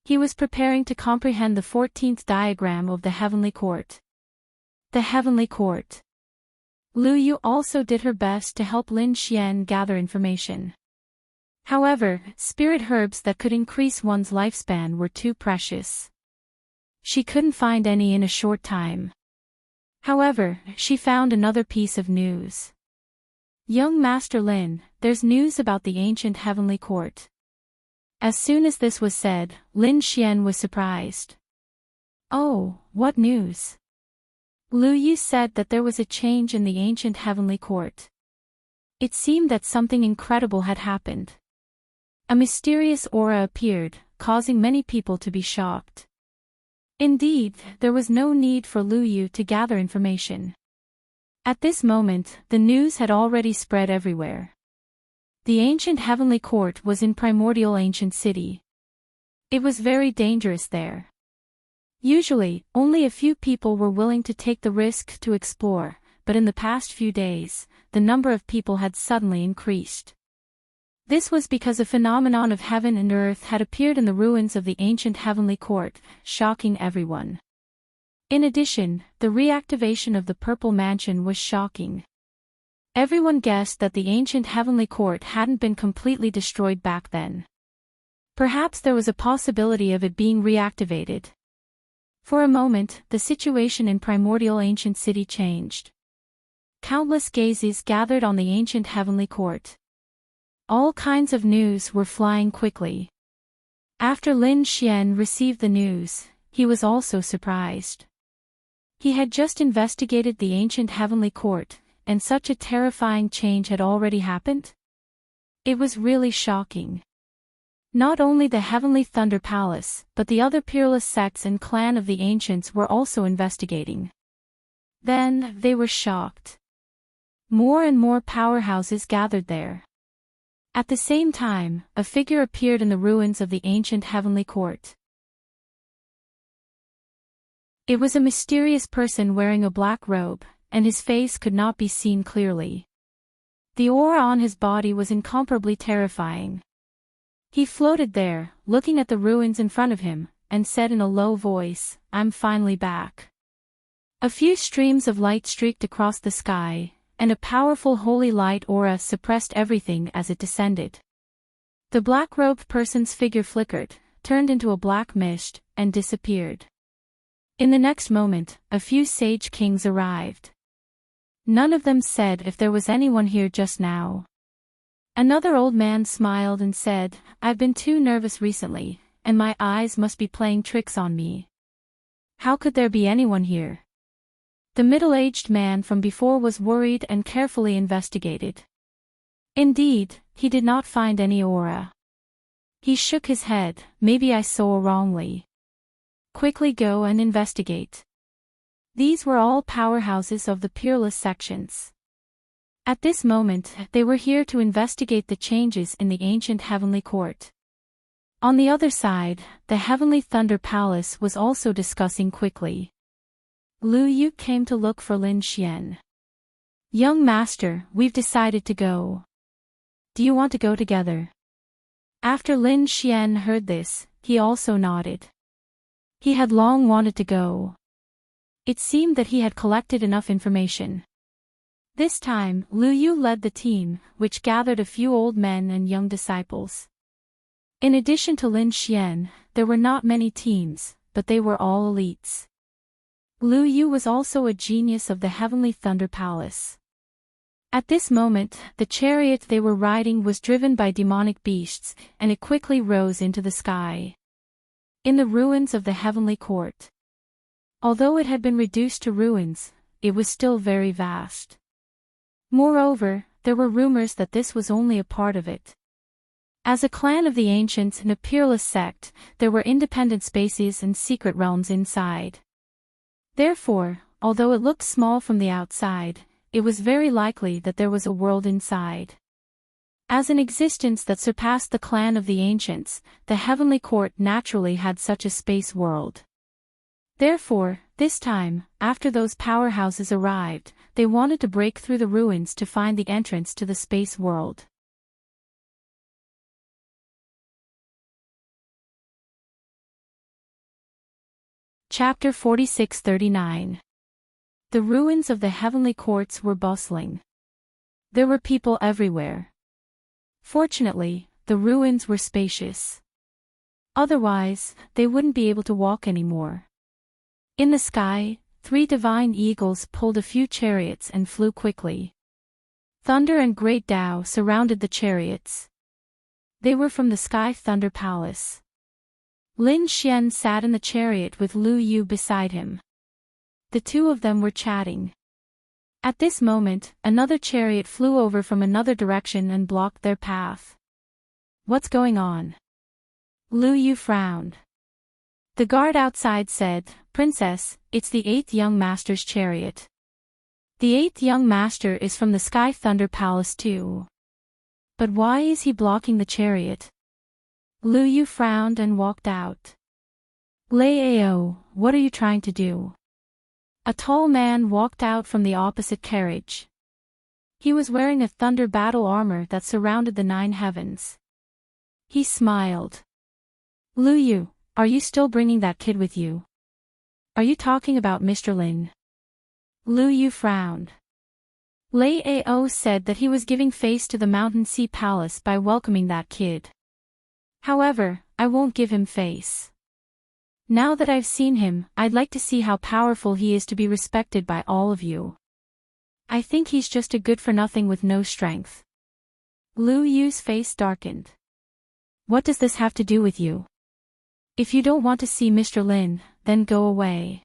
He was preparing to comprehend the 14th diagram of the heavenly court. The heavenly court. Lu Yu also did her best to help Lin Xian gather information. However, spirit herbs that could increase one's lifespan were too precious. She couldn't find any in a short time. However, she found another piece of news. "Young Master Lin, there's news about the ancient heavenly court." As soon as this was said, Lin Xian was surprised. "Oh, what news?" Lu Yu said that there was a change in the ancient heavenly court. It seemed that something incredible had happened. A mysterious aura appeared, causing many people to be shocked. Indeed, there was no need for Lu Yu to gather information. At this moment, the news had already spread everywhere. The ancient heavenly court was in primordial ancient city. It was very dangerous there. Usually, only a few people were willing to take the risk to explore, but in the past few days, the number of people had suddenly increased. This was because a phenomenon of heaven and earth had appeared in the ruins of the ancient heavenly court, shocking everyone. In addition, the reactivation of the Purple Mansion was shocking. Everyone guessed that the ancient heavenly court hadn't been completely destroyed back then. Perhaps there was a possibility of it being reactivated. For a moment, the situation in primordial ancient city changed. Countless gazes gathered on the ancient heavenly court. All kinds of news were flying quickly. After Lin Xian received the news, he was also surprised. He had just investigated the ancient heavenly court, and such a terrifying change had already happened? It was really shocking. Not only the Heavenly Thunder Palace, but the other peerless sects and clan of the ancients were also investigating. Then, they were shocked. More and more powerhouses gathered there. At the same time, a figure appeared in the ruins of the ancient heavenly court. It was a mysterious person wearing a black robe, and his face could not be seen clearly. The aura on his body was incomparably terrifying. He floated there, looking at the ruins in front of him, and said in a low voice, "I'm finally back." A few streams of light streaked across the sky, and a powerful holy light aura suppressed everything as it descended. The black-robed person's figure flickered, turned into a black mist, and disappeared. In the next moment, a few sage kings arrived. None of them said if there was anyone here just now. Another old man smiled and said, "I've been too nervous recently, and my eyes must be playing tricks on me. How could there be anyone here?" The middle-aged man from before was worried and carefully investigated. Indeed, he did not find any aura. He shook his head, "Maybe I saw wrongly. Quickly go and investigate." These were all powerhouses of the peerless sections. At this moment, they were here to investigate the changes in the ancient heavenly court. On the other side, the heavenly Thunder Palace was also discussing quickly. Lu Yu came to look for Lin Xian. "Young master, we've decided to go. Do you want to go together?" After Lin Xian heard this, he also nodded. He had long wanted to go. It seemed that he had collected enough information. This time, Lu Yu led the team, which gathered a few old men and young disciples. In addition to Lin Xian, there were not many teams, but they were all elites. Lu Yu was also a genius of the Heavenly Thunder Palace. At this moment, the chariot they were riding was driven by demonic beasts, and it quickly rose into the sky. In the ruins of the heavenly court. Although it had been reduced to ruins, it was still very vast. Moreover, there were rumors that this was only a part of it. As a clan of the ancients and a peerless sect, there were independent spaces and secret realms inside. Therefore, although it looked small from the outside, it was very likely that there was a world inside. As an existence that surpassed the clan of the ancients, the heavenly court naturally had such a space world. Therefore, this time, after those powerhouses arrived, they wanted to break through the ruins to find the entrance to the space world. Chapter 46-39. The ruins of the heavenly courts were bustling. There were people everywhere. Fortunately, the ruins were spacious. Otherwise, they wouldn't be able to walk anymore. In the sky, 3 divine eagles pulled a few chariots and flew quickly. Thunder and Great Tao surrounded the chariots. They were from the Sky Thunder Palace. Lin Xian sat in the chariot with Lu Yu beside him. The two of them were chatting. At this moment, another chariot flew over from another direction and blocked their path. "What's going on?" Lu Yu frowned. The guard outside said, "Princess, it's the 8th young master's chariot." The 8th young master is from the Sky Thunder Palace too. But why is he blocking the chariot? Lu Yu frowned and walked out. "Lei Ao, what are you trying to do?" A tall man walked out from the opposite carriage. He was wearing a thunder battle armor that surrounded the 9 heavens. He smiled. "Lu Yu, are you still bringing that kid with you? Are you talking about Mr. Lin?" Lu Yu frowned. Lei Ao said that he was giving face to the Mountain Sea Palace by welcoming that kid. However, I won't give him face. Now that I've seen him, I'd like to see how powerful he is to be respected by all of you. I think he's just a good-for-nothing with no strength. Lu Yu's face darkened. "What does this have to do with you? If you don't want to see Mr. Lin, then go away.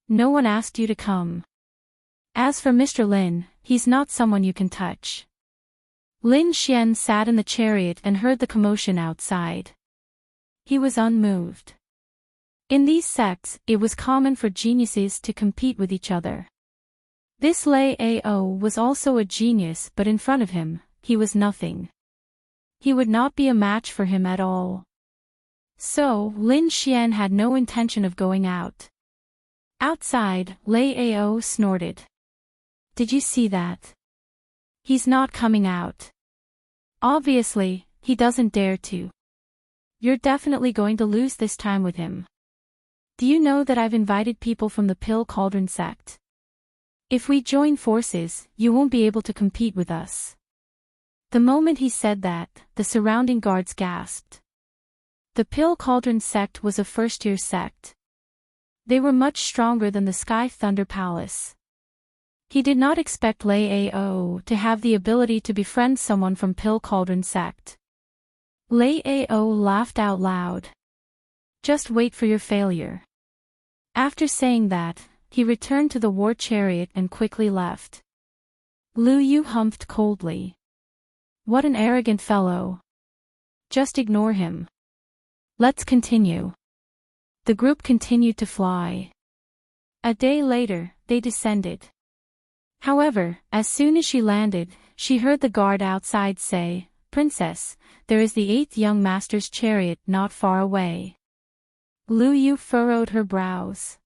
No one asked you to come. As for Mr. Lin, he's not someone you can touch." Lin Xian sat in the chariot and heard the commotion outside. He was unmoved. In these sects, it was common for geniuses to compete with each other. This Lei Ao was also a genius, but in front of him, he was nothing. He would not be a match for him at all. So, Lin Xian had no intention of going out. Outside, Lei Ao snorted. Did you see that? He's not coming out. Obviously, he doesn't dare to. You're definitely going to lose this time with him. Do you know that I've invited people from the Pill Cauldron sect? If we join forces, you won't be able to compete with us. The moment he said that, the surrounding guards gasped. The Pill Cauldron sect was a first-tier sect. They were much stronger than the Sky Thunder Palace. He did not expect Lei Ao to have the ability to befriend someone from Pill Cauldron sect. Lei Ao laughed out loud. Just wait for your failure. After saying that, he returned to the war chariot and quickly left. Lu Yu humphed coldly. What an arrogant fellow. Just ignore him. Let's continue. The group continued to fly. A day later, they descended. However, as soon as she landed, she heard the guard outside say, "Princess, there is the 8th young master's chariot not far away." Lu Yu furrowed her brows.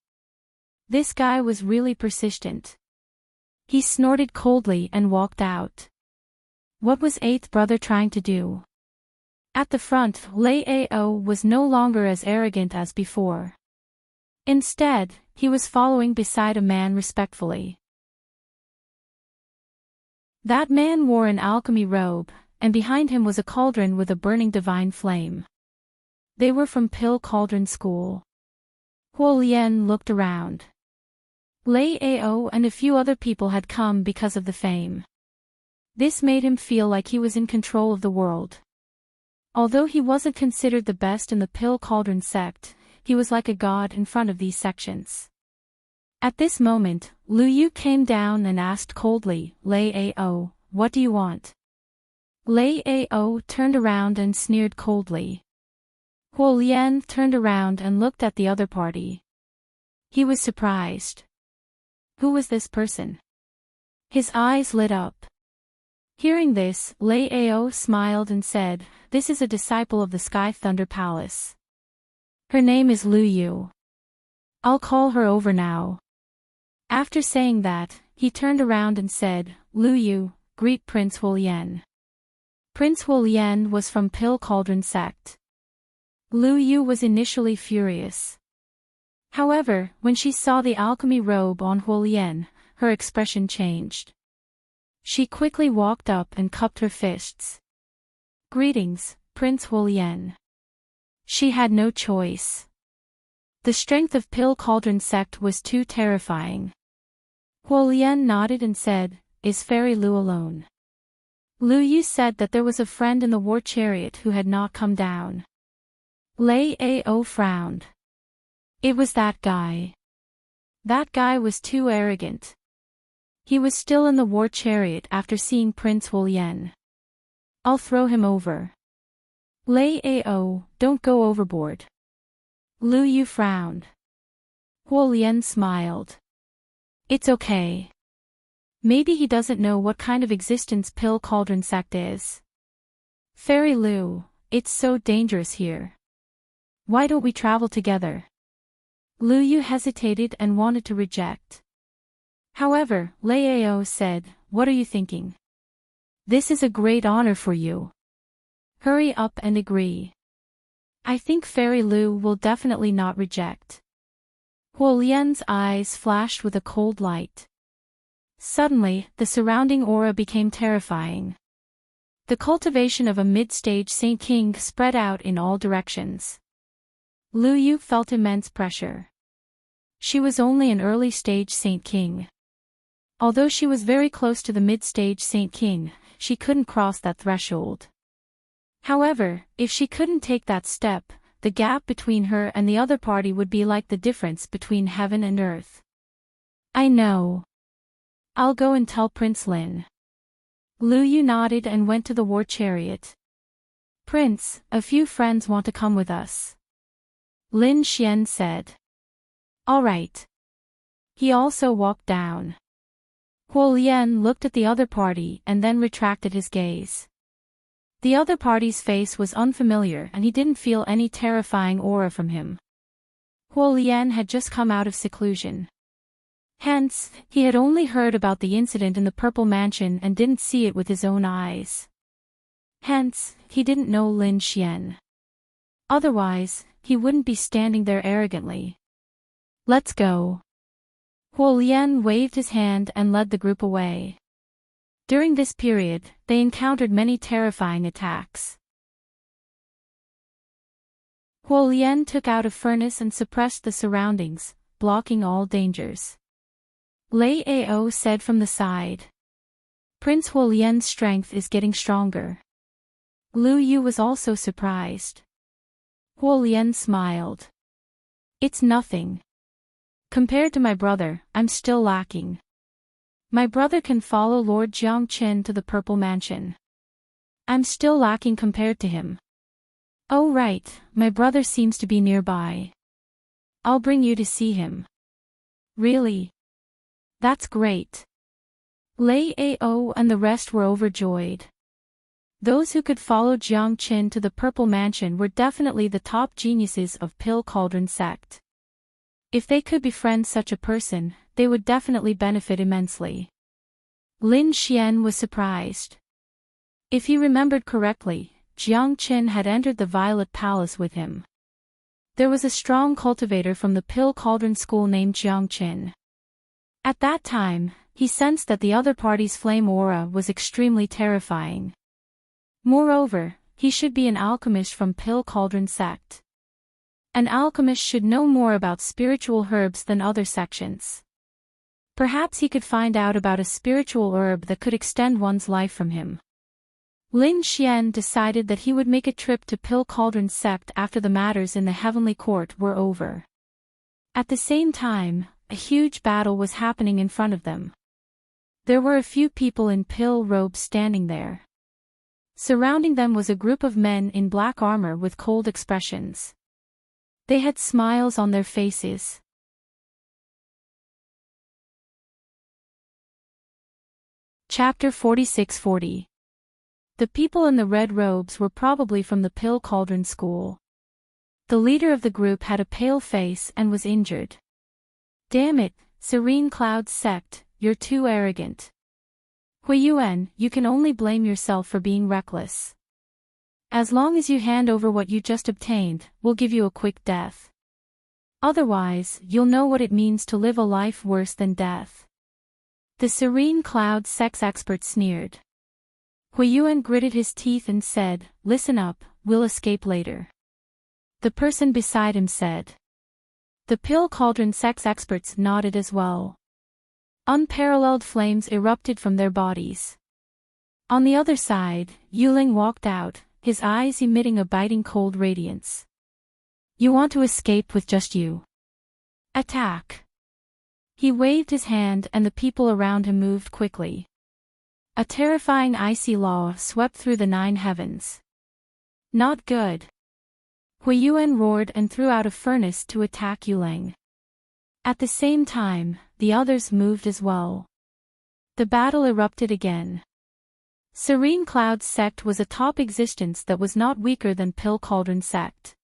This guy was really persistent. He snorted coldly and walked out. What was 8th brother trying to do? At the front, Lei Ao was no longer as arrogant as before. Instead, he was following beside a man respectfully. That man wore an alchemy robe, and behind him was a cauldron with a burning divine flame. They were from Pill Cauldron School. Huo Lian looked around. Lei Ao and a few other people had come because of the fame. This made him feel like he was in control of the world. Although he wasn't considered the best in the Pill Cauldron sect, he was like a god in front of these sections. At this moment, Lu Yu came down and asked coldly, Lei Ao, what do you want? Lei Ao turned around and sneered coldly. Huo Lian turned around and looked at the other party. He was surprised. Who was this person? His eyes lit up. Hearing this, Lei Ao smiled and said, "This is a disciple of the Sky Thunder Palace. Her name is Lu Yu. I'll call her over now." After saying that, he turned around and said, "Lu Yu, greet Prince Huo Lian." Prince Huo Lian was from Pill Cauldron sect. Lu Yu was initially furious. However, when she saw the alchemy robe on Huo Lian, her expression changed. She quickly walked up and cupped her fists. "Greetings, Prince Huo Lian." She had no choice. The strength of Pill Cauldron sect was too terrifying. Huo Lian nodded and said, "Is Fairy Lu alone?" Lu Yu said that there was a friend in the war chariot who had not come down. Lei Ao frowned. It was that guy. That guy was too arrogant. He was still in the war chariot after seeing Prince Huo Lian. I'll throw him over. Lei Ao, don't go overboard. Lu Yu frowned. Huo Lian smiled. It's okay. Maybe he doesn't know what kind of existence Pill Cauldron sect is. Fairy Lu, it's so dangerous here. Why don't we travel together? Lu Yu hesitated and wanted to reject. However, Lei Ao said, "What are you thinking? This is a great honor for you. Hurry up and agree. I think Fairy Lu will definitely not reject." Huo Lian's eyes flashed with a cold light. Suddenly, the surrounding aura became terrifying. The cultivation of a mid-stage Saint King spread out in all directions. Lu Yu felt immense pressure. She was only an early-stage Saint King. Although she was very close to the mid-stage Saint King, she couldn't cross that threshold. However, if she couldn't take that step, the gap between her and the other party would be like the difference between heaven and earth. I know. I'll go and tell Prince Lin. Lu Yu nodded and went to the war chariot. Prince, a few friends want to come with us. Lin Xian said. All right. He also walked down. Huo Lian looked at the other party and then retracted his gaze. The other party's face was unfamiliar and he didn't feel any terrifying aura from him. Huo Lian had just come out of seclusion. Hence, he had only heard about the incident in the Purple Mansion and didn't see it with his own eyes. Hence, he didn't know Lin Xian. Otherwise, he wouldn't be standing there arrogantly. Let's go. Huo Lian waved his hand and led the group away. During this period, they encountered many terrifying attacks. Huo Lian took out a furnace and suppressed the surroundings, blocking all dangers. Lei Ao said from the side. Prince Huo Lian's strength is getting stronger. Lu Yu was also surprised. Huo Lian smiled. It's nothing. Compared to my brother, I'm still lacking. My brother can follow Lord Jiangqin to the Purple Mansion. I'm still lacking compared to him. Oh right, my brother seems to be nearby. I'll bring you to see him. Really? That's great. Lei Ao and the rest were overjoyed. Those who could follow Jiangqin to the Purple Mansion were definitely the top geniuses of Pill Cauldron sect. If they could befriend such a person, they would definitely benefit immensely. Lin Xian was surprised. If he remembered correctly, Jiangqin had entered the Violet Palace with him. There was a strong cultivator from the Pill Cauldron school named Jiangqin. At that time, he sensed that the other party's flame aura was extremely terrifying. Moreover, he should be an alchemist from Pill Cauldron sect. An alchemist should know more about spiritual herbs than other sections. Perhaps he could find out about a spiritual herb that could extend one's life from him. Lin Xian decided that he would make a trip to Pill Cauldron sect after the matters in the Heavenly Court were over. At the same time, a huge battle was happening in front of them. There were a few people in pill robes standing there. Surrounding them was a group of men in black armor with cold expressions. They had smiles on their faces. Chapter 46-40. The people in the red robes were probably from the Pill Cauldron school. The leader of the group had a pale face and was injured. Damn it, Serene Cloud sect, you're too arrogant. Huiyuan, you can only blame yourself for being reckless. As long as you hand over what you just obtained, we'll give you a quick death. Otherwise, you'll know what it means to live a life worse than death. The Serene Cloud sect's expert sneered. Huiyuan gritted his teeth and said, listen up, we'll escape later. The person beside him said. The Pill Cauldron sect's experts nodded as well. Unparalleled flames erupted from their bodies. On the other side, Yuling walked out, his eyes emitting a biting cold radiance. You want to escape with just you? Attack! He waved his hand and the people around him moved quickly. A terrifying icy law swept through the 9 heavens. Not good. Huiyuan roared and threw out a furnace to attack Yuling. At the same time, the others moved as well. The battle erupted again. Serene Cloud sect was a top existence that was not weaker than Pill Cauldron sect.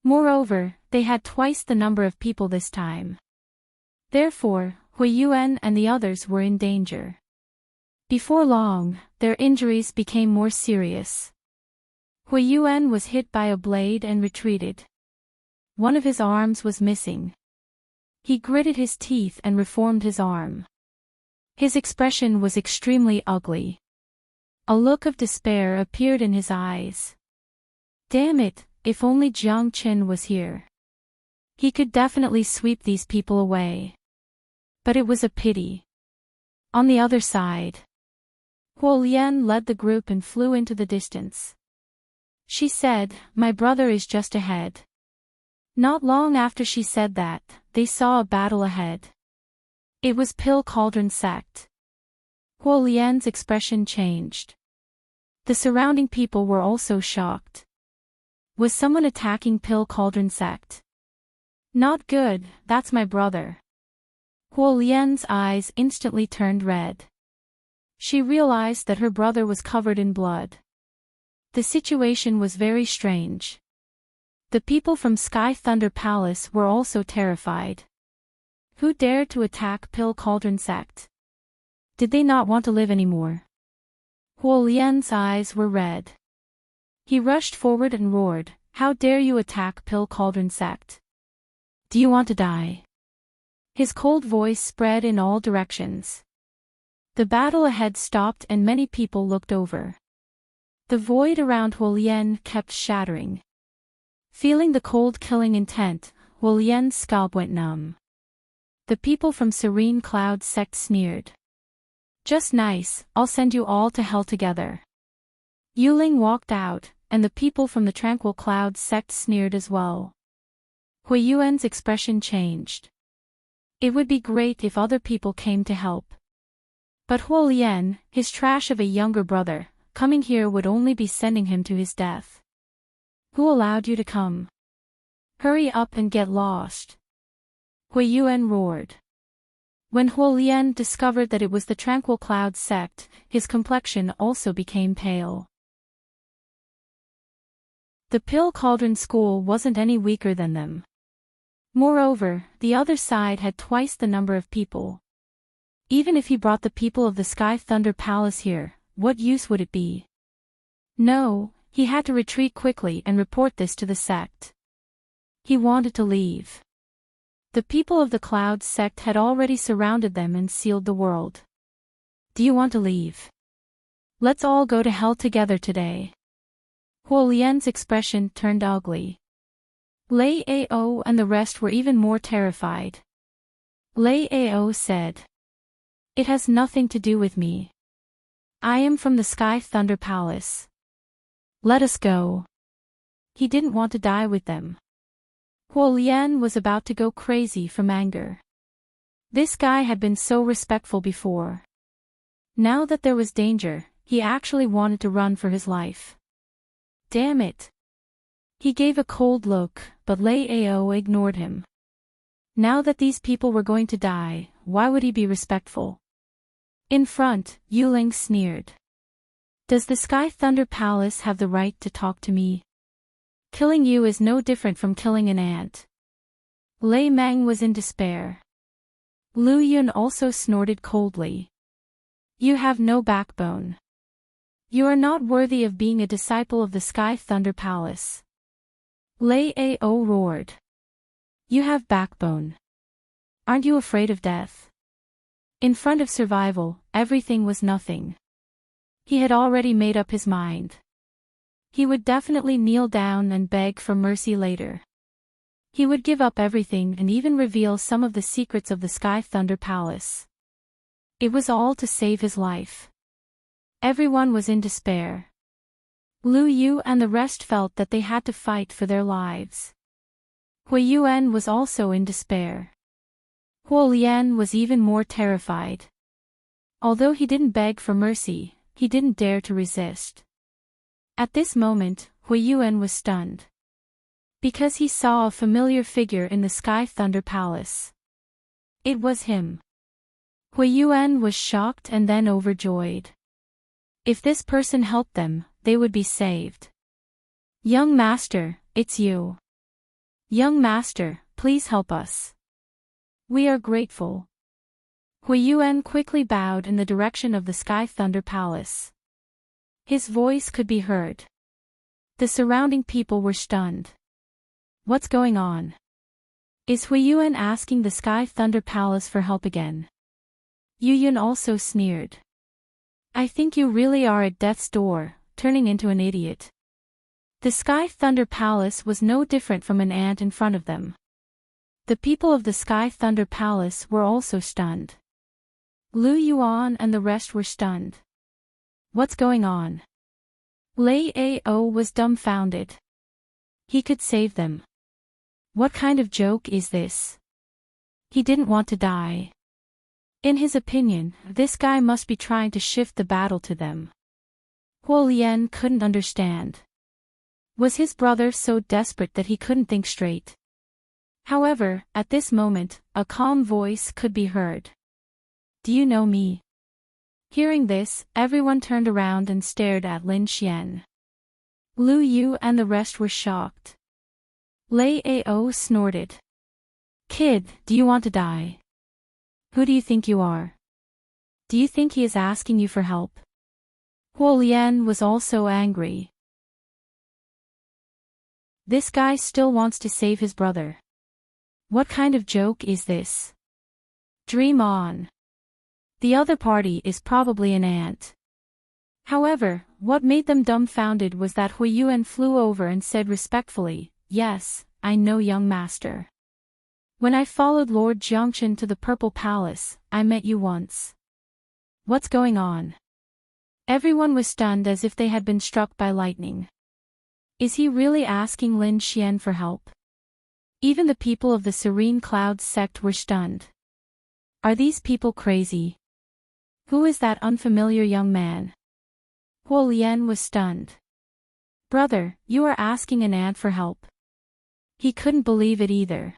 Moreover, they had twice the number of people this time. Therefore, Huiyuan and the others were in danger. Before long, their injuries became more serious. Huiyuan was hit by a blade and retreated. One of his arms was missing. He gritted his teeth and reformed his arm. His expression was extremely ugly. A look of despair appeared in his eyes. Damn it, if only Jiangqin was here. He could definitely sweep these people away. But it was a pity. On the other side, Huo Lian led the group and flew into the distance. She said, my brother is just ahead. Not long after she said that, they saw a battle ahead. It was Pill Cauldron sect. Huo Lian's expression changed. The surrounding people were also shocked. Was someone attacking Pill Cauldron sect? Not good, that's my brother. Huo Lian's eyes instantly turned red. She realized that her brother was covered in blood. The situation was very strange. The people from Sky Thunder Palace were also terrified. Who dared to attack Pill Cauldron Sect? Did they not want to live anymore? Huo Lian's eyes were red. He rushed forward and roared, "How dare you attack Pill Cauldron Sect? Do you want to die?" His cold voice spread in all directions. The battle ahead stopped and many people looked over. The void around Huo Lian kept shattering. Feeling the cold killing intent, Huo Lian's scalp went numb. The people from Serene Cloud Sect sneered. "Just nice, I'll send you all to hell together." Yuling walked out, and the people from the Tranquil Cloud Sect sneered as well. Hui Yuan's expression changed. It would be great if other people came to help. But Huo Lian, his trash of a younger brother, coming here would only be sending him to his death. Who allowed you to come? Hurry up and get lost. Hui Yuan roared. When Huo Lian discovered that it was the Tranquil Cloud Sect, his complexion also became pale. The Pill Cauldron School wasn't any weaker than them. Moreover, the other side had twice the number of people. Even if he brought the people of the Sky Thunder Palace here, what use would it be? No, he had to retreat quickly and report this to the sect. He wanted to leave. The people of the Cloud Sect had already surrounded them and sealed the world. Do you want to leave? Let's all go to hell together today. Huo Lian's expression turned ugly. Lei Ao and the rest were even more terrified. Lei Ao said, "It has nothing to do with me. I am from the Sky Thunder Palace. Let us go." He didn't want to die with them. Huo Lian was about to go crazy from anger. This guy had been so respectful before. Now that there was danger, he actually wanted to run for his life. Damn it. He gave a cold look, but Lei Ao ignored him. Now that these people were going to die, why would he be respectful? In front, Yuling sneered. Does the Sky Thunder Palace have the right to talk to me? Killing you is no different from killing an ant. Lei Mang was in despair. Lu Yun also snorted coldly. You have no backbone. You are not worthy of being a disciple of the Sky Thunder Palace. Lei Ao roared. You have backbone. Aren't you afraid of death? In front of survival, everything was nothing. He had already made up his mind. He would definitely kneel down and beg for mercy later. He would give up everything and even reveal some of the secrets of the Sky Thunder Palace. It was all to save his life. Everyone was in despair. Lu Yu and the rest felt that they had to fight for their lives. Hui Yuan was also in despair. Huo Lian was even more terrified. Although he didn't beg for mercy, he didn't dare to resist. At this moment, Hui Yuan was stunned. Because he saw a familiar figure in the Sky Thunder Palace. It was him. Hui Yuan was shocked and then overjoyed. If this person helped them, they would be saved. Young Master, it's you. Young Master, please help us. We are grateful. Hui Yuan quickly bowed in the direction of the Sky Thunder Palace. His voice could be heard. The surrounding people were stunned. What's going on? Is Hui Yuan asking the Sky Thunder Palace for help again? Yu Yun also sneered. I think you really are at death's door, turning into an idiot. The Sky Thunder Palace was no different from an ant in front of them. The people of the Sky Thunder Palace were also stunned. Lu Yuan and the rest were stunned. What's going on? Lei Ao was dumbfounded. He could save them. What kind of joke is this? He didn't want to die. In his opinion, this guy must be trying to shift the battle to them. Huo Lian couldn't understand. Was his brother so desperate that he couldn't think straight? However, at this moment, a calm voice could be heard. Do you know me? Hearing this, everyone turned around and stared at Lin Xian. Lu Yu and the rest were shocked. Lei Ao snorted. Kid, do you want to die? Who do you think you are? Do you think he is asking you for help? Huo Lian was also angry. This guy still wants to save his brother. What kind of joke is this? Dream on. The other party is probably an ant. However, what made them dumbfounded was that Hui Yuan flew over and said respectfully, "Yes, I know, young master. When I followed Lord Jiangchen to the Purple Palace, I met you once." What's going on? Everyone was stunned as if they had been struck by lightning. Is he really asking Lin Xian for help? Even the people of the Serene Clouds sect were stunned. Are these people crazy? Who is that unfamiliar young man? Huo Lian was stunned. Brother, you are asking an ant for help. He couldn't believe it either.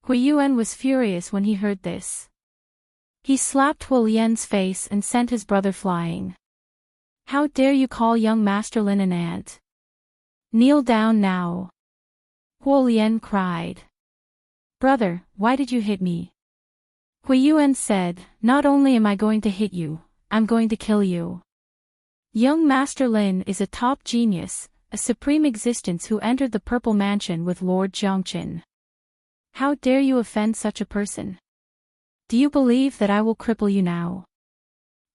Hui Yuan was furious when he heard this. He slapped Huo Lian's face and sent his brother flying. How dare you call young Master Lin an ant? Kneel down now. Huo Lian cried. Brother, why did you hit me? Hui Yuan said, not only am I going to hit you, I'm going to kill you. Young Master Lin is a top genius, a supreme existence who entered the Purple Mansion with Lord Jiangchen. How dare you offend such a person? Do you believe that I will cripple you now?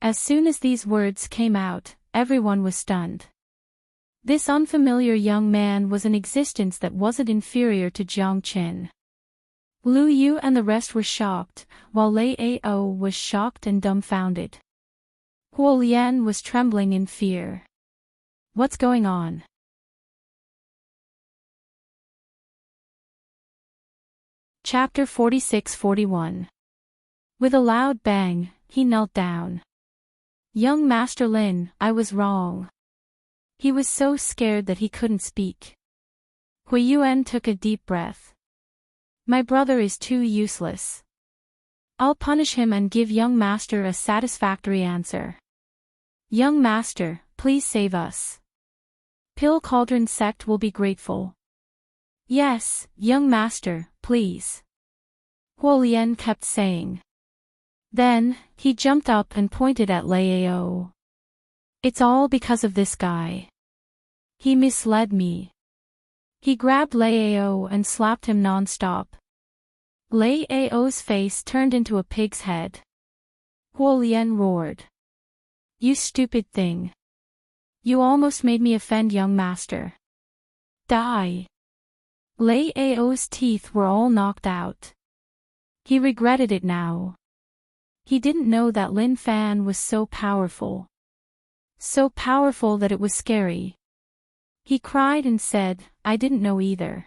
As soon as these words came out, everyone was stunned. This unfamiliar young man was an existence that wasn't inferior to Jiangchen. Lu Yu and the rest were shocked, while Lei Ao was shocked and dumbfounded. Huo Lian was trembling in fear. What's going on? Chapter 46-41. With a loud bang, he knelt down. Young Master Lin, I was wrong. He was so scared that he couldn't speak. Hui Yuan took a deep breath. My brother is too useless. I'll punish him and give young master a satisfactory answer. Young master, please save us. Pill Cauldron sect will be grateful. Yes, young master, please. Huo Lian kept saying. Then, he jumped up and pointed at Lei Ao. It's all because of this guy. He misled me. He grabbed Lei Ao and slapped him non-stop. Lei Ao's face turned into a pig's head. Huo Lian roared. You stupid thing. You almost made me offend young master. Die. Lei Ao's teeth were all knocked out. He regretted it now. He didn't know that Lin Fan was so powerful. So powerful that it was scary. He cried and said, I didn't know either.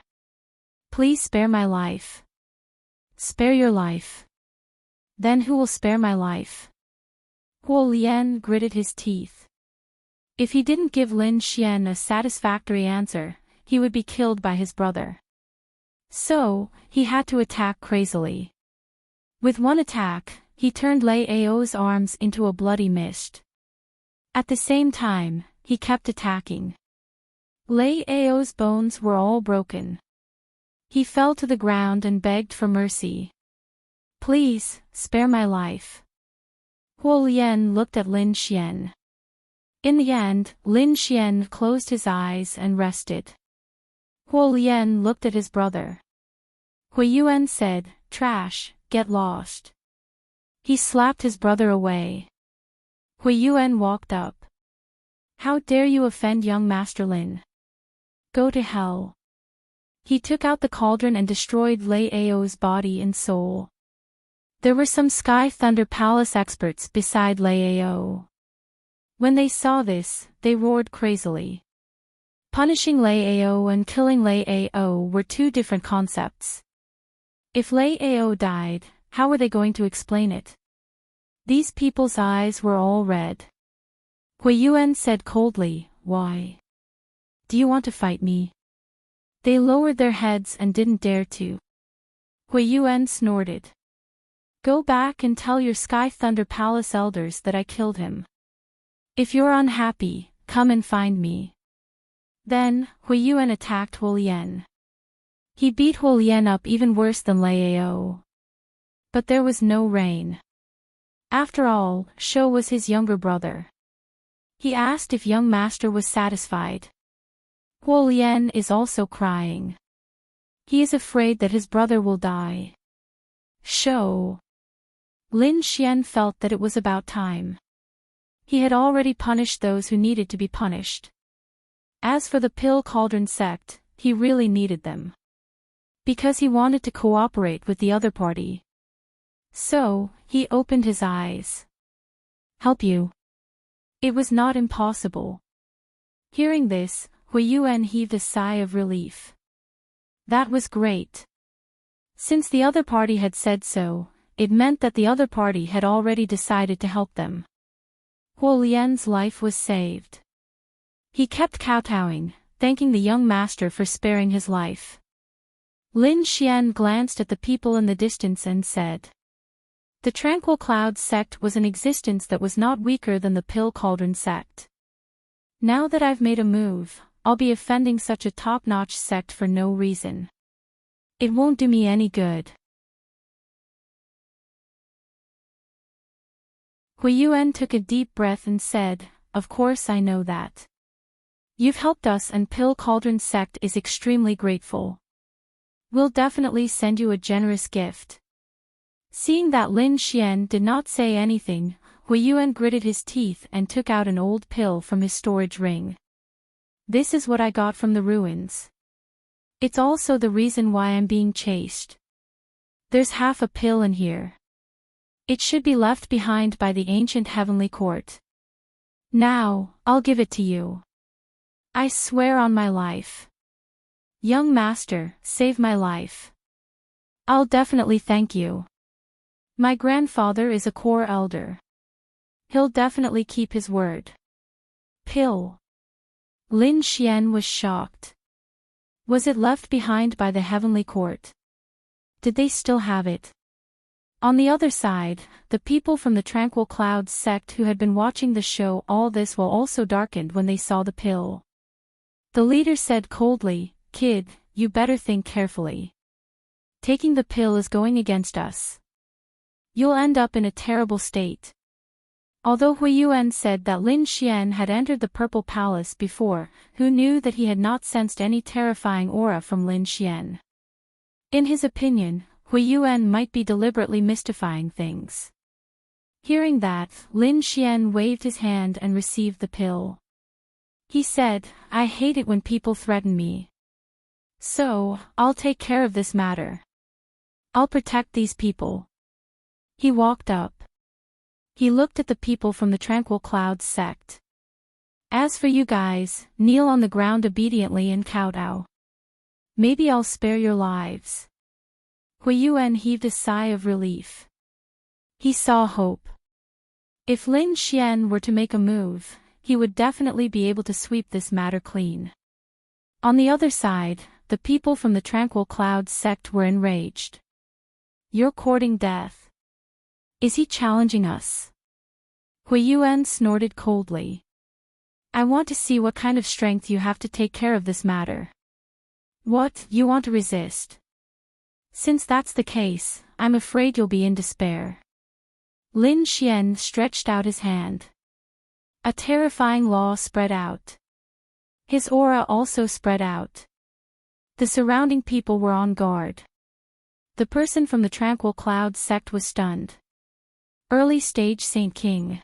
Please spare my life. Spare your life. Then who will spare my life? Huo Lian gritted his teeth. If he didn't give Lin Xian a satisfactory answer, he would be killed by his brother. So, he had to attack crazily. With one attack, he turned Lei Ao's arms into a bloody mist. At the same time, he kept attacking. Lei Ao's bones were all broken. He fell to the ground and begged for mercy. Please, spare my life. Huo Lian looked at Lin Xian. In the end, Lin Xian closed his eyes and rested. Huo Lian looked at his brother. Hui Yuan said, Trash, get lost. He slapped his brother away. Hui Yuan walked up. How dare you offend young Master Lin? Go to hell. He took out the cauldron and destroyed Lei Ao's body and soul. There were some Sky Thunder Palace experts beside Lei Ao. When they saw this, they roared crazily. Punishing Lei Ao and killing Lei Ao were two different concepts. If Lei Ao died, how were they going to explain it? These people's eyes were all red. Hui Yuan said coldly, Why? Do you want to fight me? They lowered their heads and didn't dare to. Hui Yuan snorted. Go back and tell your Sky Thunder Palace elders that I killed him. If you're unhappy, come and find me. Then, Hui Yuan attacked Huo Lian. He beat Huo Lian up even worse than Lao. But there was no rain. After all, Shou was his younger brother. He asked if young master was satisfied. Huo Lian is also crying. He is afraid that his brother will die. Shou. Lin Xian felt that it was about time. He had already punished those who needed to be punished. As for the Pill Cauldron sect, he really needed them. Because he wanted to cooperate with the other party. So, he opened his eyes. Help you. It was not impossible. Hearing this, Hui Yuan heaved a sigh of relief. That was great. Since the other party had said so, it meant that the other party had already decided to help them. Huo Lian's life was saved. He kept kowtowing, thanking the young master for sparing his life. Lin Xian glanced at the people in the distance and said. The Tranquil Cloud sect was an existence that was not weaker than the Pill Cauldron sect. Now that I've made a move, I'll be offending such a top-notch sect for no reason. It won't do me any good. Hui Yuan took a deep breath and said, Of course I know that. You've helped us and Pill Cauldron sect is extremely grateful. We'll definitely send you a generous gift. Seeing that Lin Xian did not say anything, Hui Yuan gritted his teeth and took out an old pill from his storage ring. This is what I got from the ruins. It's also the reason why I'm being chased. There's half a pill in here. It should be left behind by the ancient heavenly court. Now, I'll give it to you. I swear on my life. Young master, save my life. I'll definitely thank you. My grandfather is a core elder. He'll definitely keep his word. Pill. Lin Xian was shocked. Was it left behind by the heavenly court? Did they still have it? On the other side, the people from the Tranquil Clouds sect who had been watching the show all this while also darkened when they saw the pill. The leader said coldly, Kid, you better think carefully. Taking the pill is going against us. You'll end up in a terrible state. Although Hui Yuan said that Lin Xian had entered the Purple Palace before, who knew that he had not sensed any terrifying aura from Lin Xian. In his opinion, Hui Yuan might be deliberately mystifying things. Hearing that, Lin Xian waved his hand and received the pill. He said, I hate it when people threaten me. So, I'll take care of this matter. I'll protect these people. He walked up. He looked at the people from the Tranquil Clouds sect. As for you guys, kneel on the ground obediently and kowtow. Maybe I'll spare your lives. Hui Yuan heaved a sigh of relief. He saw hope. If Lin Xian were to make a move, he would definitely be able to sweep this matter clean. On the other side, the people from the Tranquil Clouds sect were enraged. You're courting death. Is he challenging us? Hui Yuan snorted coldly. I want to see what kind of strength you have to take care of this matter. What, you want to resist? Since that's the case, I'm afraid you'll be in despair. Lin Xian stretched out his hand. A terrifying law spread out. His aura also spread out. The surrounding people were on guard. The person from the Tranquil Clouds sect was stunned. Early stage Saint King.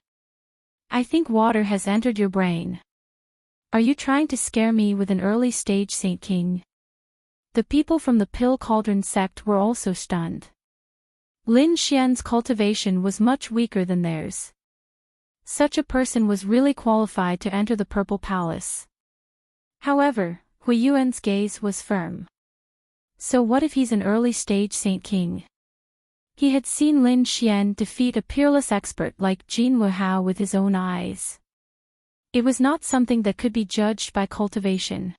I think water has entered your brain. Are you trying to scare me with an early stage Saint King? The people from the Pill Cauldron sect were also stunned. Lin Xian's cultivation was much weaker than theirs. Such a person was really qualified to enter the Purple Palace. However, Hui Yuan's gaze was firm. So what if he's an early stage Saint King? He had seen Lin Xian defeat a peerless expert like Jin Wuhao with his own eyes. It was not something that could be judged by cultivation.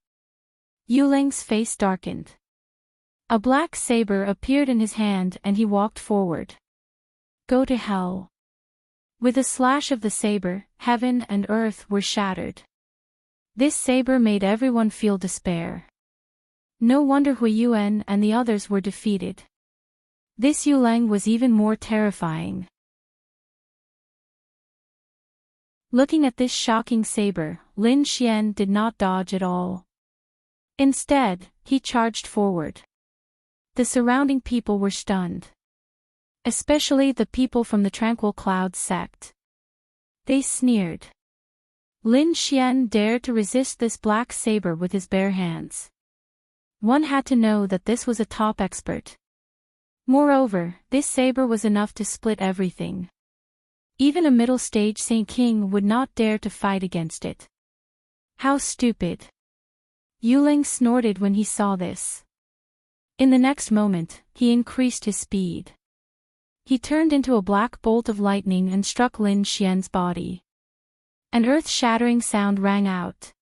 Yuling's face darkened. A black saber appeared in his hand and he walked forward. Go to hell. With a slash of the saber, heaven and earth were shattered. This saber made everyone feel despair. No wonder Hui Yuan and the others were defeated. This Yulang was even more terrifying. Looking at this shocking saber, Lin Xian did not dodge at all. Instead, he charged forward. The surrounding people were stunned. Especially the people from the Tranquil Clouds sect. They sneered. Lin Xian dared to resist this black saber with his bare hands. One had to know that this was a top expert. Moreover, this saber was enough to split everything. Even a middle-stage Saint King would not dare to fight against it. How stupid. Yuling snorted when he saw this. In the next moment, he increased his speed. He turned into a black bolt of lightning and struck Lin Xian's body. An earth-shattering sound rang out.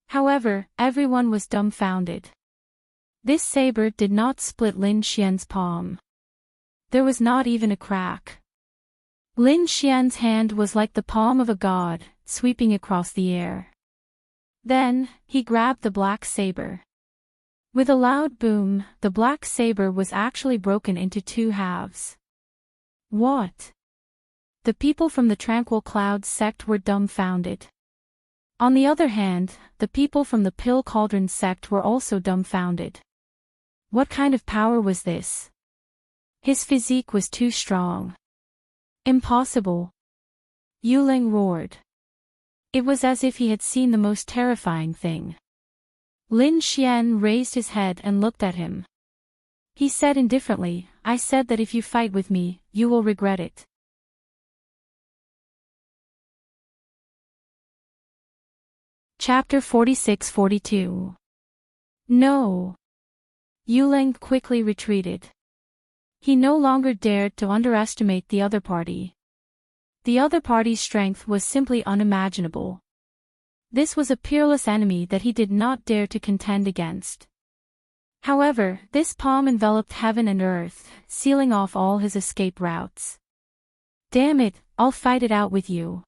However, everyone was dumbfounded. This saber did not split Lin Xian's palm. There was not even a crack. Lin Xian's hand was like the palm of a god, sweeping across the air. Then, he grabbed the black saber. With a loud boom, the black saber was actually broken into two halves. What? The people from the Tranquil Clouds sect were dumbfounded. On the other hand, the people from the Pill Cauldron sect were also dumbfounded. What kind of power was this? His physique was too strong. Impossible. Yuling roared. It was as if he had seen the most terrifying thing. Lin Xian raised his head and looked at him. He said indifferently, I said that if you fight with me, you will regret it. Chapter 46-42. No. Yuling quickly retreated. He no longer dared to underestimate the other party. The other party's strength was simply unimaginable. This was a peerless enemy that he did not dare to contend against. However, this palm enveloped heaven and earth, sealing off all his escape routes. Damn it, I'll fight it out with you.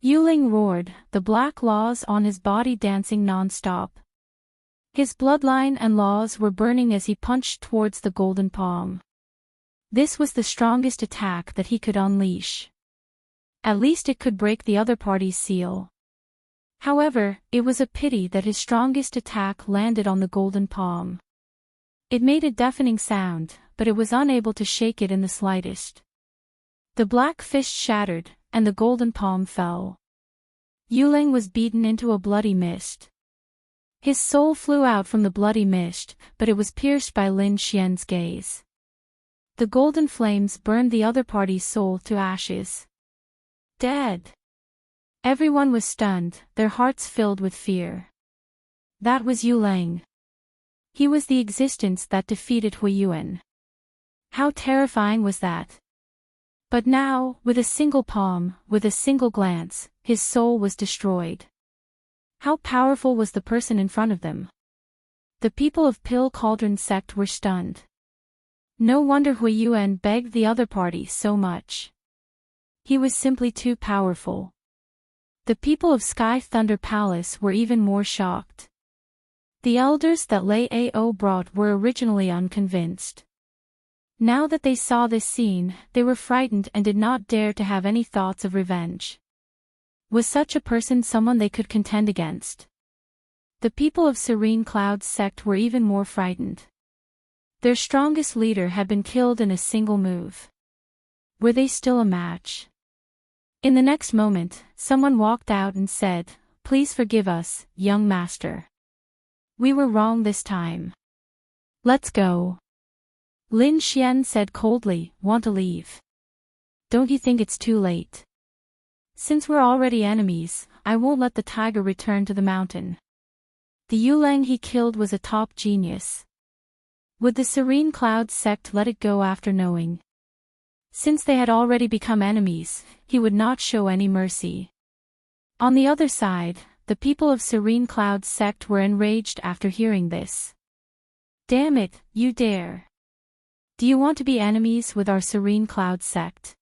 Yuling roared, the black laws on his body dancing non-stop. His bloodline and laws were burning as he punched towards the golden palm. This was the strongest attack that he could unleash. At least it could break the other party's seal. However, it was a pity that his strongest attack landed on the golden palm. It made a deafening sound, but it was unable to shake it in the slightest. The black fist shattered, and the golden palm fell. Yuling was beaten into a bloody mist. His soul flew out from the bloody mist, but it was pierced by Lin Xian's gaze. The golden flames burned the other party's soul to ashes. Dead. Everyone was stunned, their hearts filled with fear. That was Yuling. He was the existence that defeated Hui Yuan. How terrifying was that? But now, with a single palm, with a single glance, his soul was destroyed. How powerful was the person in front of them? The people of Pill Cauldron sect were stunned. No wonder Hui Yuan begged the other party so much. He was simply too powerful. The people of Sky Thunder Palace were even more shocked. The elders that Lei Ao brought were originally unconvinced. Now that they saw this scene, they were frightened and did not dare to have any thoughts of revenge. Was such a person someone they could contend against? The people of Serene Clouds sect were even more frightened. Their strongest leader had been killed in a single move. Were they still a match? In the next moment, someone walked out and said, Please forgive us, young master. We were wrong this time. Let's go. Lin Xian said coldly, Want to leave? Don't you think it's too late? Since we're already enemies, I won't let the tiger return to the mountain. The Yulang he killed was a top genius. Would the Serene Clouds sect let it go after knowing? Since they had already become enemies, he would not show any mercy. On the other side, the people of Serene Clouds sect were enraged after hearing this. Damn it, you dare! Do you want to be enemies with our Serene Clouds sect?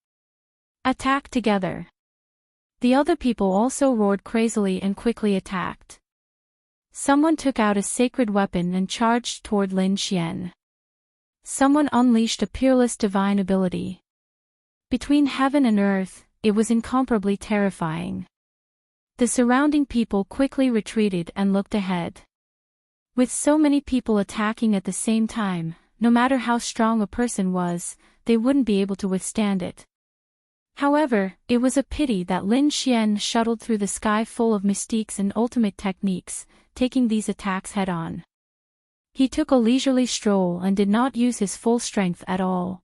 Attack together! The other people also roared crazily and quickly attacked. Someone took out a sacred weapon and charged toward Lin Xian. Someone unleashed a peerless divine ability. Between heaven and earth, it was incomparably terrifying. The surrounding people quickly retreated and looked ahead. With so many people attacking at the same time, no matter how strong a person was, they wouldn't be able to withstand it. However, it was a pity that Lin Xian shuttled through the sky full of mystiques and ultimate techniques, taking these attacks head-on. He took a leisurely stroll and did not use his full strength at all.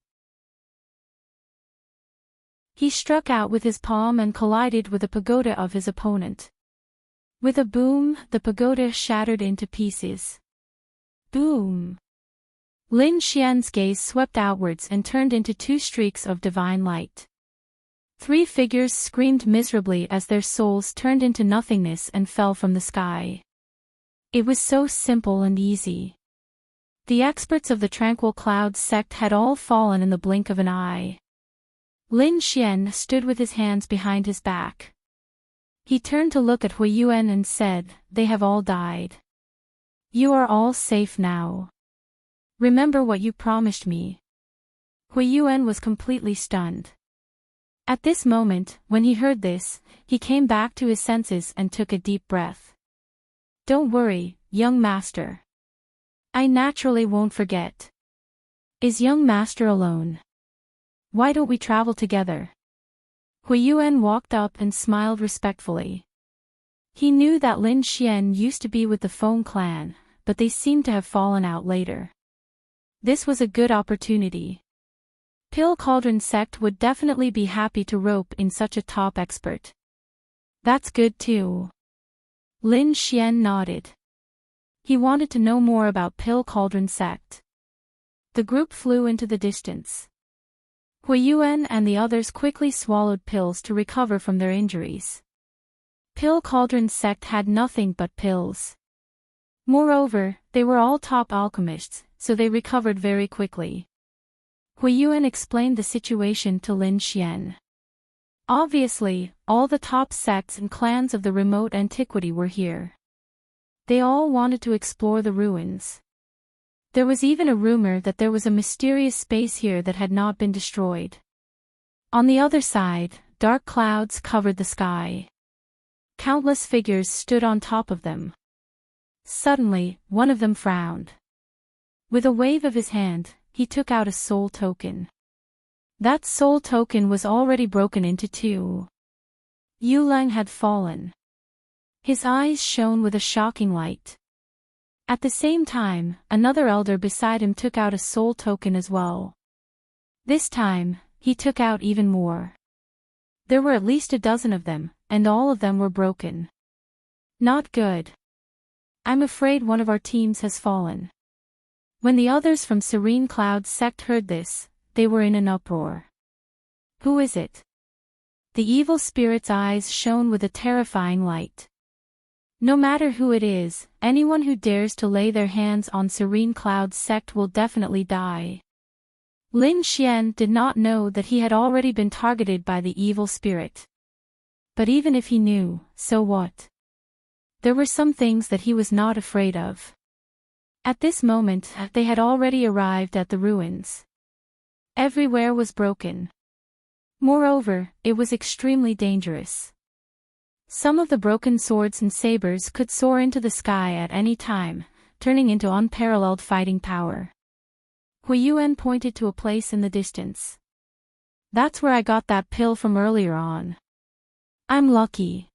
He struck out with his palm and collided with the pagoda of his opponent. With a boom, the pagoda shattered into pieces. Boom! Lin Xian's gaze swept outwards and turned into two streaks of divine light. Three figures screamed miserably as their souls turned into nothingness and fell from the sky. It was so simple and easy. The experts of the Tranquil Clouds sect had all fallen in the blink of an eye. Lin Xian stood with his hands behind his back. He turned to look at Hui Yuan and said, "They have all died. You are all safe now. Remember what you promised me." Hui Yuan was completely stunned. At this moment, when he heard this, he came back to his senses and took a deep breath. "Don't worry, young master. I naturally won't forget. Is young master alone? Why don't we travel together?" Hui Yuan walked up and smiled respectfully. He knew that Lin Xian used to be with the Feng clan, but they seemed to have fallen out later. This was a good opportunity. Pill Cauldron sect would definitely be happy to rope in such a top expert. That's good too. Lin Xian nodded. He wanted to know more about Pill Cauldron sect. The group flew into the distance. Hui Yuan and the others quickly swallowed pills to recover from their injuries. Pill Cauldron sect had nothing but pills. Moreover, they were all top alchemists, so they recovered very quickly. Hui Yuan explained the situation to Lin Xian. Obviously, all the top sects and clans of the remote antiquity were here. They all wanted to explore the ruins. There was even a rumor that there was a mysterious space here that had not been destroyed. On the other side, dark clouds covered the sky. Countless figures stood on top of them. Suddenly, one of them frowned. With a wave of his hand, he took out a soul token. That soul token was already broken into two. Yu Lang had fallen. His eyes shone with a shocking light. At the same time, another elder beside him took out a soul token as well. This time, he took out even more. There were at least a dozen of them, and all of them were broken. Not good. I'm afraid one of our teams has fallen. When the others from Serene Cloud sect heard this, they were in an uproar. Who is it? The evil spirit's eyes shone with a terrifying light. No matter who it is, anyone who dares to lay their hands on Serene Cloud sect will definitely die. Lin Xian did not know that he had already been targeted by the evil spirit. But even if he knew, so what? There were some things that he was not afraid of. At this moment, they had already arrived at the ruins. Everywhere was broken. Moreover, it was extremely dangerous. Some of the broken swords and sabers could soar into the sky at any time, turning into unparalleled fighting power. Hui Yuan pointed to a place in the distance. That's where I got that pill from earlier on. I'm lucky.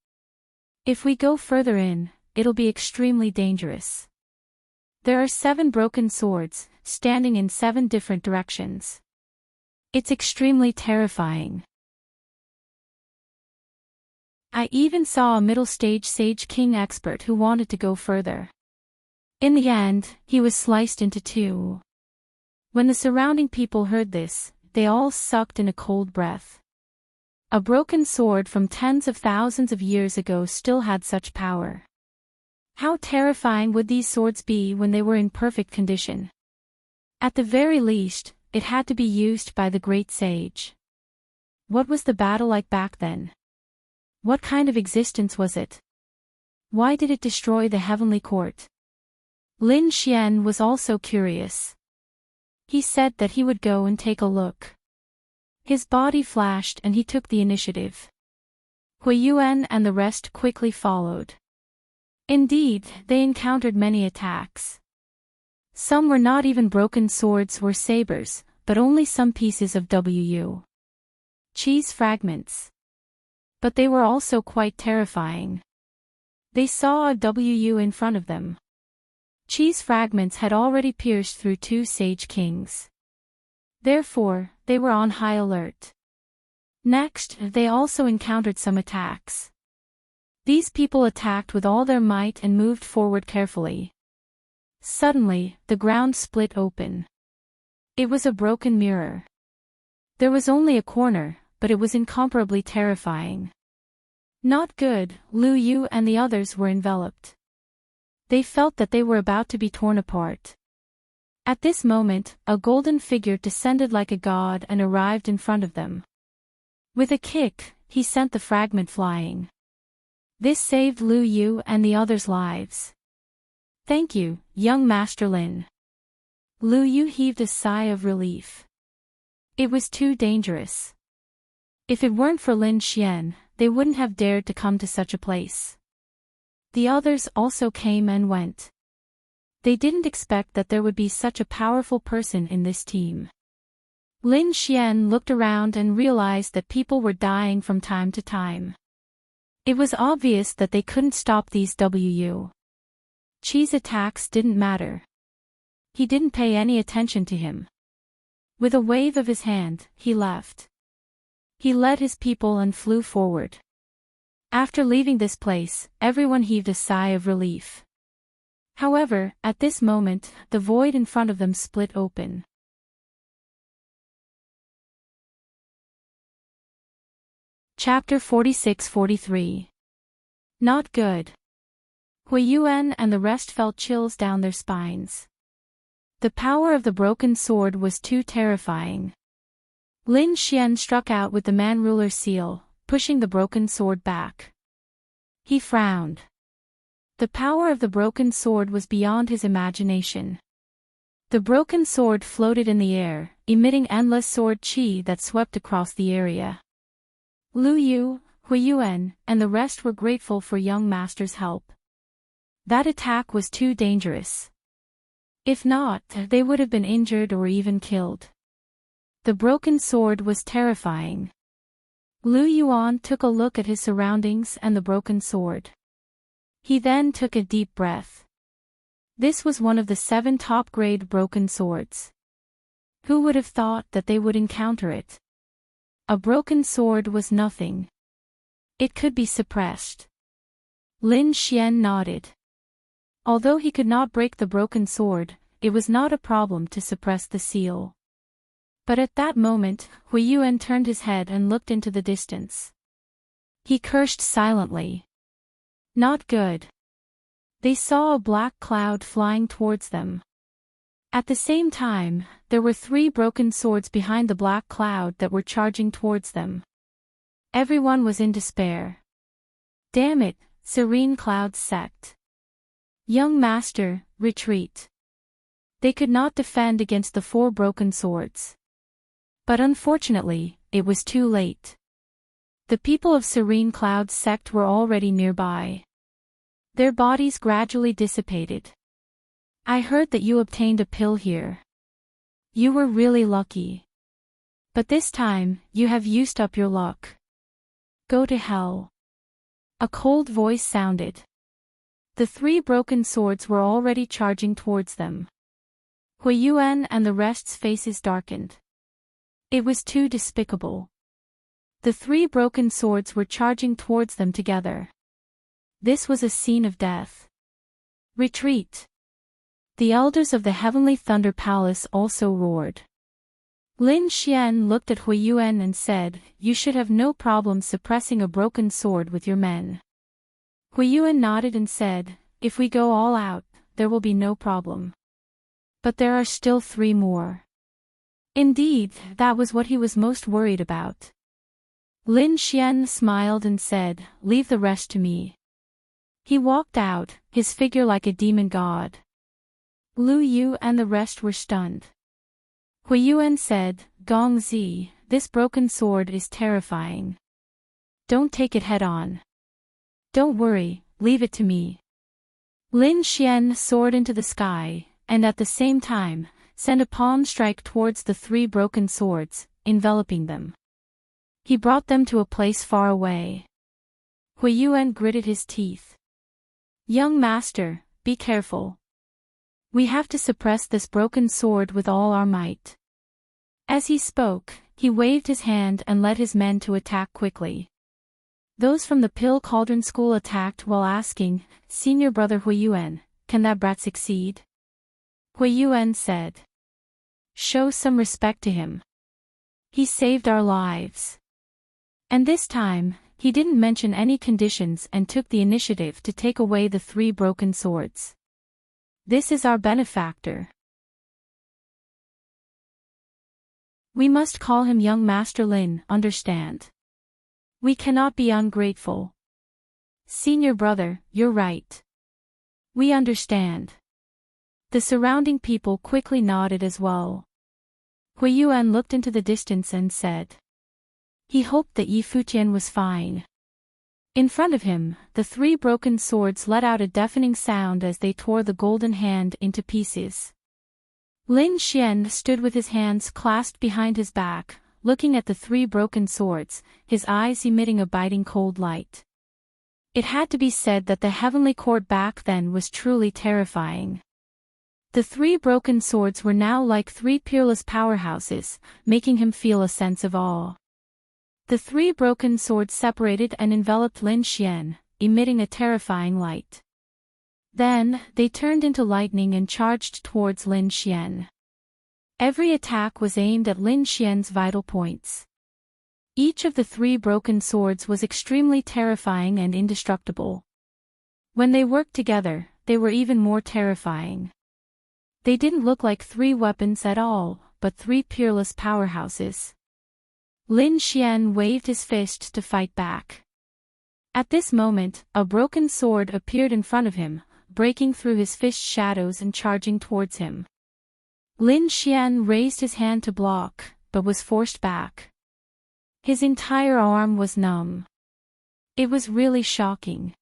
If we go further in, it'll be extremely dangerous. There are 7 broken swords, standing in 7 different directions. It's extremely terrifying. I even saw a middle-stage Sage King expert who wanted to go further. In the end, he was sliced into 2. When the surrounding people heard this, they all sucked in a cold breath. A broken sword from tens of thousands of years ago still had such power. How terrifying would these swords be when they were in perfect condition? At the very least, it had to be used by the great sage. What was the battle like back then? What kind of existence was it? Why did it destroy the heavenly court? Lin Xian was also curious. He said that he would go and take a look. His body flashed and he took the initiative. Hui Yuan and the rest quickly followed. Indeed, they encountered many attacks. Some were not even broken swords or sabers, but only some pieces of cheese fragments. But they were also quite terrifying. They saw a WU in front of them. Cheese fragments had already pierced through 2 sage kings. Therefore, they were on high alert. Next, they also encountered some attacks. These people attacked with all their might and moved forward carefully. Suddenly, the ground split open. It was a broken mirror. There was only a corner, but it was incomparably terrifying. Not good, Lu Yu and the others were enveloped. They felt that they were about to be torn apart. At this moment, a golden figure descended like a god and arrived in front of them. With a kick, he sent the fragment flying. This saved Lu Yu and the others' lives. Thank you, young Master Lin. Lu Yu heaved a sigh of relief. It was too dangerous. If it weren't for Lin Xian, they wouldn't have dared to come to such a place. The others also came and went. They didn't expect that there would be such a powerful person in this team. Lin Xian looked around and realized that people were dying from time to time. It was obvious that they couldn't stop these cheese attacks didn't matter. He didn't pay any attention to him. With a wave of his hand, he left. He led his people and flew forward. After leaving this place, everyone heaved a sigh of relief. However, at this moment, the void in front of them split open. Chapter 46-43. Not good. Hui Yuan and the rest felt chills down their spines. The power of the broken sword was too terrifying. Lin Xian struck out with the man-ruler seal, pushing the broken sword back. He frowned. The power of the broken sword was beyond his imagination. The broken sword floated in the air, emitting endless sword qi that swept across the area. Lu Yu, Hui Yuan, and the rest were grateful for young master's help. That attack was too dangerous. If not, they would have been injured or even killed. The broken sword was terrifying. Lu Yuan took a look at his surroundings and the broken sword. He then took a deep breath. This was one of the 7 top-grade broken swords. Who would have thought that they would encounter it? A broken sword was nothing. It could be suppressed. Lin Xian nodded. Although he could not break the broken sword, it was not a problem to suppress the seal. But at that moment, Hui Yuan turned his head and looked into the distance. He cursed silently. Not good. They saw a black cloud flying towards them. At the same time, there were 3 broken swords behind the black cloud that were charging towards them. Everyone was in despair. Damn it, Serene Cloud's sect. Young master, retreat. They could not defend against the 4 broken swords. But unfortunately, it was too late. The people of Serene Cloud's sect were already nearby. Their bodies gradually dissipated. I heard that you obtained a pill here. You were really lucky. But this time, you have used up your luck. Go to hell. A cold voice sounded. The 3 broken swords were already charging towards them. Hui Yuan and the rest's faces darkened. It was too despicable. The 3 broken swords were charging towards them together. This was a scene of death. Retreat. The elders of the Heavenly Thunder Palace also roared. Lin Xian looked at Hui Yuan and said, "You should have no problem suppressing a broken sword with your men." Hui Yuan nodded and said, "If we go all out, there will be no problem. But there are still 3 more." Indeed, that was what he was most worried about. Lin Xian smiled and said, "Leave the rest to me." He walked out, his figure like a demon god. Lu Yu and the rest were stunned. Hui Yuan said, "Gong Zi, this broken sword is terrifying. Don't take it head on. Don't worry, leave it to me." Lin Xian soared into the sky, and at the same time, sent a palm strike towards the 3 broken swords, enveloping them. He brought them to a place far away. Hui Yuan gritted his teeth. "Young master, be careful. We have to suppress this broken sword with all our might." As he spoke, he waved his hand and led his men to attack quickly. Those from the Pill Cauldron School attacked while asking, "Senior brother Hui Yuan, can that brat succeed?" Hui Yuan said, "Show some respect to him. He saved our lives." And this time, he didn't mention any conditions and took the initiative to take away the 3 broken swords. This is our benefactor. We must call him young Master Lin, understand? We cannot be ungrateful. Senior brother, you're right. We understand. The surrounding people quickly nodded as well. Hui Yuan looked into the distance and said. He hoped that Yi Futian was fine. In front of him, the 3 broken swords let out a deafening sound as they tore the golden hand into pieces. Lin Xian stood with his hands clasped behind his back, looking at the 3 broken swords, his eyes emitting a biting cold light. It had to be said that the heavenly court back then was truly terrifying. The 3 broken swords were now like 3 peerless powerhouses, making him feel a sense of awe. The 3 broken swords separated and enveloped Lin Xian, emitting a terrifying light. Then, they turned into lightning and charged towards Lin Xian. Every attack was aimed at Lin Xian's vital points. Each of the 3 broken swords was extremely terrifying and indestructible. When they worked together, they were even more terrifying. They didn't look like 3 weapons at all, but 3 peerless powerhouses. Lin Xian waved his fist to fight back. At this moment, a broken sword appeared in front of him, breaking through his fist shadows and charging towards him. Lin Xian raised his hand to block, but was forced back. His entire arm was numb. It was really shocking.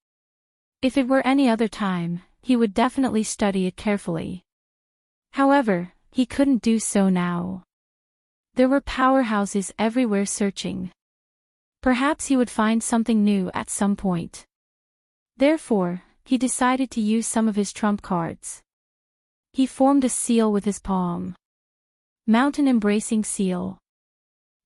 If it were any other time, he would definitely study it carefully. However, he couldn't do so now. There were powerhouses everywhere searching. Perhaps he would find something new at some point. Therefore, he decided to use some of his trump cards. He formed a seal with his palm. Mountain Embracing Seal.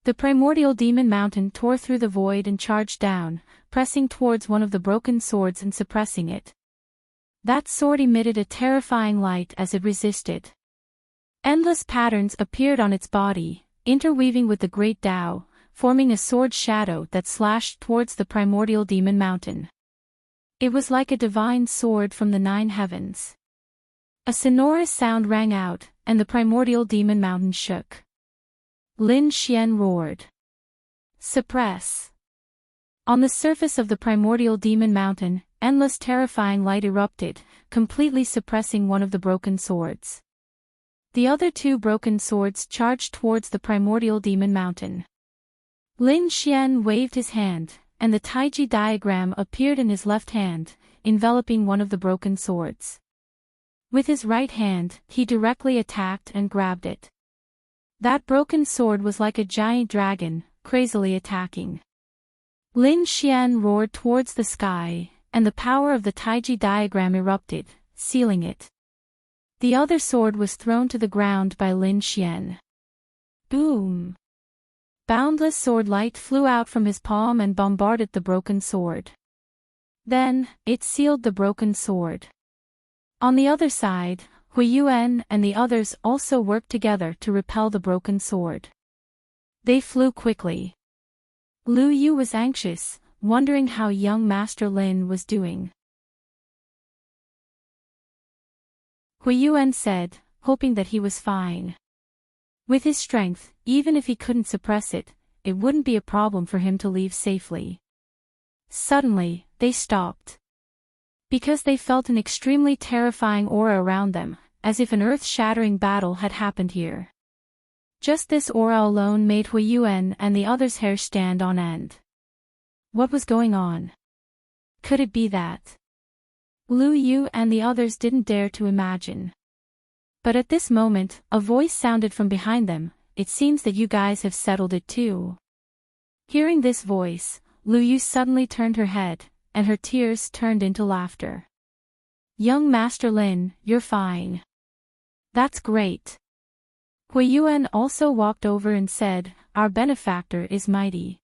The primordial demon mountain tore through the void and charged down, pressing towards one of the broken swords and suppressing it. That sword emitted a terrifying light as it resisted. Endless patterns appeared on its body, interweaving with the great Tao, forming a sword shadow that slashed towards the primordial demon mountain. It was like a divine sword from the 9 heavens. A sonorous sound rang out, and the primordial demon mountain shook. Lin Xian roared. Suppress. On the surface of the primordial demon mountain, endless terrifying light erupted, completely suppressing one of the broken swords. The other 2 broken swords charged towards the primordial demon mountain. Lin Xian waved his hand, and the Taiji diagram appeared in his left hand, enveloping one of the broken swords. With his right hand, he directly attacked and grabbed it. That broken sword was like a giant dragon, crazily attacking. Lin Xian roared towards the sky, and the power of the Taiji diagram erupted, sealing it. The other sword was thrown to the ground by Lin Xian. Boom! Boundless sword light flew out from his palm and bombarded the broken sword. Then, it sealed the broken sword. On the other side, Hui Yuan and the others also worked together to repel the broken sword. They flew quickly. Lu Yu was anxious, wondering how young Master Lin was doing. Hui Yuan said, hoping that he was fine. With his strength, even if he couldn't suppress it, it wouldn't be a problem for him to leave safely. Suddenly, they stopped. Because they felt an extremely terrifying aura around them, as if an earth-shattering battle had happened here. Just this aura alone made Hui Yuan and the others' hair stand on end. What was going on? Could it be that Lu Yu and the others didn't dare to imagine? But at this moment, a voice sounded from behind them. It seems that you guys have settled it too. Hearing this voice, Lu Yu suddenly turned her head, and her tears turned into laughter. Young Master Lin, you're fine. That's great. Hui Yuan also walked over and said, our benefactor is mighty.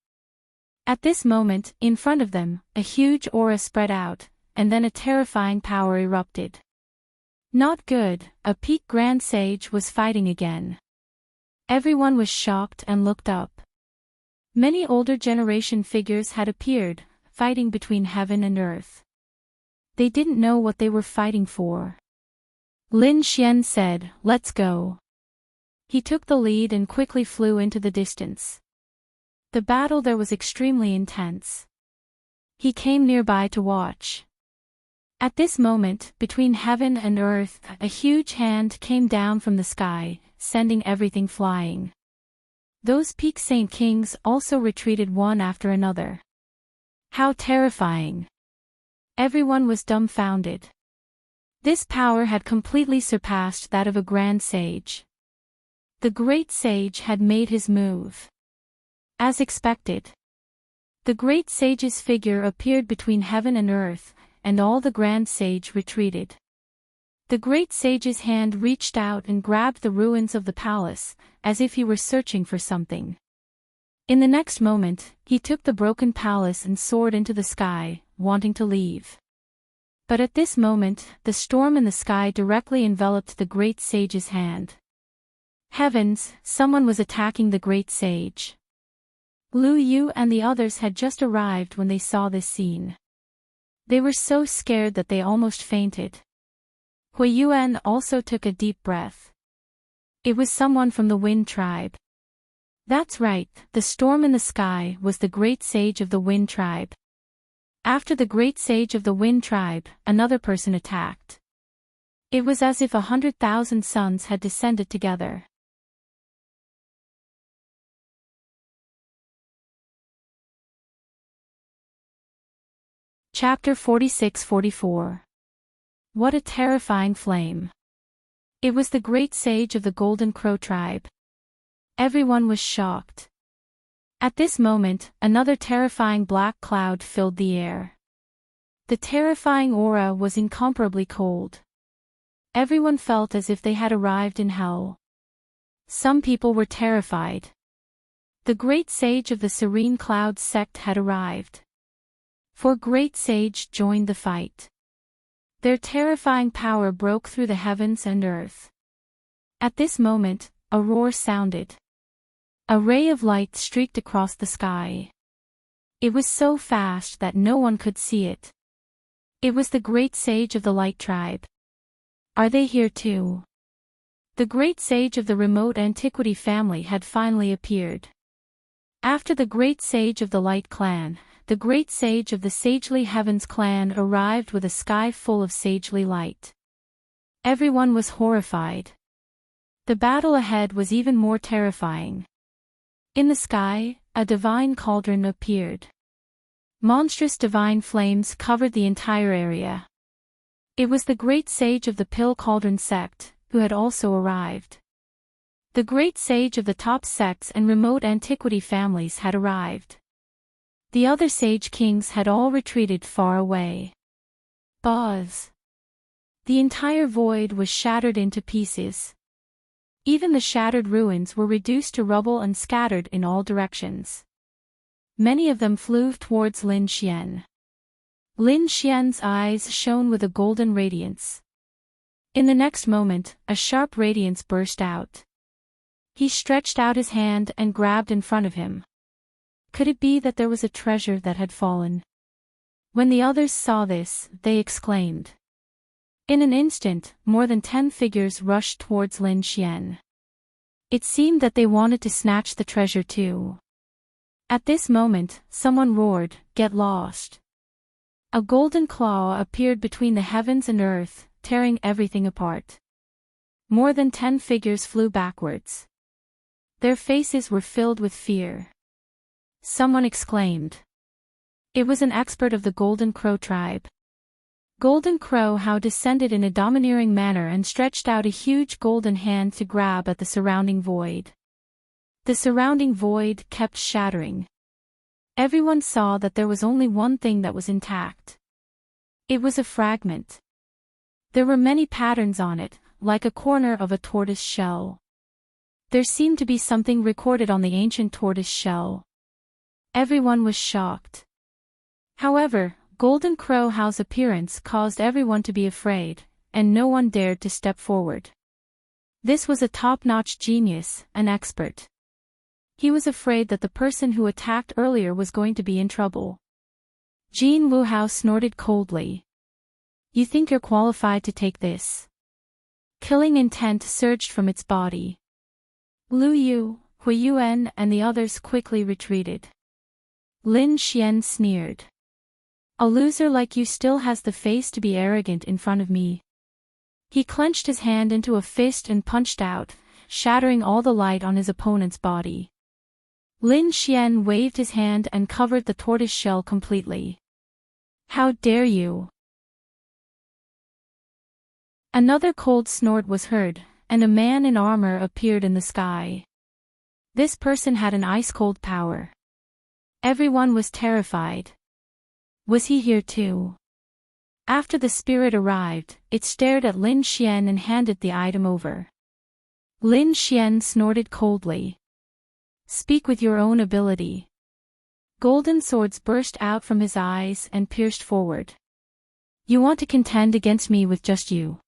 At this moment, in front of them, a huge aura spread out, and then a terrifying power erupted. Not good, a peak Grand Sage was fighting again. Everyone was shocked and looked up. Many older generation figures had appeared, fighting between heaven and earth. They didn't know what they were fighting for. Lin Xian said, let's go. He took the lead and quickly flew into the distance. The battle there was extremely intense. He came nearby to watch. At this moment, between heaven and earth, a huge hand came down from the sky, sending everything flying. Those Peak Saint Kings also retreated one after another. How terrifying! Everyone was dumbfounded. This power had completely surpassed that of a Grand Sage. The Great Sage had made his move. As expected, the Great Sage's figure appeared between heaven and earth, and all the Grand Sage retreated. The Great Sage's hand reached out and grabbed the ruins of the palace, as if he were searching for something. In the next moment, he took the broken palace and soared into the sky, wanting to leave. But at this moment, the storm in the sky directly enveloped the Great Sage's hand. Heavens, someone was attacking the Great Sage. Lu Yu and the others had just arrived when they saw this scene. They were so scared that they almost fainted. Hui Yuan also took a deep breath. It was someone from the Wind Tribe. That's right, the storm in the sky was the Great Sage of the Wind Tribe. After the Great Sage of the Wind Tribe, another person attacked. It was as if 100,000 suns had descended together. Chapter 46-44. What a terrifying flame. It was the Great Sage of the Golden Crow Tribe. Everyone was shocked. At this moment, another terrifying black cloud filled the air. The terrifying aura was incomparably cold. Everyone felt as if they had arrived in hell. Some people were terrified. The Great Sage of the Serene Clouds sect had arrived. 4 Great Sage joined the fight. Their terrifying power broke through the heavens and earth. At this moment, a roar sounded. A ray of light streaked across the sky. It was so fast that no one could see it. It was the Great Sage of the Light Tribe. Are they here too? The Great Sage of the Remote Antiquity family had finally appeared. After the Great Sage of the Light Clan, the Great Sage of the Sagely Heavens clan arrived with a sky full of sagely light. Everyone was horrified. The battle ahead was even more terrifying. In the sky, a divine cauldron appeared. Monstrous divine flames covered the entire area. It was the Great Sage of the Pill Cauldron sect, who had also arrived. The Great Sage of the top sects and remote antiquity families had arrived. The other Sage Kings had all retreated far away. Buzz! The entire void was shattered into pieces. Even the shattered ruins were reduced to rubble and scattered in all directions. Many of them flew towards Lin Xian. Lin Xian's eyes shone with a golden radiance. In the next moment, a sharp radiance burst out. He stretched out his hand and grabbed in front of him. Could it be that there was a treasure that had fallen? When the others saw this, they exclaimed. In an instant, more than 10 figures rushed towards Lin Xian. It seemed that they wanted to snatch the treasure too. At this moment, someone roared, "Get lost!" A golden claw appeared between the heavens and earth, tearing everything apart. More than 10 figures flew backwards. Their faces were filled with fear. Someone exclaimed. It was an expert of the Golden Crow tribe. Golden Crow How descended in a domineering manner and stretched out a huge golden hand to grab at the surrounding void. The surrounding void kept shattering. Everyone saw that there was only one thing that was intact. It was a fragment. There were many patterns on it, like a corner of a tortoise shell. There seemed to be something recorded on the ancient tortoise shell. Everyone was shocked. However, Golden Crow How's appearance caused everyone to be afraid, and no one dared to step forward. This was a top-notch genius, an expert. He was afraid that the person who attacked earlier was going to be in trouble. Jean Wu Hao snorted coldly. You think you're qualified to take this? Killing intent surged from its body. Lu Yu, Hui Yuan and the others quickly retreated. Lin Xian sneered. A loser like you still has the face to be arrogant in front of me. He clenched his hand into a fist and punched out, shattering all the light on his opponent's body. Lin Xian waved his hand and covered the tortoise shell completely. How dare you! Another cold snort was heard, and a man in armor appeared in the sky. This person had an ice-cold power. Everyone was terrified. Was he here too? After the spirit arrived, it stared at Lin Xian and handed the item over. Lin Xian snorted coldly. Speak with your own ability. Golden swords burst out from his eyes and pierced forward. You want to contend against me with just you?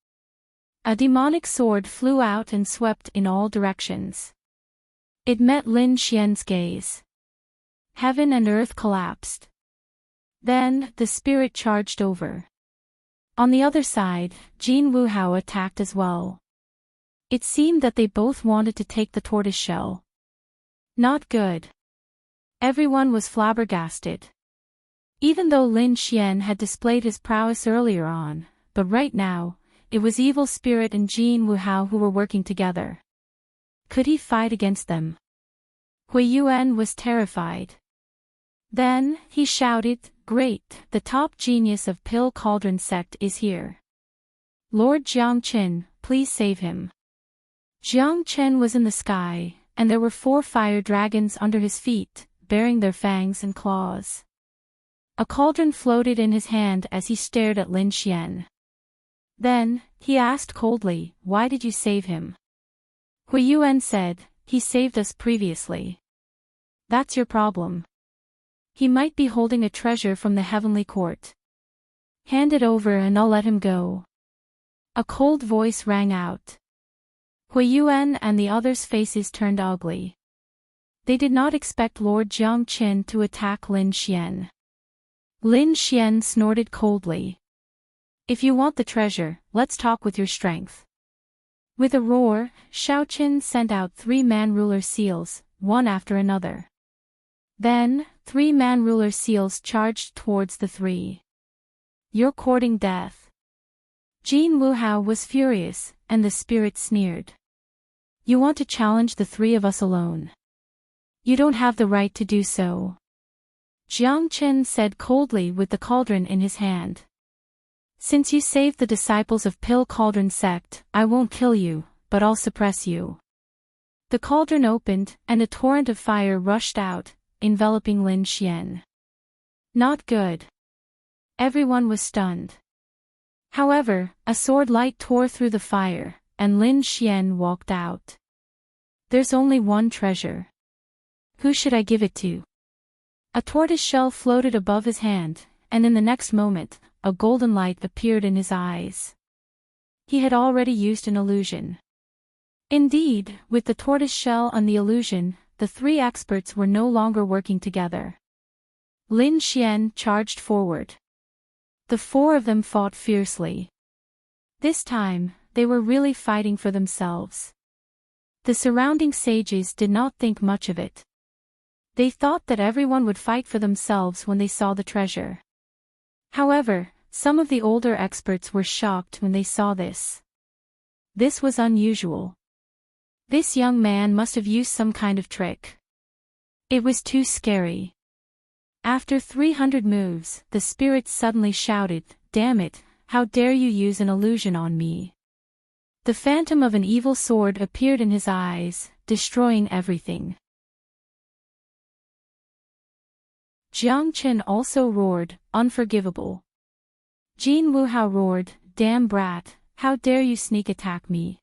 A demonic sword flew out and swept in all directions. It met Lin Xian's gaze. Heaven and earth collapsed. Then, the spirit charged over. On the other side, Jean Wu Hao attacked as well. It seemed that they both wanted to take the tortoise shell. Not good. Everyone was flabbergasted. Even though Lin Xian had displayed his prowess earlier on, but right now, it was Evil Spirit and Jean Wu Hao who were working together. Could he fight against them? Hui Yuan was terrified. Then, he shouted, Great, the top genius of Pill Cauldron sect is here. Lord Jiang Qin, please save him. Jiang Qin was in the sky, and there were 4 fire dragons under his feet, bearing their fangs and claws. A cauldron floated in his hand as he stared at Lin Xian. Then, he asked coldly, Why did you save him? Hui Yuan said, He saved us previously. That's your problem. He might be holding a treasure from the heavenly court. Hand it over and I'll let him go. A cold voice rang out. Hui Yuan and the others' faces turned ugly. They did not expect Lord Jiang Qin to attack Lin Xian. Lin Xian snorted coldly. If you want the treasure, let's talk with your strength. With a roar, Shao Qin sent out 3-man ruler seals, one after another. Then, 3-man ruler seals charged towards the 3. You're courting death. Jean Wu Hao was furious, and the spirit sneered. You want to challenge the 3 of us alone? You don't have the right to do so. Jiang Qin said coldly with the cauldron in his hand. Since you saved the disciples of Pill Cauldron sect, I won't kill you, but I'll suppress you. The cauldron opened, and a torrent of fire rushed out, enveloping Lin Xian. Not good. Everyone was stunned. However, a sword light tore through the fire, and Lin Xian walked out. There's only one treasure. Who should I give it to? A tortoise shell floated above his hand, and in the next moment, a golden light appeared in his eyes. He had already used an illusion. Indeed, with the tortoise shell and the illusion, the 3 experts were no longer working together. Lin Xian charged forward. The 4 of them fought fiercely. This time, they were really fighting for themselves. The surrounding sages did not think much of it. They thought that everyone would fight for themselves when they saw the treasure. However, some of the older experts were shocked when they saw this. This was unusual. This young man must have used some kind of trick. It was too scary. After 300 moves, the spirits suddenly shouted, "Damn it, how dare you use an illusion on me!" The phantom of an evil sword appeared in his eyes, destroying everything. Jiang Chen also roared, "Unforgivable." Jin Wuhao roared, "Damn brat, how dare you sneak attack me!"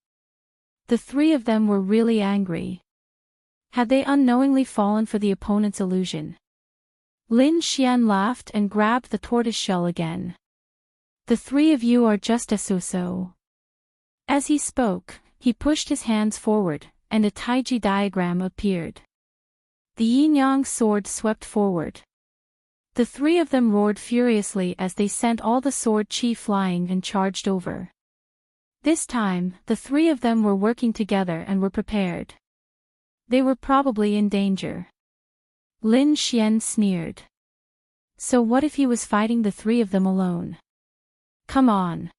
The three of them were really angry. Had they unknowingly fallen for the opponent's illusion? Lin Xian laughed and grabbed the tortoiseshell again. "The three of you are just a so-so." As he spoke, he pushed his hands forward, and a taiji diagram appeared. The yin-yang sword swept forward. The three of them roared furiously as they sent all the sword chi flying and charged over. This time, the three of them were working together and were prepared. They were probably in danger. Lin Xian sneered. So what if he was fighting the three of them alone? Come on.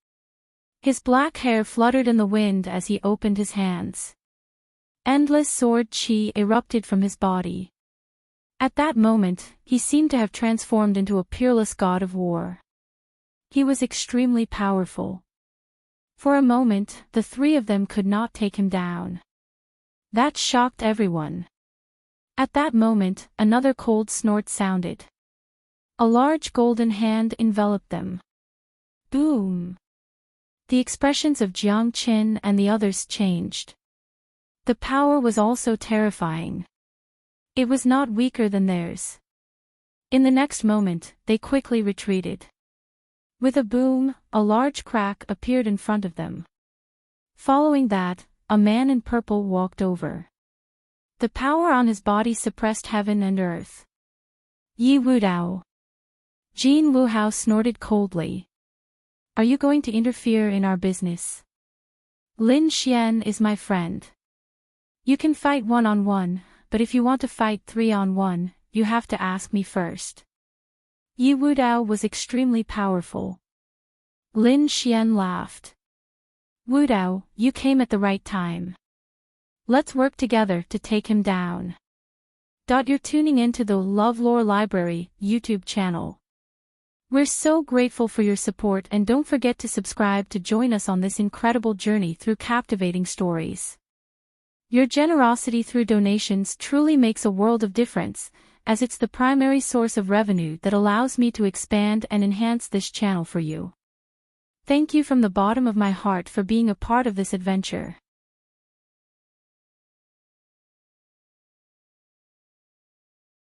His black hair fluttered in the wind as he opened his hands. Endless sword chi erupted from his body. At that moment, he seemed to have transformed into a peerless god of war. He was extremely powerful. For a moment, the three of them could not take him down. That shocked everyone. At that moment, another cold snort sounded. A large golden hand enveloped them. Boom! The expressions of Jiang Qin and the others changed. The power was also terrifying. It was not weaker than theirs. In the next moment, they quickly retreated. With a boom, a large crack appeared in front of them. Following that, a man in purple walked over. The power on his body suppressed heaven and earth. Yi Wudao. Jin Wuhao snorted coldly. Are you going to interfere in our business? Lin Xian is my friend. You can fight one-on-one, but if you want to fight 3-on-1, you have to ask me first. Yi Wudao was extremely powerful. Lin Xian laughed. Wudao, you came at the right time. Let's work together to take him down. You're tuning into the LoveLore Library YouTube channel. We're so grateful for your support, and don't forget to subscribe to join us on this incredible journey through captivating stories. Your generosity through donations truly makes a world of difference, as it's the primary source of revenue that allows me to expand and enhance this channel for you. Thank you from the bottom of my heart for being a part of this adventure.